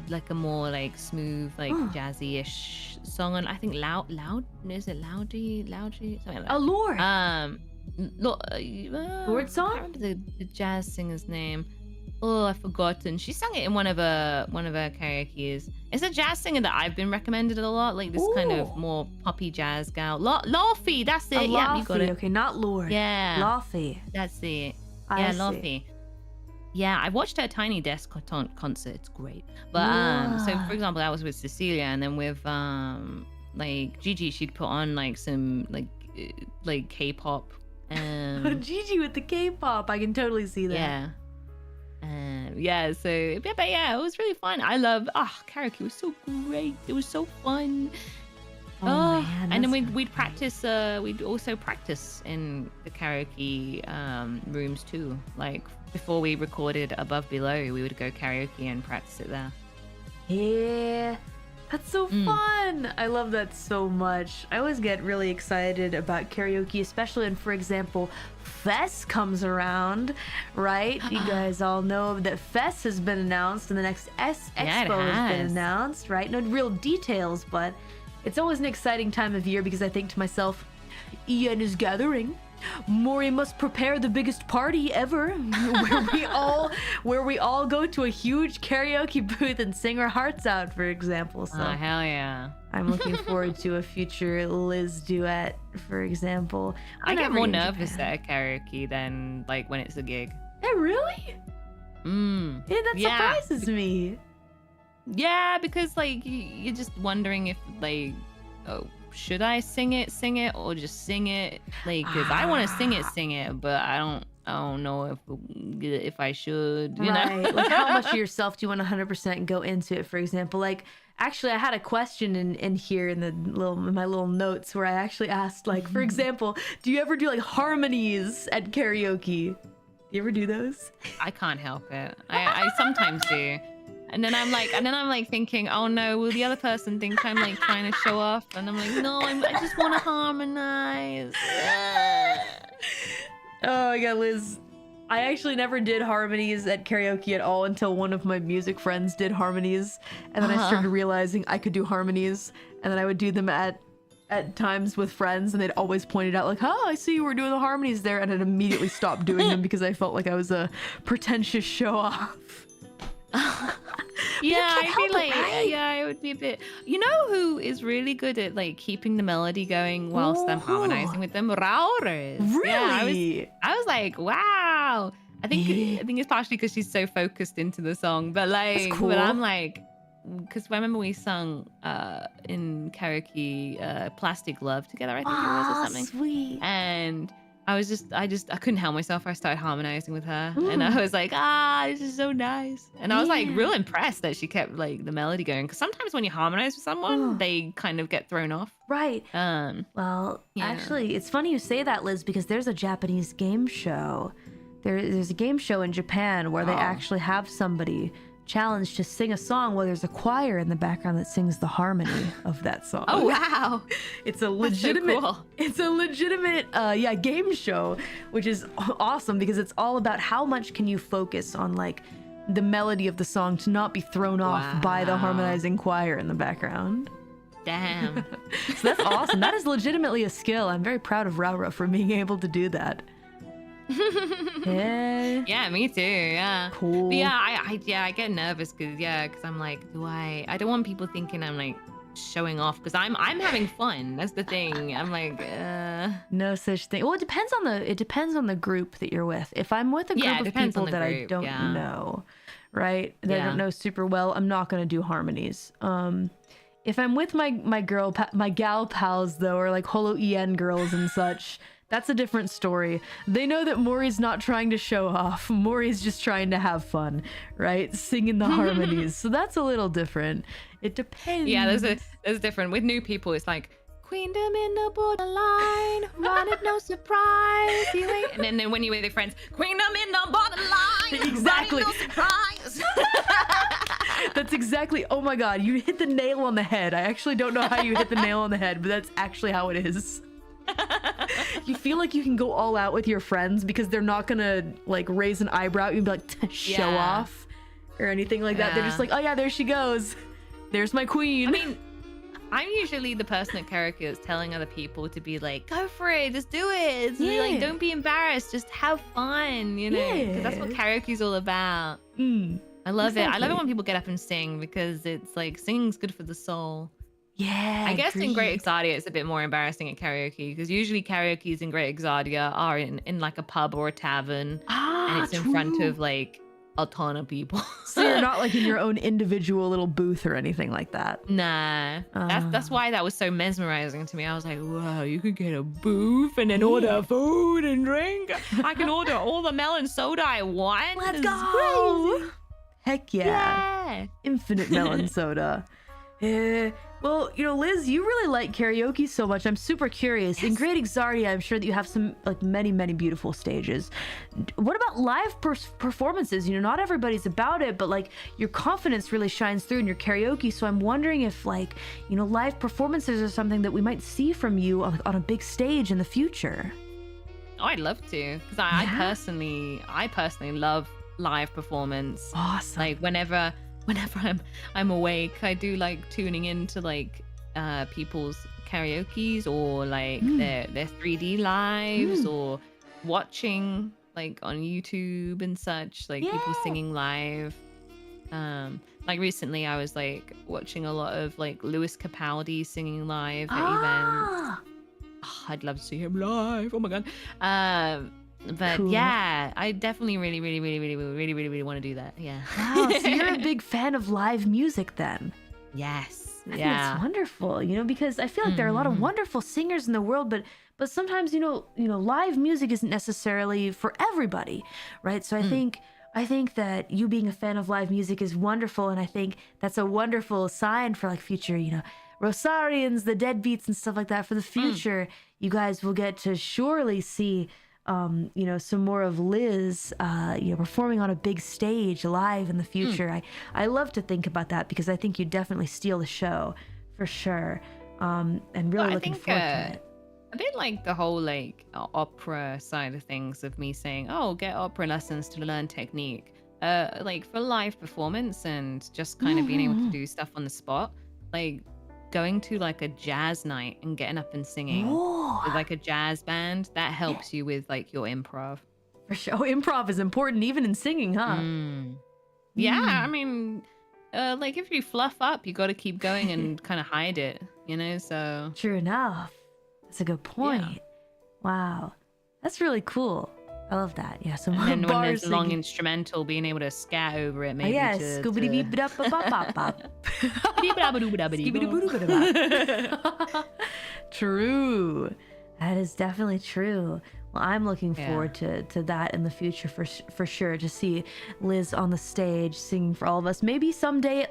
like a more like smooth, like jazzy-ish song on. I think loud is it loudy something like that. Oh, Lord. Lord song? I can't remember the jazz singer's name. Oh, I've forgotten. She sang it in one of her karaoke's. It's a jazz singer that I've been recommended a lot, like this kind of more poppy jazz gal. Laufey, that's it. Yeah, you got it. Okay, not Lord. Yeah, Laufey. that's it. I see. Laufey. Yeah, I watched her Tiny Desk concert. It's great. But so for example, that was with Cecilia, and then with like Gigi, she'd put on like some like K-pop. Gigi with the K-pop, I can totally see that. Yeah. So but yeah, it was really fun. I love karaoke was so great. It was so fun. Oh man, and then we'd practice. We'd also practice in the karaoke rooms too. Like before we recorded Above Below, we would go karaoke and practice it there. Yeah, that's so fun. I love that so much. I always get really excited about karaoke, especially when, for example, Fest comes around, right? You guys all know that Fest has been announced and the next Expo has been announced, right? No real details, but it's always an exciting time of year because I think to myself, Ian is gathering. Mori must prepare the biggest party ever, where we all go to a huge karaoke booth and sing our hearts out, for example. So hell yeah! I'm looking forward to a future Liz duet, for example. I get more nervous at a karaoke than like when it's a gig. Hey, really? Yeah, that surprises me. Yeah, because like you're just wondering if like, should I sing it, or just sing it? Like, because I want to sing it, but I don't know if I should. You know? Like, how much of yourself do you want to 100% go into it? For example, like, actually, I had a question in here in my little notes where I actually asked, like, for example, do you ever do like harmonies at karaoke? Do you ever do those? I can't help it. I sometimes do. And then I'm like thinking, oh no, will the other person think I'm like trying to show off? And I'm like, no, I just want to harmonize. Oh my god, Liz. I actually never did harmonies at karaoke at all until one of my music friends did harmonies. And then I started realizing I could do harmonies. And then I would do them at times with friends, and they'd always point it out like, oh, I see you were doing the harmonies there. And I'd immediately stop doing them because I felt like I was a pretentious show-off. Yeah, I feel like it would be a bit. You know who is really good at like keeping the melody going whilst I'm harmonizing with them? Raura. Really? Yeah, I was like, wow. I think it's partially because she's so focused into the song, but like, That's cool. but I'm like, because I remember we sung in karaoke "Plastic Love" together. I think it was or something. Sweet. And I couldn't help myself. I started harmonizing with her, and I was like, this is so nice. And I was like real impressed that she kept like the melody going. Because sometimes when you harmonize with someone, they kind of get thrown off. Right. Yeah. Actually, it's funny you say that, Liz, because there's a Japanese game show. There's a game show in Japan where they actually have somebody challenged to sing a song while there's a choir in the background that sings the harmony of that song. Oh wow. It's a legitimate cool. it's a legitimate game show, which is awesome because it's all about how much can you focus on like the melody of the song to not be thrown off by the harmonizing choir in the background. Damn. So that's awesome. That is legitimately a skill. I'm very proud of Raura for being able to do that. Yeah, me too. Yeah. Cool. But yeah, I get nervous because I'm like, I don't want people thinking I'm like showing off because I'm having fun. That's the thing. I'm like, No such thing. Well, it depends on the group that you're with. If I'm with a group of people that I don't know, right? That I don't know super well, I'm not gonna do harmonies. If I'm with my gal pals though, or like holo en girls and such, that's a different story. They know that Mori's not trying to show off. Mori's just trying to have fun, right? Singing the harmonies. So that's a little different. It depends. Yeah, there's different. With new people, it's like, Queendom in the borderline, run it, no surprise. You ain't... And then when you're with your friends, Queendom in the borderline, Exactly. run it, no surprise. That's exactly, oh my god, you hit the nail on the head. I actually don't know how you hit the nail on the head, but that's actually how it is. You feel like you can go all out with your friends because they're not gonna like raise an eyebrow at you and be like show off or anything like that. They're just like, oh yeah, there she goes, there's my queen. I mean, I'm usually the person at karaoke that's telling other people to be like, go for it, just do it. It's like, don't be embarrassed, just have fun, you know, because that's what karaoke's all about. I love it. I love it when people get up and sing because it's like singing's good for the soul. Yeah, I guess in Great Exodia it's a bit more embarrassing at karaoke because usually karaoke's in Great Exodia are in like a pub or a tavern and it's in front of like a ton of people. So you're not like in your own individual little booth or anything like that. Nah, that's why that was so mesmerizing to me. I was like, wow, you could get a booth and then order food and drink. I can order all the melon soda I want. Let's This is go. crazy. Heck yeah. Infinite melon soda. Well, you know, Liz, you really like karaoke so much. I'm super curious. In Great Exodia, I'm sure that you have some, like, many, many beautiful stages. What about live performances? You know, not everybody's about it, but, like, your confidence really shines through in your karaoke. So I'm wondering if, like, you know, live performances are something that we might see from you on a big stage in the future. Oh, I'd love to, because I personally love live performance. Awesome. Like, whenever I'm awake, I do like tuning into like people's karaoke's or like their 3D lives or watching like on YouTube and such, like people singing live. Like recently I was like watching a lot of like Lewis Capaldi singing live at events. Oh, I'd love to see him live. Oh my god. But cool. Yeah, I definitely really want to do that. Yeah. Wow, so you're a big fan of live music then? Yes. I think that's wonderful, you know, because I feel like there are a lot of wonderful singers in the world, but sometimes, you know, live music isn't necessarily for everybody, right? So I think that you being a fan of live music is wonderful, and I think that's a wonderful sign for like future, you know, Rosarians, the Deadbeats and stuff like that. For the future, you guys will get to surely see some more of Liz, performing on a big stage live in the future. I love to think about that because I think you definitely steal the show for sure. And really looking forward to it. I did like the whole opera side of things of me saying, oh, get opera lessons to learn technique. For live performance and just kind of being able to do stuff on the spot. Like going to a jazz night and getting up and singing with a jazz band, that helps you with your improv. For sure. Improv is important even in singing, huh? Yeah, I mean, if you fluff up, you got to keep going and kind of hide it, so. True enough. That's a good point. Yeah. Wow. That's really cool. I love that. Yeah, some and then when bars there's a long instrumental, being able to scat over it, maybe. Yes. True. That is definitely true. Well, I'm looking forward to that in the future for sure. To see Liz on the stage singing for all of us. Maybe someday,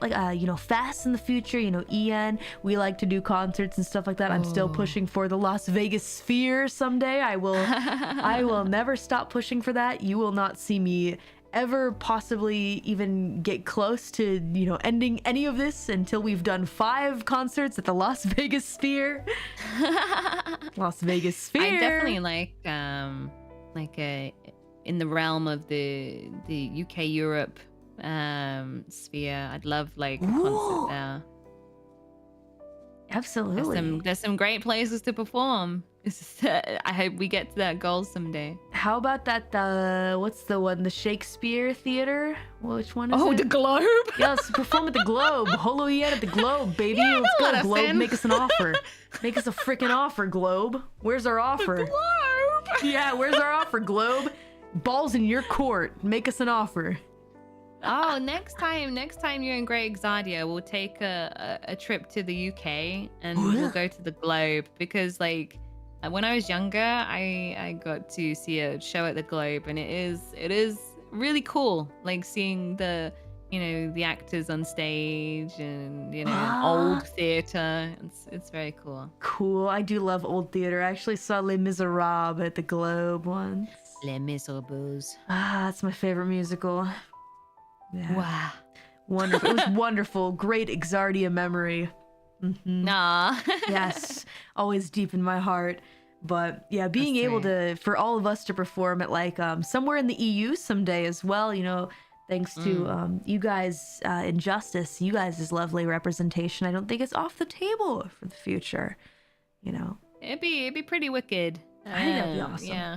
fast in the future. Ian, we like to do concerts and stuff like that. I'm still pushing for the Las Vegas Sphere someday. I will never stop pushing for that. You will not see me ever possibly even get close to ending any of this until we've done 5 concerts at the Las Vegas Sphere. Las Vegas Sphere. I definitely in the realm of the UK Europe sphere. I'd love a concert there. Absolutely. There's some great places to perform. I hope we get to that goal someday. How about that? What's the one? The Shakespeare Theater? Which one is it? Oh, the Globe? Yes, perform at the Globe. Holo Ian at the Globe, baby. Yeah, let's go, let us Globe. in. Make us an offer. Make us a freaking offer, Globe. Where's our offer? The Globe. Yeah, where's our offer, Globe? Balls in your court. Make us an offer. Oh, next time you're in Great Exodia, we'll take a trip to the UK and we'll go to the Globe because when I was younger, I got to see a show at the Globe, and it is really cool, seeing the the actors on stage and old theater. It's very cool. Cool. I do love old theater. I actually saw Les Miserables at the Globe once. Les Miserables. That's my favorite musical. Yeah. Wow. Wonderful. It was wonderful. Great Exardia memory. Nah. Yes, always deep in my heart. But yeah, being able to, for all of us to perform at somewhere in the EU someday as well, thanks to you guys in Justice, you guys' lovely representation. I don't think it's off the table for the future, It'd be pretty wicked. I think that'd be awesome. Yeah.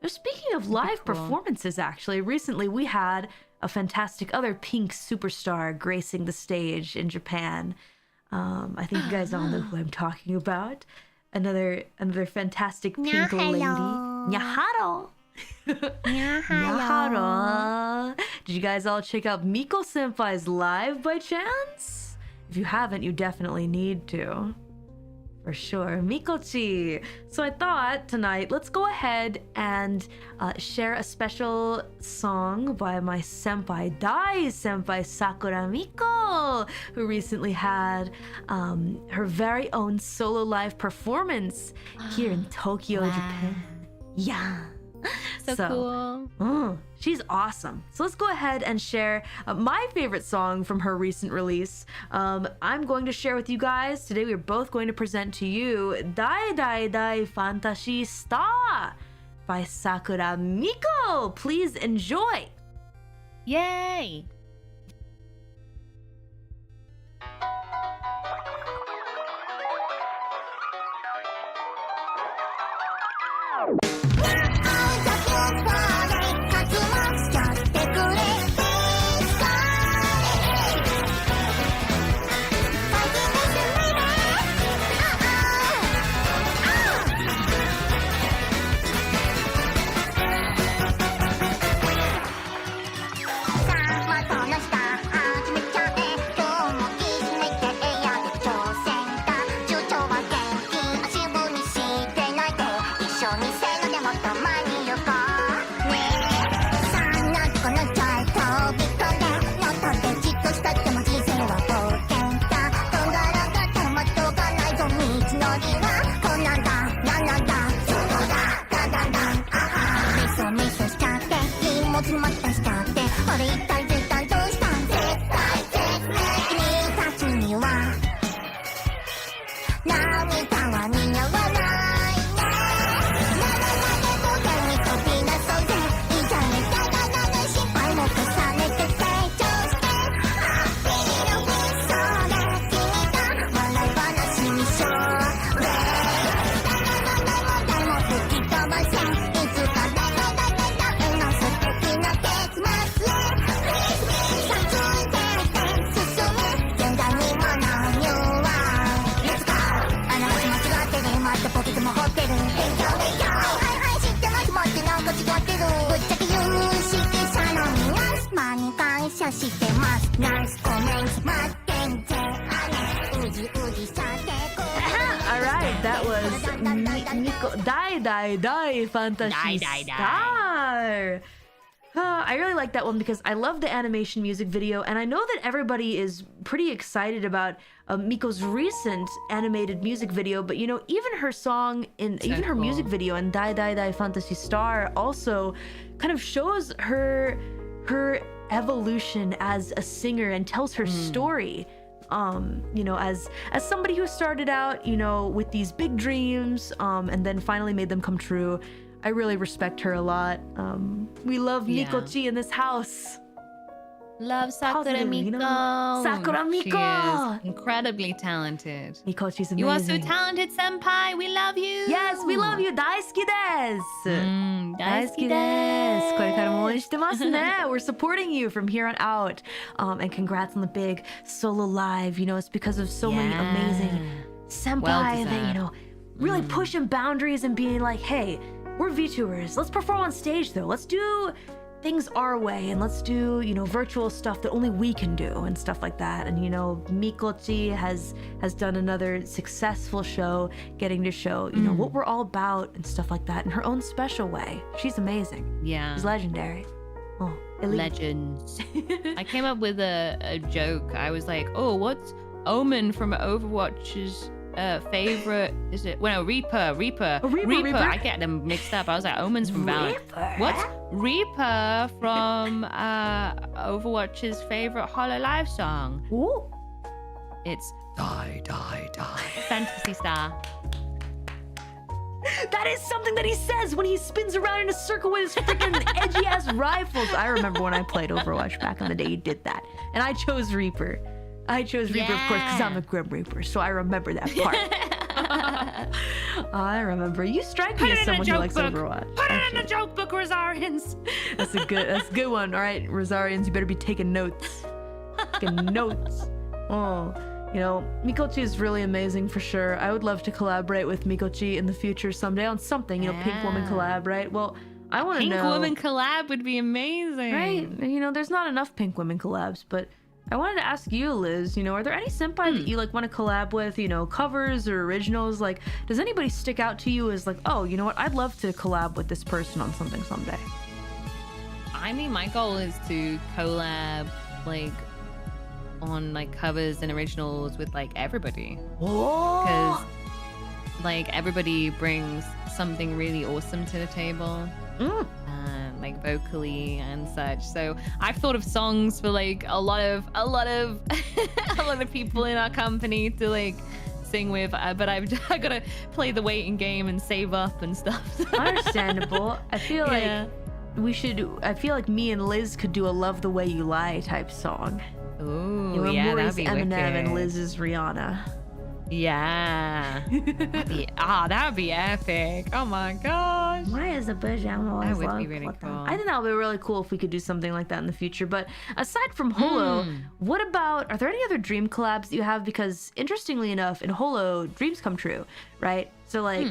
Now, speaking of live performances, actually, recently we had a fantastic other pink superstar gracing the stage in Japan. I think you guys all know who I'm talking about. Another fantastic pink lady. Nyaharo. Nyaharo. Did you guys all check out Miko Senpai's live by chance? If you haven't, you definitely need to. For sure. Mikochi. So I thought tonight, let's go ahead and share a special song by my senpai, Dai senpai Sakura Miko, who recently had her very own solo live performance here in Tokyo, Japan. Yeah. So cool. She's awesome. So let's go ahead and share my favorite song from her recent release. I'm going to share with you guys. Today we're both going to present to you Dai Dai Dai Fantasy Star by Sakura Miko. Please enjoy. Yay! ばせいつか大の素敵な結末 Please please 撮影で進む現代にものニューワン Let's go あながち間違ってるまたポケットも掘ってる勉強はい知ってますもってなんか違ってるぶっちゃけ有識者の皆様に感謝してますナイスコメント待ってんてあれうじうじさてく Alright, that was Miko Die Fantasy Star. I really like that one because I love the animation music video, and I know that everybody is pretty excited about Miko's recent animated music video. But you know, even her song in even her music video in Die Fantasy Star also kind of shows her evolution as a singer and tells her story. You know, as somebody who started out, you know, with these big dreams, and then finally made them come true. I really respect her a lot. We love Mikochi in this house. Love Sakura Positive, Miko. you know? Sakura Miko! She is incredibly talented. Mikochi's amazing. You are so talented, senpai. We love you. Yes, we love you. 大好きです。大好きです。これからも応援してますね。We're supporting you from here on out. And congrats on the big solo live. You know, it's because of so many amazing senpai that, you know, really pushing boundaries and being like, hey, we're VTubers. Let's perform on stage though. Let's do things our way and let's do, you know, virtual stuff that only we can do and stuff like that. And you know, Mikochi has done another successful show, getting to show, you know, what we're all about and stuff like that in her own special way. She's amazing. Yeah. She's legendary. Oh, elite. Legends. I came up with a joke. I was like, oh, what's Omen from Overwatch's favorite? Is it? Well, no, Reaper. Reaper. I get them mixed up. I was like, Omen's from Valorant. What's Reaper from Overwatch's favorite HOLOLIVE song? Ooh. It's Die. Fantasy Star. That is something that he says when he spins around in a circle with his freaking edgy ass rifles. I remember when I played Overwatch back in the day, he did that. And I chose Reaper. I chose Reaper, of course, because I'm a Grim Reaper, so I remember that part. I remember. You strike me as someone who likes Overwatch. Put it in the joke book, Rosarians. That's a good one. All right, Rosarians, you better be taking notes. Taking notes. Oh, you know, Mikochi is really amazing for sure. I would love to collaborate with Mikochi in the future someday on something, you know, Pink Woman collab, right? Well, I want to know. Pink Woman collab would be amazing. Right? You know, there's not enough Pink Women collabs, but I wanted to ask you, Liz, you know, are there any senpai that you like want to collab with, you know, covers or originals? Like, does anybody stick out to you as like, oh, you know what, I'd love to collab with this person on something someday? I mean, my goal is to collab, like, on, like, covers and originals with, like, everybody. Because, like, everybody brings something really awesome to the table. Like vocally and such. So I've thought of songs for like a lot of people in our company to like sing with, but I gotta play the waiting game and save up and stuff. Understandable. I feel like I feel like me and Liz could do a Love the Way You Lie type song. Ooh, you know, yeah, Mori's that'd be Eminem wicked. and Liz's Rihanna. Yeah. That would be epic. Oh my gosh. Why is a bush? I'm always That would love be really cool. I think that would be really cool if we could do something like that in the future. But aside from Holo, what about, are there any other dream collabs that you have? Because interestingly enough, in Holo, dreams come true, right? So like,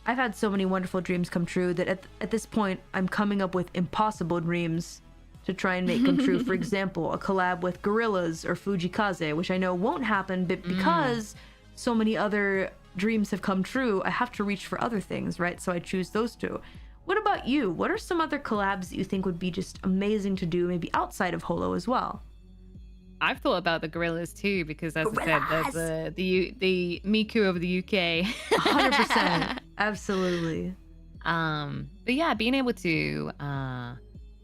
I've had so many wonderful dreams come true that at this point, I'm coming up with impossible dreams to try and make come true. For example, a collab with Gorillaz or Fujikaze, which I know won't happen, but because so many other dreams have come true, I have to reach for other things, right? So I choose those two. What about you? What are some other collabs that you think would be just amazing to do, maybe outside of Holo as well? I've thought about the Gorillaz too, because as I said, there's the Miku of the UK. 100%. Absolutely. But yeah, being able to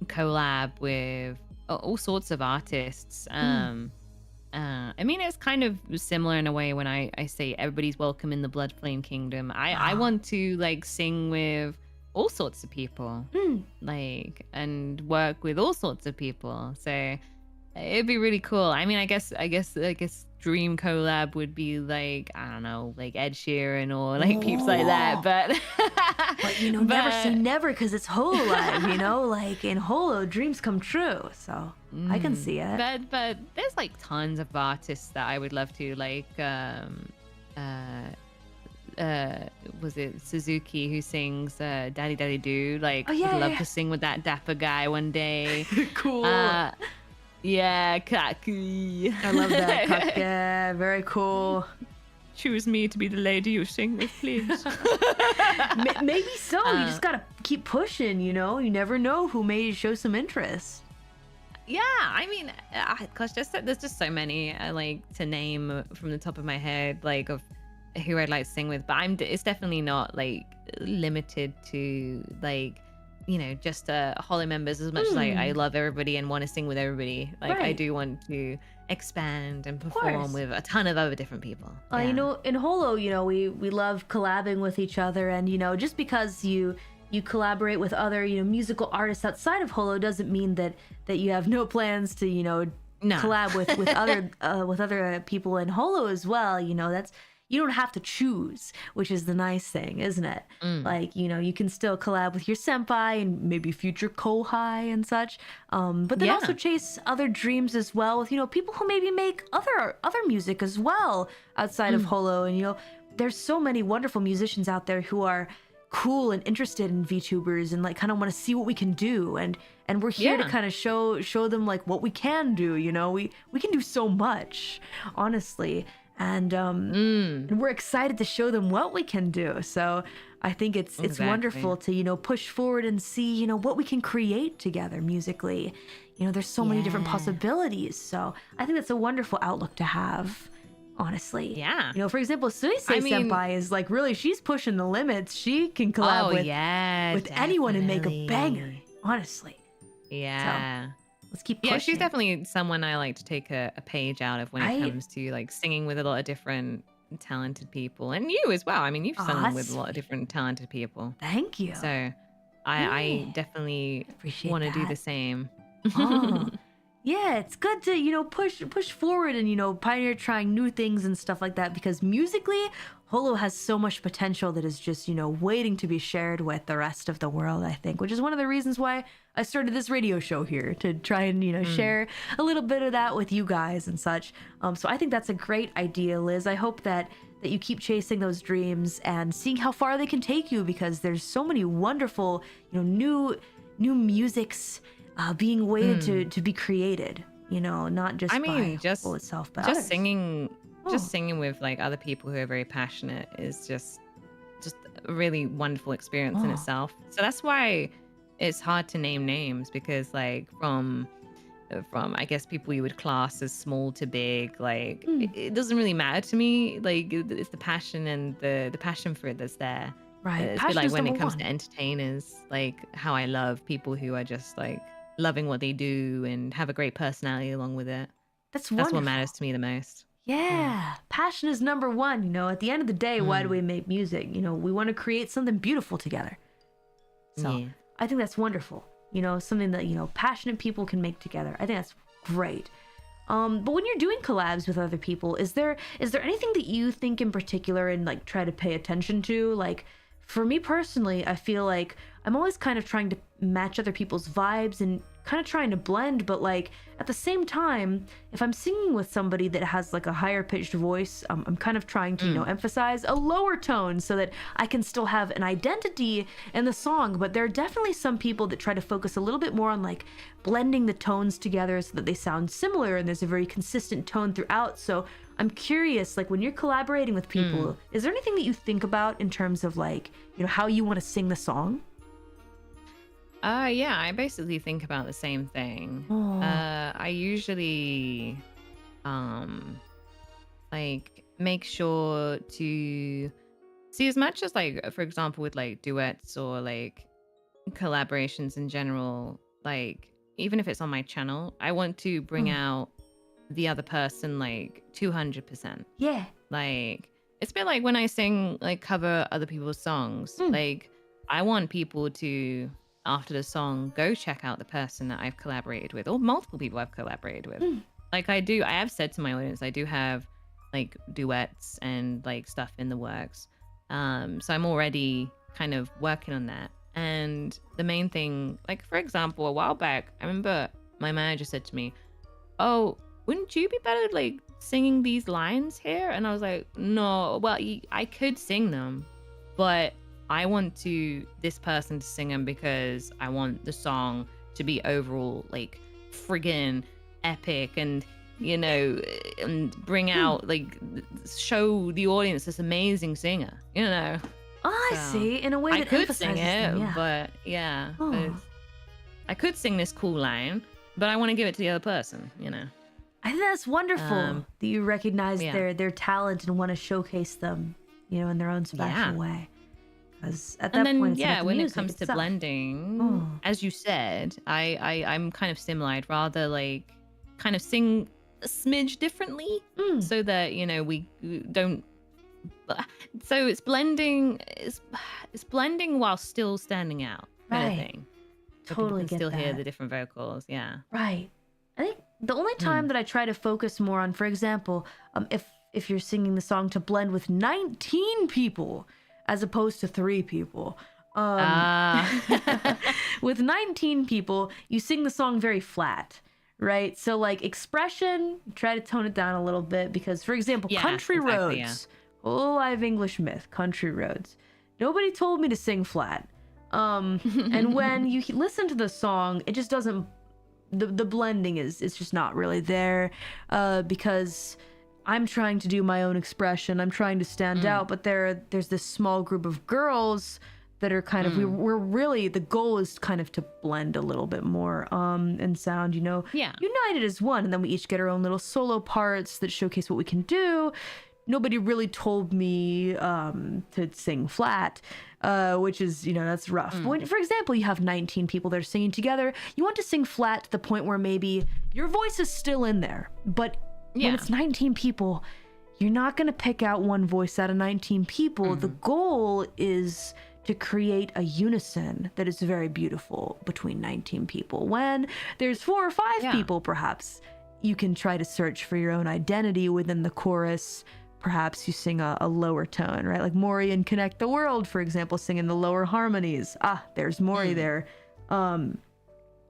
collab with all sorts of artists. I mean, it's kind of similar in a way when I say everybody's welcome in the Bloodflame Kingdom. I want to like sing with all sorts of people, like, and work with all sorts of people. So it'd be really cool. I mean, I guess dream collab would be like, I don't know, like Ed Sheeran or like peeps like that. But never say But- never because it's HoloLive, like in Holo, dreams come true. So I can see it. But there's like tons of artists that I would love to was it Suzuki who sings Daddy Daddy Do? Like, Oh, yeah, would love yeah. to sing with that dapper guy one day. Cool. Yeah, Kaku. I love that. Yeah, very cool. Choose me to be the lady you sing with, please. Maybe so. You just gotta keep pushing. You never know who may show some interest. Yeah, I mean, gosh, there's just so many like to name from the top of my head, like of who I'd like to sing with. But it's definitely not like limited to like just Holo members as much as I love everybody and want to sing with everybody. Like I Right. do want to expand and course. perform with a ton of other different people. Yeah. In Holo, we love collabing with each other, and just because you collaborate with other musical artists outside of Holo doesn't mean that you have no plans to No. collab with other people in Holo as well. That's, you don't have to choose, which is the nice thing, isn't it? Like, you can still collab with your senpai and maybe future kohai and such. But then Yeah. also chase other dreams as well with, people who maybe make other music as well outside of Holo. And, there's so many wonderful musicians out there who are cool and interested in VTubers and like kind of want to see what we can do. And we're here to Yeah. kind of show them like what we can do. We can do so much, honestly. And we're excited to show them what we can do. So I think it's Exactly. wonderful to push forward and see what we can create together musically. There's so many different possibilities. So I think that's a wonderful outlook to have, honestly. Yeah. For example, Suisei I mean- Senpai is like really, she's pushing the limits. She can collab with anyone and make a banger, definitely. honestly. Yeah. Let's keep pushing. Yeah, she's definitely someone I like to take a page out of when it I- comes to like singing with a lot of different talented people, and you as well. I mean, you've sung with a lot of different talented people, Thank you. so I definitely Appreciate want to do that. the same. Oh. Yeah, it's good to push forward and pioneer trying new things and stuff like that, because musically Holo has so much potential that is just waiting to be shared with the rest of the world, I think, which is one of the reasons why I started this radio show here, to try and share a little bit of that with you guys and such. So I think that's a great idea, Liz. I hope that you keep chasing those dreams and seeing how far they can take you, because there's so many wonderful new musics being waited to be created, not just I mean, by just Holo itself, but just others. singing, Oh. just singing with like other people who are very passionate is just a really wonderful experience in Oh. itself. So that's why it's hard to name names, because like from I guess people you would class as small to big, like it doesn't really matter to me. Like it's the passion and the passion for it that's there. Right. It's a bit Passion like is when it number comes one. to entertainers, like how I love people who are just like loving what they do and have a great personality along with it. That's That's wonderful. what matters to me the most. Yeah, passion is number one. At the end of the day, why do we make music? We want to create something beautiful together. So Yeah. I think that's wonderful. Something that, passionate people can make together. I think that's great. But when you're doing collabs with other people, is there anything that you think in particular and like try to pay attention to? Like, for me personally, I feel like I'm always kind of trying to match other people's vibes and kind of trying to blend, but like at the same time, if I'm singing with somebody that has like a higher pitched voice, I'm kind of trying to emphasize a lower tone so that I can still have an identity in the song. But there are definitely some people that try to focus a little bit more on like blending the tones together so that they sound similar and there's a very consistent tone throughout. So I'm curious, like when you're collaborating with people, is there anything that you think about in terms of like, how you want to sing the song? Yeah, I basically think about the same thing. I usually like make sure to see as much as like, for example, with like duets or like collaborations in general, like even if it's on my channel, I want to bring out the other person like 200%. Yeah. Like it's a bit like when I sing like cover other people's songs. Like I want people to, after the song, go check out the person that I've collaborated with, or multiple people I've collaborated with. Like I have said to my audience, I do have like duets and like stuff in the works. So I'm already kind of working on that. And the main thing, like for example, a while back, I remember my manager said to me, "Oh, wouldn't you be better like singing these lines here?" And I was like, "No, well, I could sing them, but I want this person to sing them because I want the song to be overall like friggin' epic and, you know, and bring out like show the audience this amazing singer, you know." Oh, I see. In a way that I could emphasizes sing it, them, yeah. but yeah, Oh. but I could sing this cool line, but I want to give it to the other person, you know. I think that's wonderful that you recognize yeah. their talent and want to showcase them, you know, in their own special Yeah. way. Because at that And then point, it's about the when it music comes to itself. blending, Oh. as you said, I'm kind of similar. I'd rather like kind of sing a smidge differently so that, you know, we don't. So it's blending while still standing out, kind of Right. thing. So Totally people can get still hear that. the different vocals. Yeah. Right. I think the only time that I try to focus more on, for example, if you're singing the song to blend with 19 people as opposed to 3 people. With 19 people, you sing the song very flat, right? So like expression, try to tone it down a little bit because, for example, Yeah, Country exactly, Roads, Hololive English Myth, Country Roads. Nobody told me to sing flat. And when you listen to the song, it just doesn't, the blending it's just not really there because I'm trying to do my own expression. I'm trying to stand out, but there's this small group of girls that are kind of, we're really, the goal is kind of to blend a little bit more and sound, you know, Yeah. united as one. And then we each get our own little solo parts that showcase what we can do. Nobody really told me to sing flat, which is, you know, that's rough. When, for example, you have 19 people that are singing together, you want to sing flat to the point where maybe your voice is still in there. But when it's 19 people, you're not going to pick out one voice out of 19 people. The goal is to create a unison that is very beautiful between 19 people. When there's 4 or 5 people, perhaps, you can try to search for your own identity within the chorus. Perhaps you sing a lower tone, right? Like Mori in Connect the World, for example, singing the lower harmonies. Ah, there's Mori there.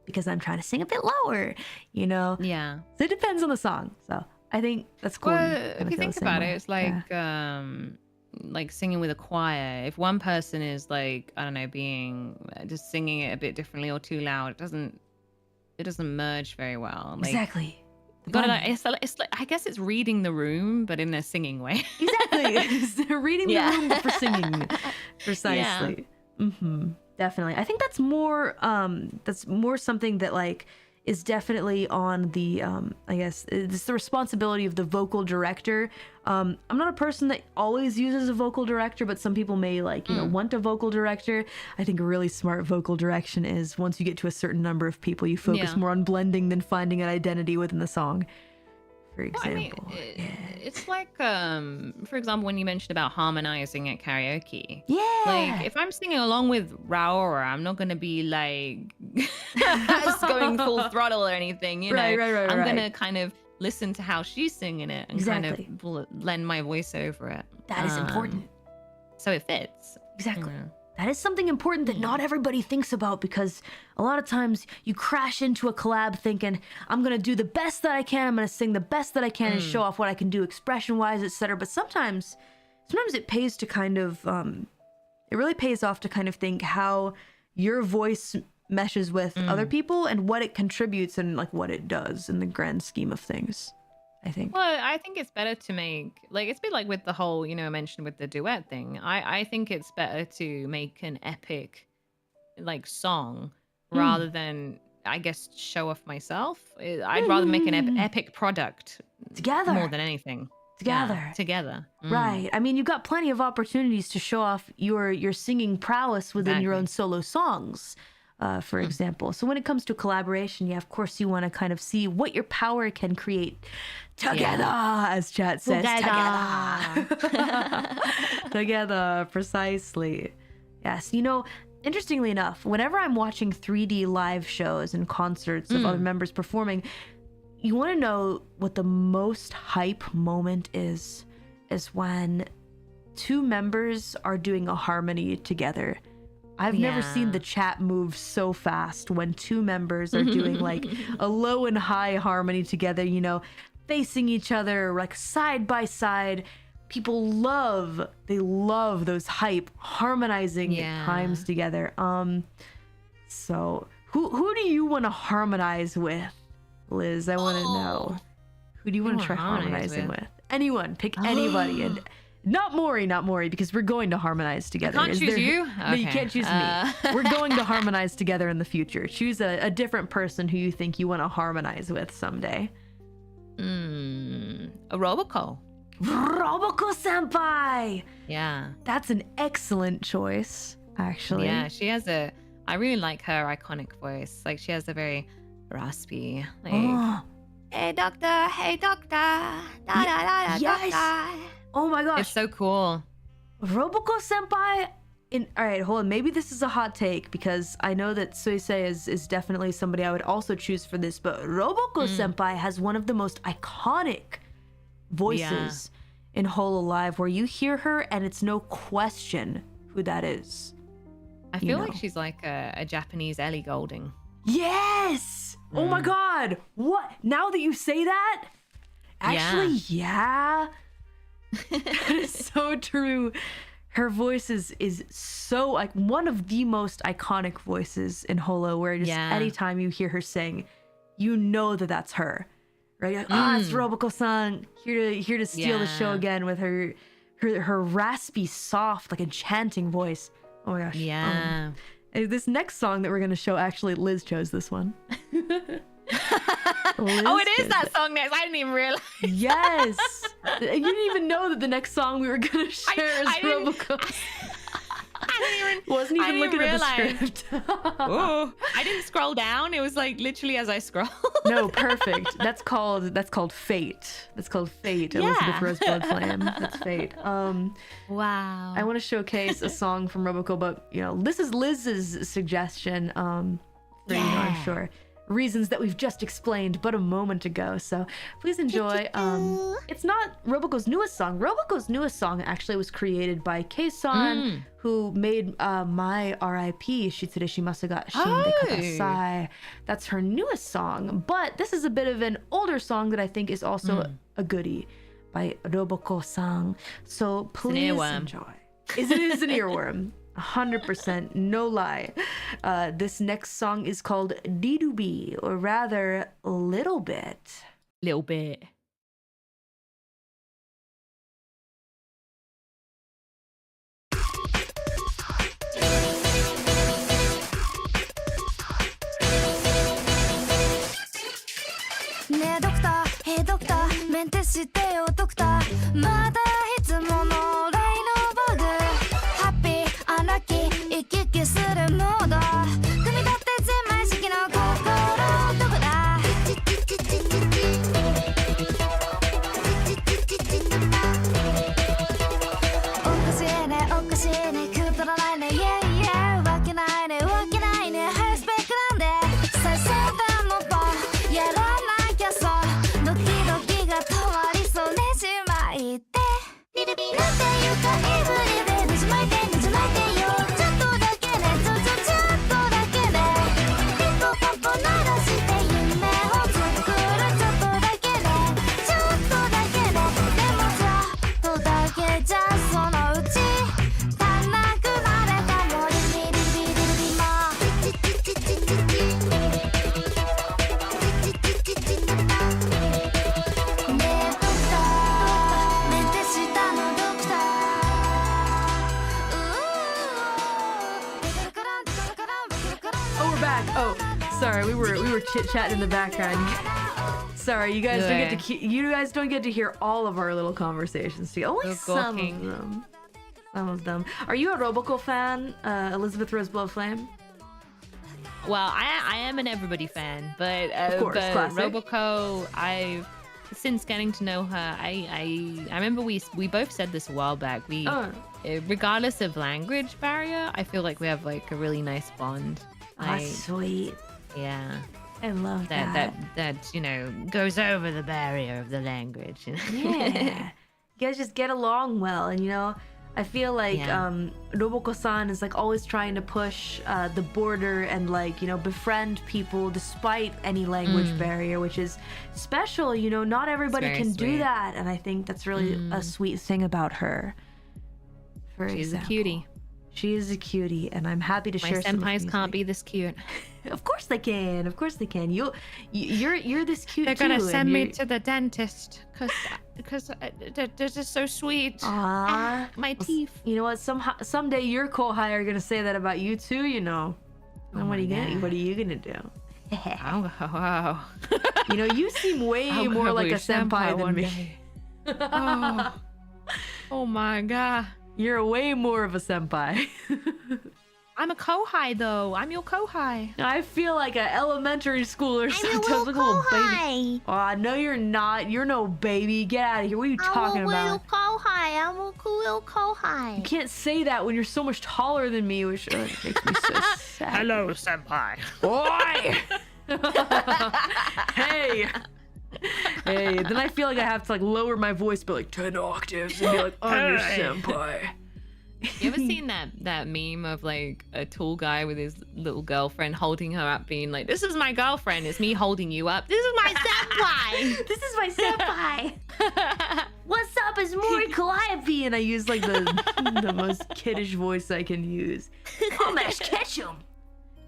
Because I'm trying to sing a bit lower, you know? Yeah. So it depends on the song. So I think that's cool. Well, Kinda if you feel think the same about way. it, it's like singing with a choir. If one person is like, I don't know, being just singing it a bit differently or too loud, it doesn't merge very well. Like, Exactly. you gotta, like, it's like, I guess it's reading the room, but in a singing way. Exactly. It's reading the room but for singing. Precisely. Definitely. I think that's more something that like is definitely on the I guess it's the responsibility of the vocal director. I'm not a person that always uses a vocal director, but some people may like, you know, want a vocal director. I think a really smart vocal direction is once you get to a certain number of people, you focus more on blending than finding an identity within the song. For example. I mean, it's like, for example, when you mentioned about harmonizing at karaoke. Yeah. Like, if I'm singing along with Raora, I'm not going to be like just going full throttle or anything, you know? Right, I'm going to kind of listen to how she's singing it and Exactly. kind of lend my voice over it. That is important. So it fits. Exactly. You know? That is something important that not everybody thinks about because a lot of times you crash into a collab thinking, I'm going to do the best that I can. I'm going to sing the best that I can and show off what I can do expression-wise, etc. But sometimes it pays to kind of, it really pays off to kind of think how your voice meshes with other people and what it contributes and like what it does in the grand scheme of things, I think. Well, I think it's better to make, like, it's a bit like with the whole, you know, I mentioned with the duet thing. I think it's better to make an epic, like, song rather than, I guess, show off myself. I'd rather make an epic product Together. more than anything. Together. Yeah, together. Right. I mean, you've got plenty of opportunities to show off your singing prowess within your own solo songs, for example. So when it comes to collaboration, yeah, of course, you want to kind of see what your power can create together, as chat says. Together. Together, precisely. Yes. You know, interestingly enough, whenever I'm watching 3D live shows and concerts of other members performing, you want to know what the most hype moment is when two members are doing a harmony together. I've never seen the chat move so fast when two members are doing like a low and high harmony together, you know, facing each other like side by side. People love those hype harmonizing times together. So who do you want to harmonize with, Liz? I want to know. Who do you want to try harmonizing with? Anyone, pick anybody. And not Mori, because we're going to harmonize together. I can't choose you? No, you can't choose me. We're going to harmonize together in the future. Choose a different person who you think you want to harmonize with someday. A Roboco. Roboco senpai! Yeah. That's an excellent choice, actually. Yeah, she has I really like her iconic voice. Like, she has a very raspy, like... Hey doctor, da da da da Yes. doctor. Oh my gosh. It's so cool. Roboco senpai all right, hold on. Maybe this is a hot take because I know that Suisei is definitely somebody I would also choose for this, but Roboco senpai has one of the most iconic voices in HOLOLIVE where you hear her and it's no question who that is. I feel like she's like a Japanese Ellie Goulding. Yes! Oh my god! What? Now that you say that? Actually, yeah. That is so true. Her voice is so like one of the most iconic voices in Holo, where just anytime you hear her sing, you know that that's her, right? Like, it's Roboco-san here to steal the show again with her raspy, soft, like enchanting voice. Oh my gosh. Yeah. This next song that we're gonna show, actually, Liz chose this one. Oh, it is that song next. I didn't even realize. Yes. You didn't even know that the next song we were gonna share is Roboco. Wasn't even looking at the script. Oh, I didn't scroll down. It was like literally as I scrolled. No, perfect. That's called fate. That's called fate. Elizabeth Rose Bloodflame. That's fate. Wow. I want to showcase a song from Roboco, but this is Liz's suggestion. For I'm sure reasons that we've just explained but a moment ago. So please enjoy. It's not Roboco's newest song. Roboco's newest song actually was created by Kei-san, who made my R.I.P. Shitsureshi Masaga Shinde Kadasai. That's her newest song. But this is a bit of an older song that I think is also a goodie by Roboco-san. So please enjoy. It is an earworm. 100%, no lie. This next song is called Didubi, or rather, Little Bit. Little bit. Ne doctor, hey doctor, メンテしてよドクター。またいつものレイのバグ。ハッピー、アンラッキー、行き来するモード。組み立て全枚式の心どこだ。おかしいね、おかしいね、くだらないね、yeah yeah。わけないね、わけないね、ハイスペックなんで。最先端のパー、やらなきゃそう。ドキドキが止まりそうねじまいて。ビリビリなんていうかエブリデイねじまいてねじまいてよ。ちょっとだけね、ちょっとだけね。ピッコパッポ鳴らして夢を作る。ちょっとだけね、ちょっとだけね。でもちょっとだけじゃそのうち足んなくなれたもリリリリリリリマ。Oh, we're back. Oh, sorry, we were chit-chatting in the background. Sorry, you guys don't get to hear all of our little conversations together. Only some of them. Some of them. Are you a Roboco fan, Elizabeth Rose Bloodflame? Well, I am an everybody fan, but Of course, classic. Roboco, I've since getting to know her, I remember we both said this a while back. Regardless of language barrier, I feel like we have like a really nice bond. Sweet. Yeah. I love that. That goes over the barrier of the language. Yeah. You guys just get along well, and I feel like Yeah. Roboko-san is like always trying to push the border and like, you know, befriend people despite any language barrier, which is special. You know, not everybody very can do sweet. that. And I think that's really a sweet thing about her. For She's example. a cutie. She is a cutie, and I'm happy to My share some of senpais these can't with- be this cute. Of course they can. Of course they can. You're this cute They're too. gonna and send me you're- to the dentist because they're just so sweet. Aw. My teeth. You know what? Someday your kohai are gonna say that about you too. You know. And what are you gonna do? Oh, wow. You know, you seem way I'm more gonna like be a senpai than one me. day. Oh my god. You're way more of a senpai. I'm a kohai though. I'm your kohai. I feel like an elementary schooler I'm a sometimes, little like a little baby. kohai. Aw, no, you're not. You're no baby. Get out of here. What are you talking I'm a little about? kohai. I'm a cool little You kohai. can't say that when you're so much taller than me, which makes me so sad. Hello, senpai. Oi! Hey! Hey, then I feel like I have to like lower my voice by like 10 octaves and be like, I'm your Hey. senpai. You ever seen that meme of like a tall guy with his little girlfriend holding her up, being like, "This is my girlfriend. It's me holding you up. This is my senpai." This is my senpai. What's up? It's Mori Calliope, and I use like the most kiddish voice I can use. I'm Ash Ketchum.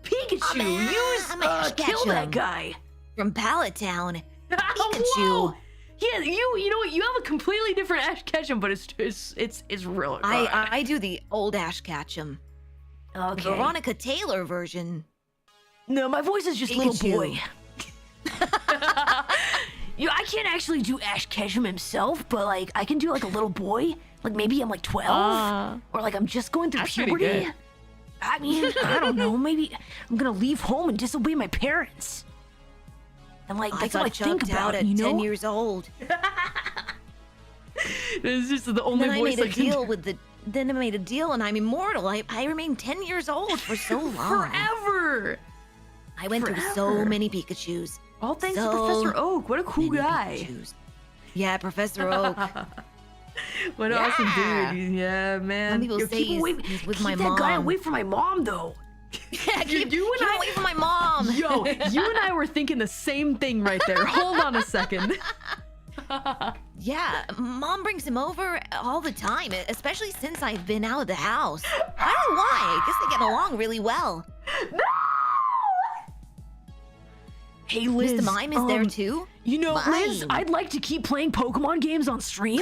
Pikachu, use I'm Ash kill that Ketchum. guy. From Pallet Town. Whoa. Pikachu. Yeah, you know what? You have a completely different Ash Ketchum, but it's real. I do the old Ash Ketchum. okay. Veronica Taylor version. No, my voice is just little Pikachu. boy. I can't actually do Ash Ketchum himself, but like I can do like a little boy. Like maybe I'm like 12, or like I'm just going through That's pretty puberty. good. I mean, I don't know. Maybe I'm gonna leave home and disobey my parents. And like I that's all I got think chucked about, out at you know? 10 years old. It's just the only Then I voice made a I can deal with the. Then I made a deal, and I'm immortal. I remained 10 years old for so long. forever. I went through Forever. so many Pikachus. All thanks to So Professor Oak. What a cool Many guy. Pikachus. Yeah, Professor Oak. What an awesome Yeah. dude. Yeah, man. Some people Yo, say keep he's- away, he's with keep my that guy mom. away from my mom, though. Yeah, keep you and I- away from my mom. Yo, you and I were thinking the same thing right there. Hold on a second. Yeah, Mom brings him over all the time, especially since I've been out of the house. I don't know why. I guess they get along really well. Hey, Liz. Mr. Mime is there too. You know, Liz, Mime. I'd like to keep playing Pokemon games on stream.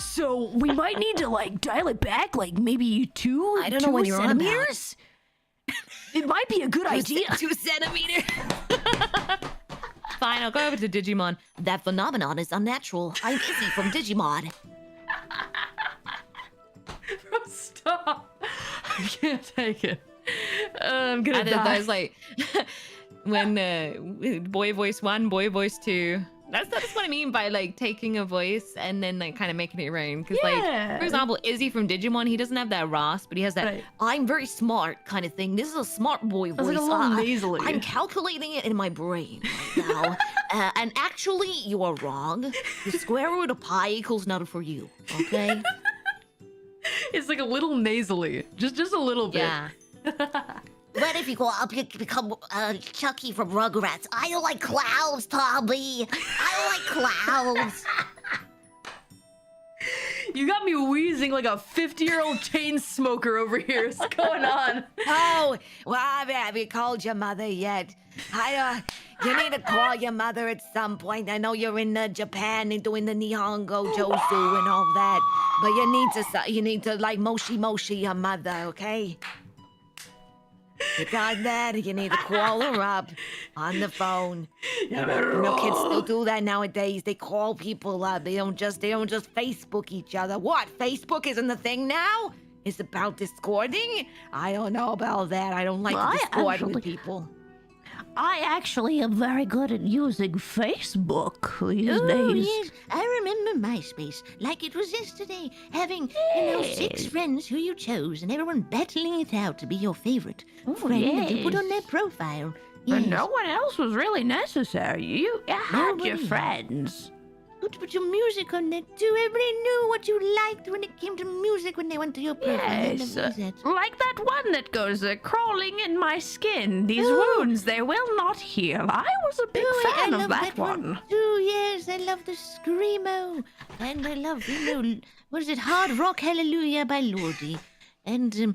So we might need to like dial it back, like maybe two. I don't know what you're on about. centimeters. It might be a good idea. 2 centimeters. Fine, I'll go over to Digimon. That phenomenon is unnatural. I'm Izzy from Digimon. Stop! I can't take it. I'm gonna And then die. there's like when boy voice 1, boy voice 2. That's what I mean by like taking a voice and then like kind of making it your own. Because Yeah. like, for example, Izzy from Digimon, he doesn't have that rasp, but he has that. Right. I'm very smart kind of thing. This is a smart boy Sounds like voice. a little nasally. I'm calculating it in my brain right now. And actually, you are wrong. The square root of pi equals none for you. Okay? It's like a little nasally, just a little bit. Yeah. But if you go up, you become Chucky from Rugrats. I don't like clouds, Tommy. I don't like clouds. You got me wheezing like a 50-year-old chain smoker over here. What's going on? Oh, well, I haven't called your mother yet. You need to call your mother at some point. I know you're in Japan and doing the Nihongo Josu and all that, but you need to like moshi your mother, okay? You got that? You need to call her up on the phone. You know, kids still do that nowadays. They call people up. They don't just Facebook each other. What? Facebook isn't the thing now? It's about discording? I don't know about that. I don't like Well, to I discord actually- with people. I actually am very good at using Facebook these days. yes. I remember MySpace like it was yesterday. Having, 6 friends who you chose and everyone battling it out to be your favorite friend that you put on their profile. But Yes. no one else was really necessary. You had your Nobody. friends. put your music on there too. Everybody knew what you liked when it came to music when they went to your profile. Yes, What was it? like that one that goes crawling in my skin. These wounds, they will not heal. I was a big Oh, fan I of love that one. too. Yes, I love the screamo, and I love what is it? Hard Rock Hallelujah by Lordi, and Ozzy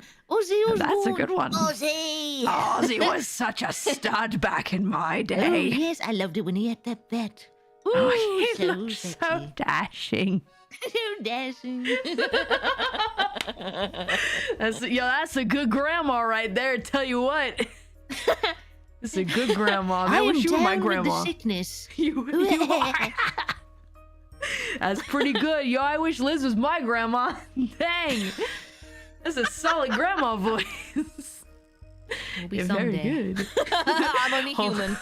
Osbourne. That's a good one. Ozzy. Ozzy was such a stud back in my Oh day. yes, I loved it when he had that bat. Oh, Ooh, he so looked so sexy. dashing. So dashing. That's a good grandma right there. Tell you what. It's a good grandma. I wish you were my down with grandma. the sickness. You are. That's pretty good. Yo, I wish Liz was my grandma. Dang. That's a solid grandma voice. Will be Yeah, someday. very good. I'm only human.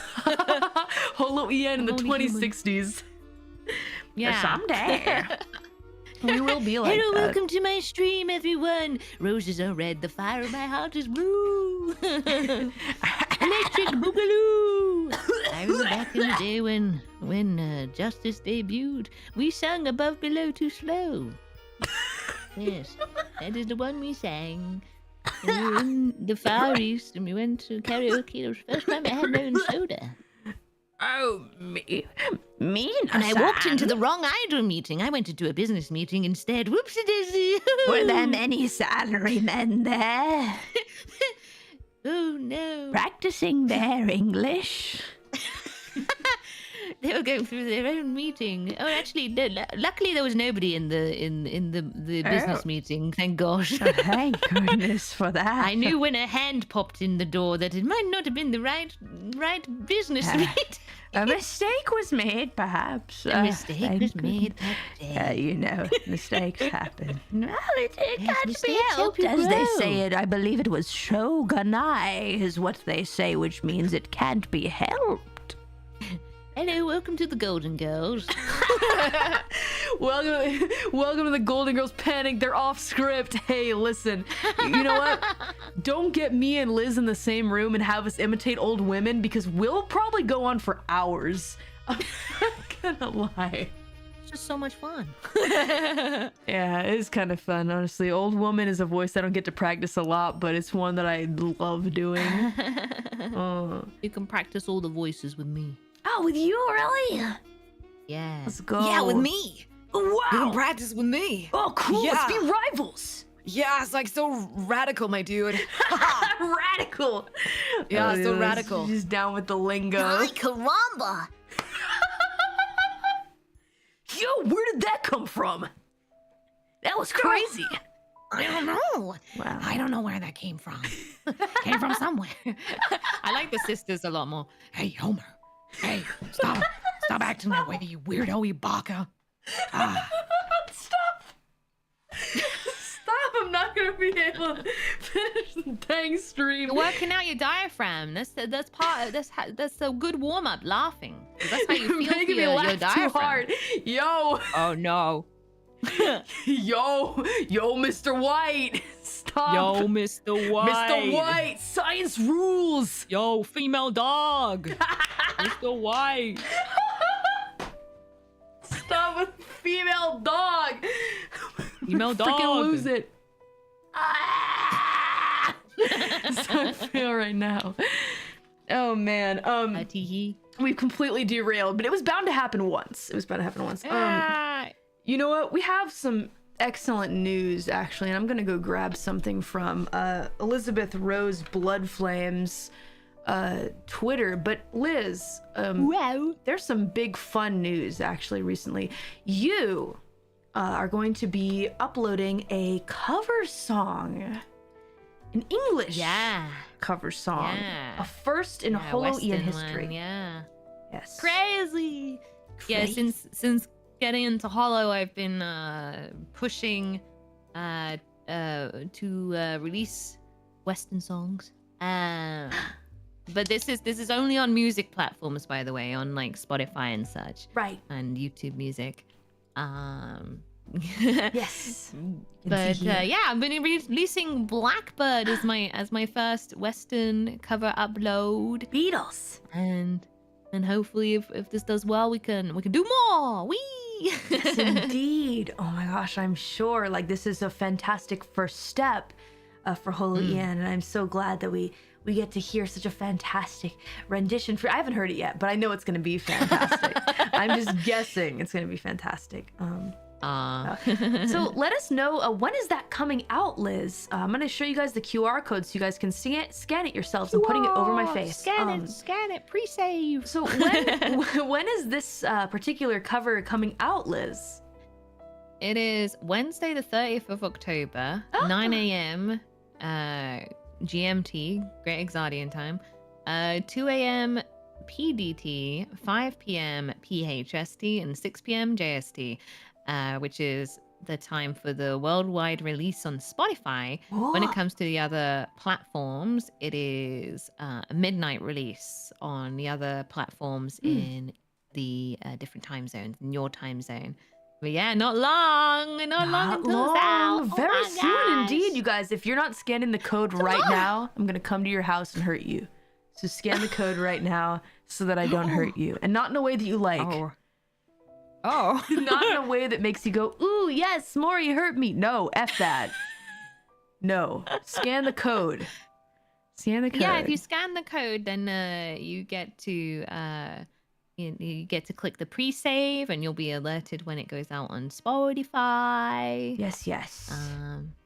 Holo EN in the I'm only human. 2060s. Yeah. Someday. We will be like Hello, that. welcome to my stream, everyone. Roses are red, the fire of my heart is blue. Electric boogaloo. I remember back in the day when Justice debuted, we sang Above Below Too Slow. Yes, that is the one we sang. And we were in the Far East and we went to karaoke. It was the first time I had my own soda. Oh, me And I walked into the wrong idol meeting. I went into a business meeting instead. Whoopsie daisy. Were there many salarymen there Oh no. practicing their English? They were going through their own meeting. Oh, actually, no, luckily there was nobody in the business meeting. Thank gosh. Thank goodness for that. I knew when a hand popped in the door that it might not have been the right business meeting. A mistake was made, perhaps. A mistake thank was goodness. made that day. You know, mistakes happen. Well, it Yes, can't be mistakes help helped, you as they grow. say it. I believe it was shogunai, is what they say, which means it can't be helped. Hello, welcome to the Golden Girls. Welcome to the Golden Girls Panic. They're off script. Hey, listen, you know what? Don't get me and Liz in the same room and have us imitate old women, because we'll probably go on for hours. I'm not gonna lie. It's just so much fun. Yeah, it is kind of fun, honestly. Old woman is a voice I don't get to practice a lot, but it's one that I love doing. You can practice all the voices with me. Oh, with you, really? Yeah. Let's go. Yeah, with me. You can Wow. practice with me. Oh, cool. Yeah. Let's be rivals. Yeah, it's like so radical, my dude. Radical. Yeah, Oh, so this- radical. She's down with the lingo. caramba. Yo, where did that come from? That was crazy. I don't know. Wow. I don't know where that came from. Came from somewhere. I like the sisters a lot more. Hey, Homer. Hey, stop acting that way, you weirdo, you baka. Stop. Stop. I'm not going to be able to finish the dang stream. You're working out your diaphragm. That's that's a good warm up. Laughing. 'Cause that's how you You're feel for making me your laugh too diaphragm. hard. Yo. Oh no. Yo, Mr. White. Stop. Yo, Mr. White. Mr. White, science rules. Yo, female dog. Mr. White. Stop with female dog. Female Freaking dog. lose it. Ah! That's how I feel right now. Oh man. We've completely derailed, but it was bound to happen once. You know what? We have some excellent news, actually, and I'm gonna go grab something from Elizabeth Rose Bloodflame's Twitter. But Liz, Wow. there's some big fun news actually recently. You are going to be uploading a cover song, an English cover song, Yeah. a first in Holo Western Ian history. one, yeah. Yes. Crazy. Yeah, Crazy. since getting into Holo, I've been pushing to release Western songs. But this is only on music platforms, by the way, on like Spotify and such, Right. and YouTube Music. Yes. But yeah, I've been releasing Blackbird as my first Western cover upload, Beatles. and And hopefully, if this does well, we can do more. Wee! Yes, indeed. Oh my gosh, I'm sure like this is a fantastic first step for Holo Ian, and I'm so glad that we get to hear such a fantastic rendition. I haven't heard it yet, but I know it's going to be fantastic. I'm just guessing it's going to be fantastic. So let us know, when is that coming out, Liz? I'm going to show you guys the QR code so you guys can scan it yourselves. I'm putting it over my face. Scan it, pre-save. So when is this particular cover coming out, Liz? It is Wednesday, the 30th of October, 9 a.m. GMT, Great Exardian time, 2 a.m. PDT, 5 p.m. PHST, and 6 p.m. JST, which is the time for the worldwide release on Spotify. When it comes to the other platforms, it is a midnight release on the other platforms in the different time zones, in your time zone. But yeah, not long until it's out. Very soon indeed, you guys. If you're not scanning the code right now, I'm gonna come to your house and hurt you. So scan the code right now so that I don't hurt you, and not in a way that you like. Oh. Not in a way that makes you go, ooh, yes, Mori hurt me. No, F that. No, scan the code. Scan the code. Yeah, if you scan the code, then you get to you get to click the pre-save, and you'll be alerted when it goes out on Spotify. Yes.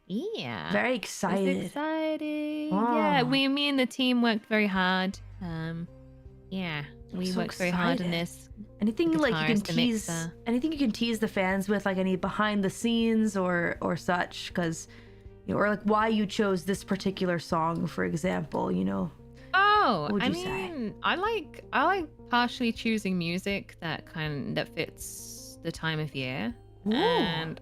Yeah. Very excited. It's exciting. Wow. Yeah, me and the team worked very hard. Yeah, we worked very hard on this. Anything like you can guitarist, the tease, mixer. anything you can tease the fans with, like any behind the scenes or such, because or like why you chose this particular song, for example, Oh, What would I you say? mean, I like partially choosing music that fits the time of year, Ooh. and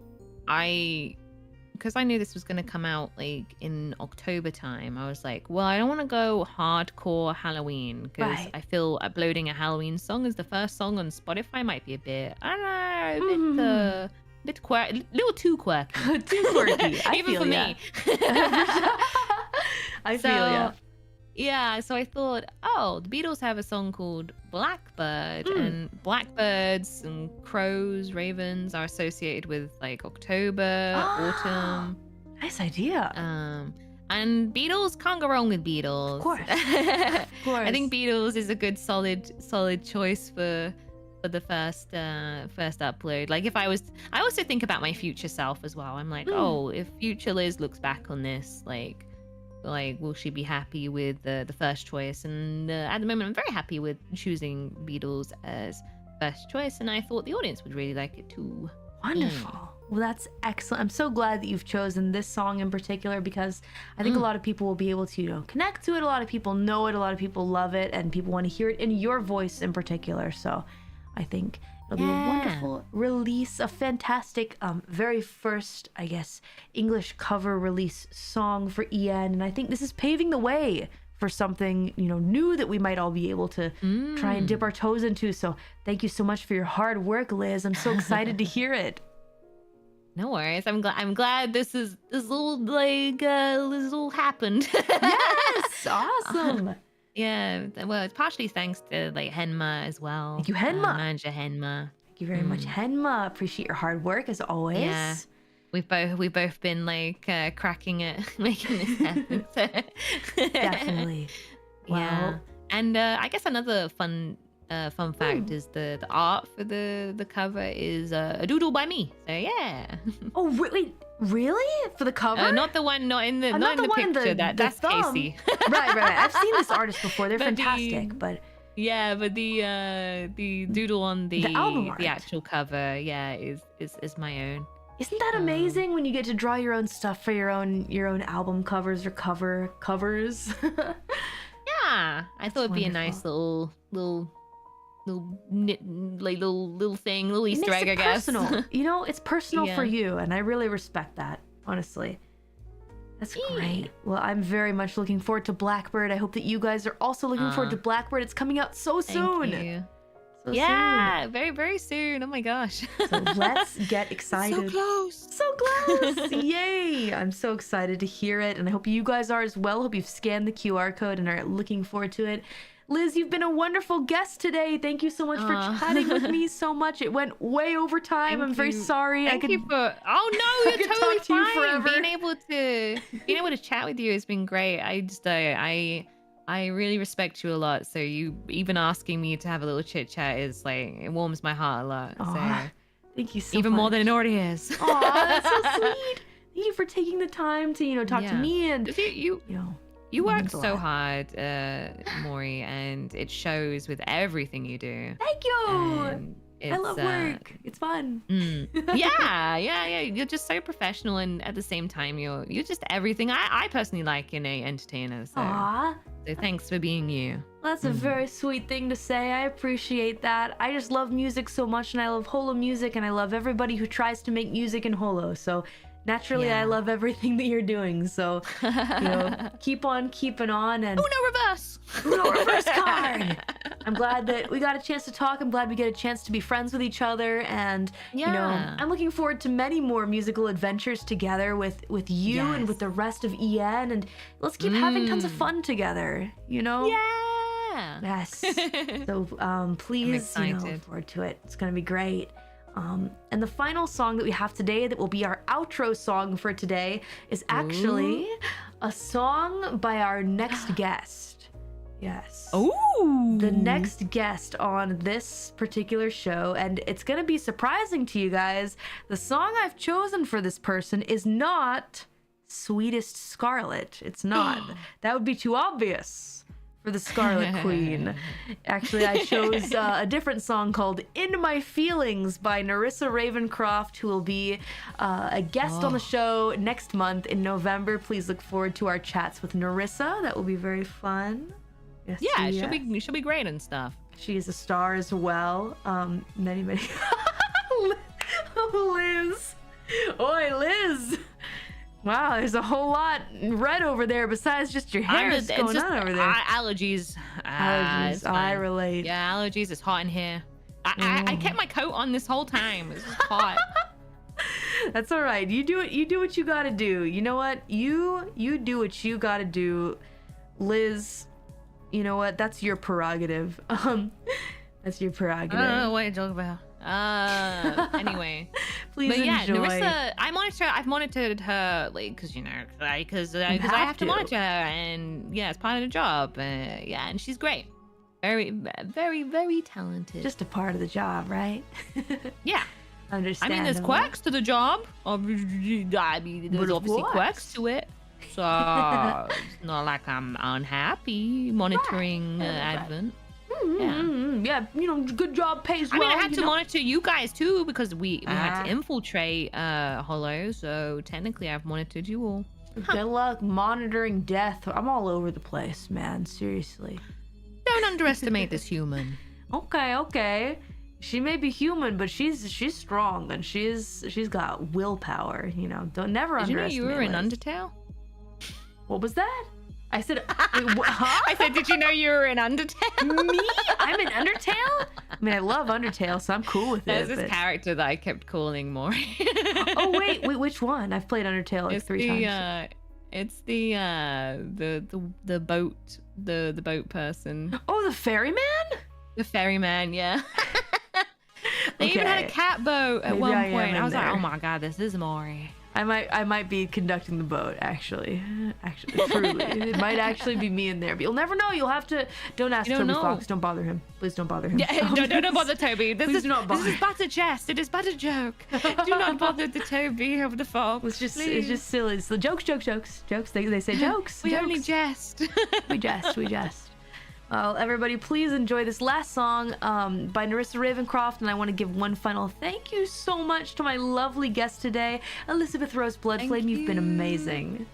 because I knew this was going to come out like in October time, I was like, well, I don't want to go hardcore Halloween because Right. I feel uploading a Halloween song as the first song on Spotify might be a bit, I don't know, a bit quirky, a little too quirky. Too quirky. I Even feel for ya. me. I feel ya. Yeah, so I thought, the Beatles have a song called Blackbird, and blackbirds and crows, ravens are associated with like October, autumn. Nice idea. And Beatles, can't go wrong with Beatles. Of course. I course. think Beatles is a good solid choice for the first upload. Like I also think about my future self as well. I'm like, if future Liz looks back on this, like will she be happy with the first choice? And at the moment I'm very happy with choosing Beatles as first choice, and I thought the audience would really like it too. Wonderful. Well, that's excellent. I'm so glad that you've chosen this song in particular, because I think a lot of people will be able to connect to it. A lot of people know it. A lot of people love it, and people want to hear it in your voice in particular. So I think it'll be a wonderful release, a fantastic very first, I guess, English cover release song for Ian. And I think this is paving the way for something, new that we might all be able to try and dip our toes into. So thank you so much for your hard work, Liz. I'm so excited to hear it. No worries. I'm glad this all happened. Yes, awesome. Yeah, well, it's partially thanks to like Henma as well. Thank you, Henma. Manager Henma. Thank you very much, Henma. Appreciate your hard work as always. Yeah. We've both been like cracking it, making this happen. So. Definitely. Yeah. And I guess another fun fact is the art for the cover is a doodle by me. So yeah. Oh wait, really? For the cover? Not the one, not in the one in picture. the That's thumb. Casey. Right. I've seen this artist before. They're But fantastic, but yeah, but the doodle on the album art. actual cover, is my own. isn't that amazing when you get to draw your own stuff for your own album covers or covers? Yeah, I thought it'd be a nice little thing, little Easter egg, I guess. Personal. It's personal Yeah. for you, and I really respect that, honestly. That's great. Well, I'm very much looking forward to Blackbird. I hope that you guys are also looking forward to Blackbird. It's coming out so soon. Thank you. So Yeah, very, very soon. Oh my gosh. soon. So let's get excited. So close. Yay. I'm so excited to hear it, and I hope you guys are as well. Hope you've scanned the QR code and are looking forward to it. Liz, you've been a wonderful guest today. Thank you so much for chatting with me so much. It went way over time. I'm very sorry. Thank you for. Oh no, you're totally talk to you fine. forever. Being able to chat with you has been great. I really respect you a lot. So you even asking me to have a little chit chat is like it warms my heart a lot. Aw, So thank you so even much. more than it already is. Aw, that's so sweet. Thank you for taking the time to talk to me and You it work means a so lot. hard, Mori, and it shows with everything you do. Thank you. And I love work. It's fun. Yeah. You're just so professional, and at the same time, you're just everything I personally like in a entertainer. So, Aw. so thanks for being you. That's a very sweet thing to say. I appreciate that. I just love music so much, and I love holo music, and I love everybody who tries to make music in holo. So naturally, Yeah. I love everything that you're doing. So, keep on keeping on. And Uno reverse. Uno reverse card. I'm glad that we got a chance to talk. I'm glad we get a chance to be friends with each other. And, Yeah. I'm looking forward to many more musical adventures together with you and with the rest of EN. And let's keep having tons of fun together, Yeah. Yes. So please, excited. look forward to it. It's gonna be great. And the final song that we have today that will be our outro song for today is actually a song by our next guest. Yes. Ooh. The next guest on this particular show, and it's gonna be surprising to you guys. The song I've chosen for this person is not Sweetest Scarlet. It's not. That would be too obvious for the Scarlet Queen. Actually, I chose a different song called In My Feelings by Narissa Ravencroft, who will be a guest on the show next month in November. Please look forward to our chats with Narissa. That will be very fun. Yes, Yeah, yes. she'll be great and stuff. She is a star as well. Many. Liz. Oi, Liz. Wow, there's a whole lot red over there besides just your hair. What's going on over there? Allergies. Allergies. It's I fine. relate. Yeah, allergies. It's hot in here. I kept my coat on this whole time. It's just hot. That's all right. You do it. You do what you gotta do. You know what? You do what you gotta do, Liz. You know what? That's your prerogative. That's your prerogative. I don't know what you're talking about. Anyway. Please But yeah, enjoy. Narissa, I've monitored her, like, because I have to monitor her, and yeah, it's part of the job. Yeah, and she's great. Very, very, very talented. Just a part of the job, right? Yeah. I Understand. mean, there's quirks to the job. I mean, there's But of obviously course. quirks to it. So it's not like I'm unhappy monitoring Advent. Yeah, good job pays I well. mean, I had to know? monitor you guys too because we had to infiltrate Holo. So technically, I've monitored you all. Good luck monitoring death. I'm all over the place, man. Seriously. Don't underestimate this human. Okay. She may be human, but she's strong and she's got willpower. Don't never Did you know underestimate. you were in Liz. Undertale? What was that? I said, wait, huh? I said, did you know you were in Undertale? Me? I'm in Undertale? I mean, I love Undertale, so I'm cool with There's it. this but- character that I kept calling Mori. Oh wait, which one? I've played Undertale like It's 3 times. It's the boat person. Oh, the ferryman? The ferryman, yeah. They even had a Okay. cat boat at Maybe one I am point. in I was like, there. oh my god, this is Mori. I might be conducting the boat, actually, truly. It might actually be me in there, but you'll never know. You'll have to. Don't ask You don't Toby know. Fox. Don't bother him. Please don't bother him. Yeah, don't bother Toby. This Please is do not bother. This is but a jest. It is but a joke. Do not bother the Toby of the fox. It's please. just silly. It's the jokes. They say jokes. We jokes. only jest. we jest. Well, everybody, please enjoy this last song by Narissa Ravencroft, and I want to give one final thank you so much to my lovely guest today, Elizabeth Rose Bloodflame. You've been amazing.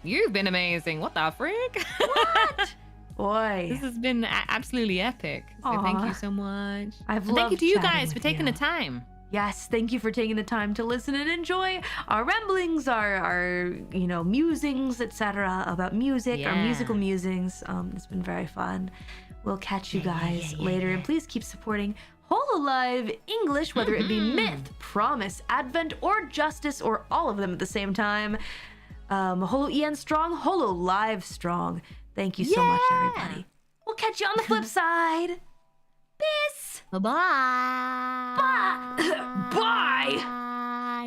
You've been amazing. What the frick? What? Boy, This has been absolutely epic. So thank Aw. you so much. I've And thank you loved to you chatting guys for with taking you. the time. Yes, thank you for taking the time to listen and enjoy our ramblings, our musings, etc. about music, our Yeah. musical musings. It's been very fun. We'll catch you guys later, and please keep supporting HOLOLIVE English, whether it be Myth, Promise, Advent, or Justice, or all of them at the same time. Holo EN strong, HOLOLIVE strong. Thank you so much, everybody. We'll catch you on the flip side. Peace. Bye. Bye.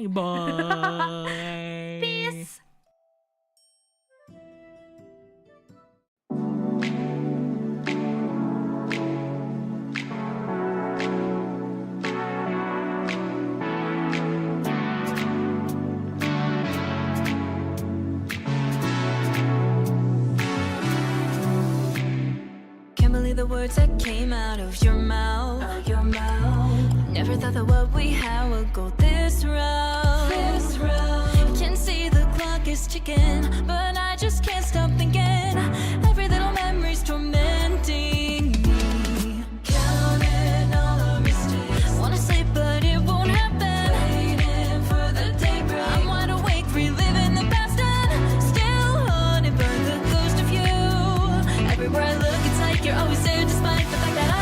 Bye. Peace. Can't believe the words that came out of your mouth. Never thought that what we had would go this route. Can see the clock is ticking, but I just can't stop thinking. Every little memory's tormenting me. Counting all our mistakes. Wanna sleep, but it won't happen. Waiting for the daybreak. I'm wide awake, reliving the past and still haunted by the ghost of you. Everywhere I look, it's like you're always there, despite the fact that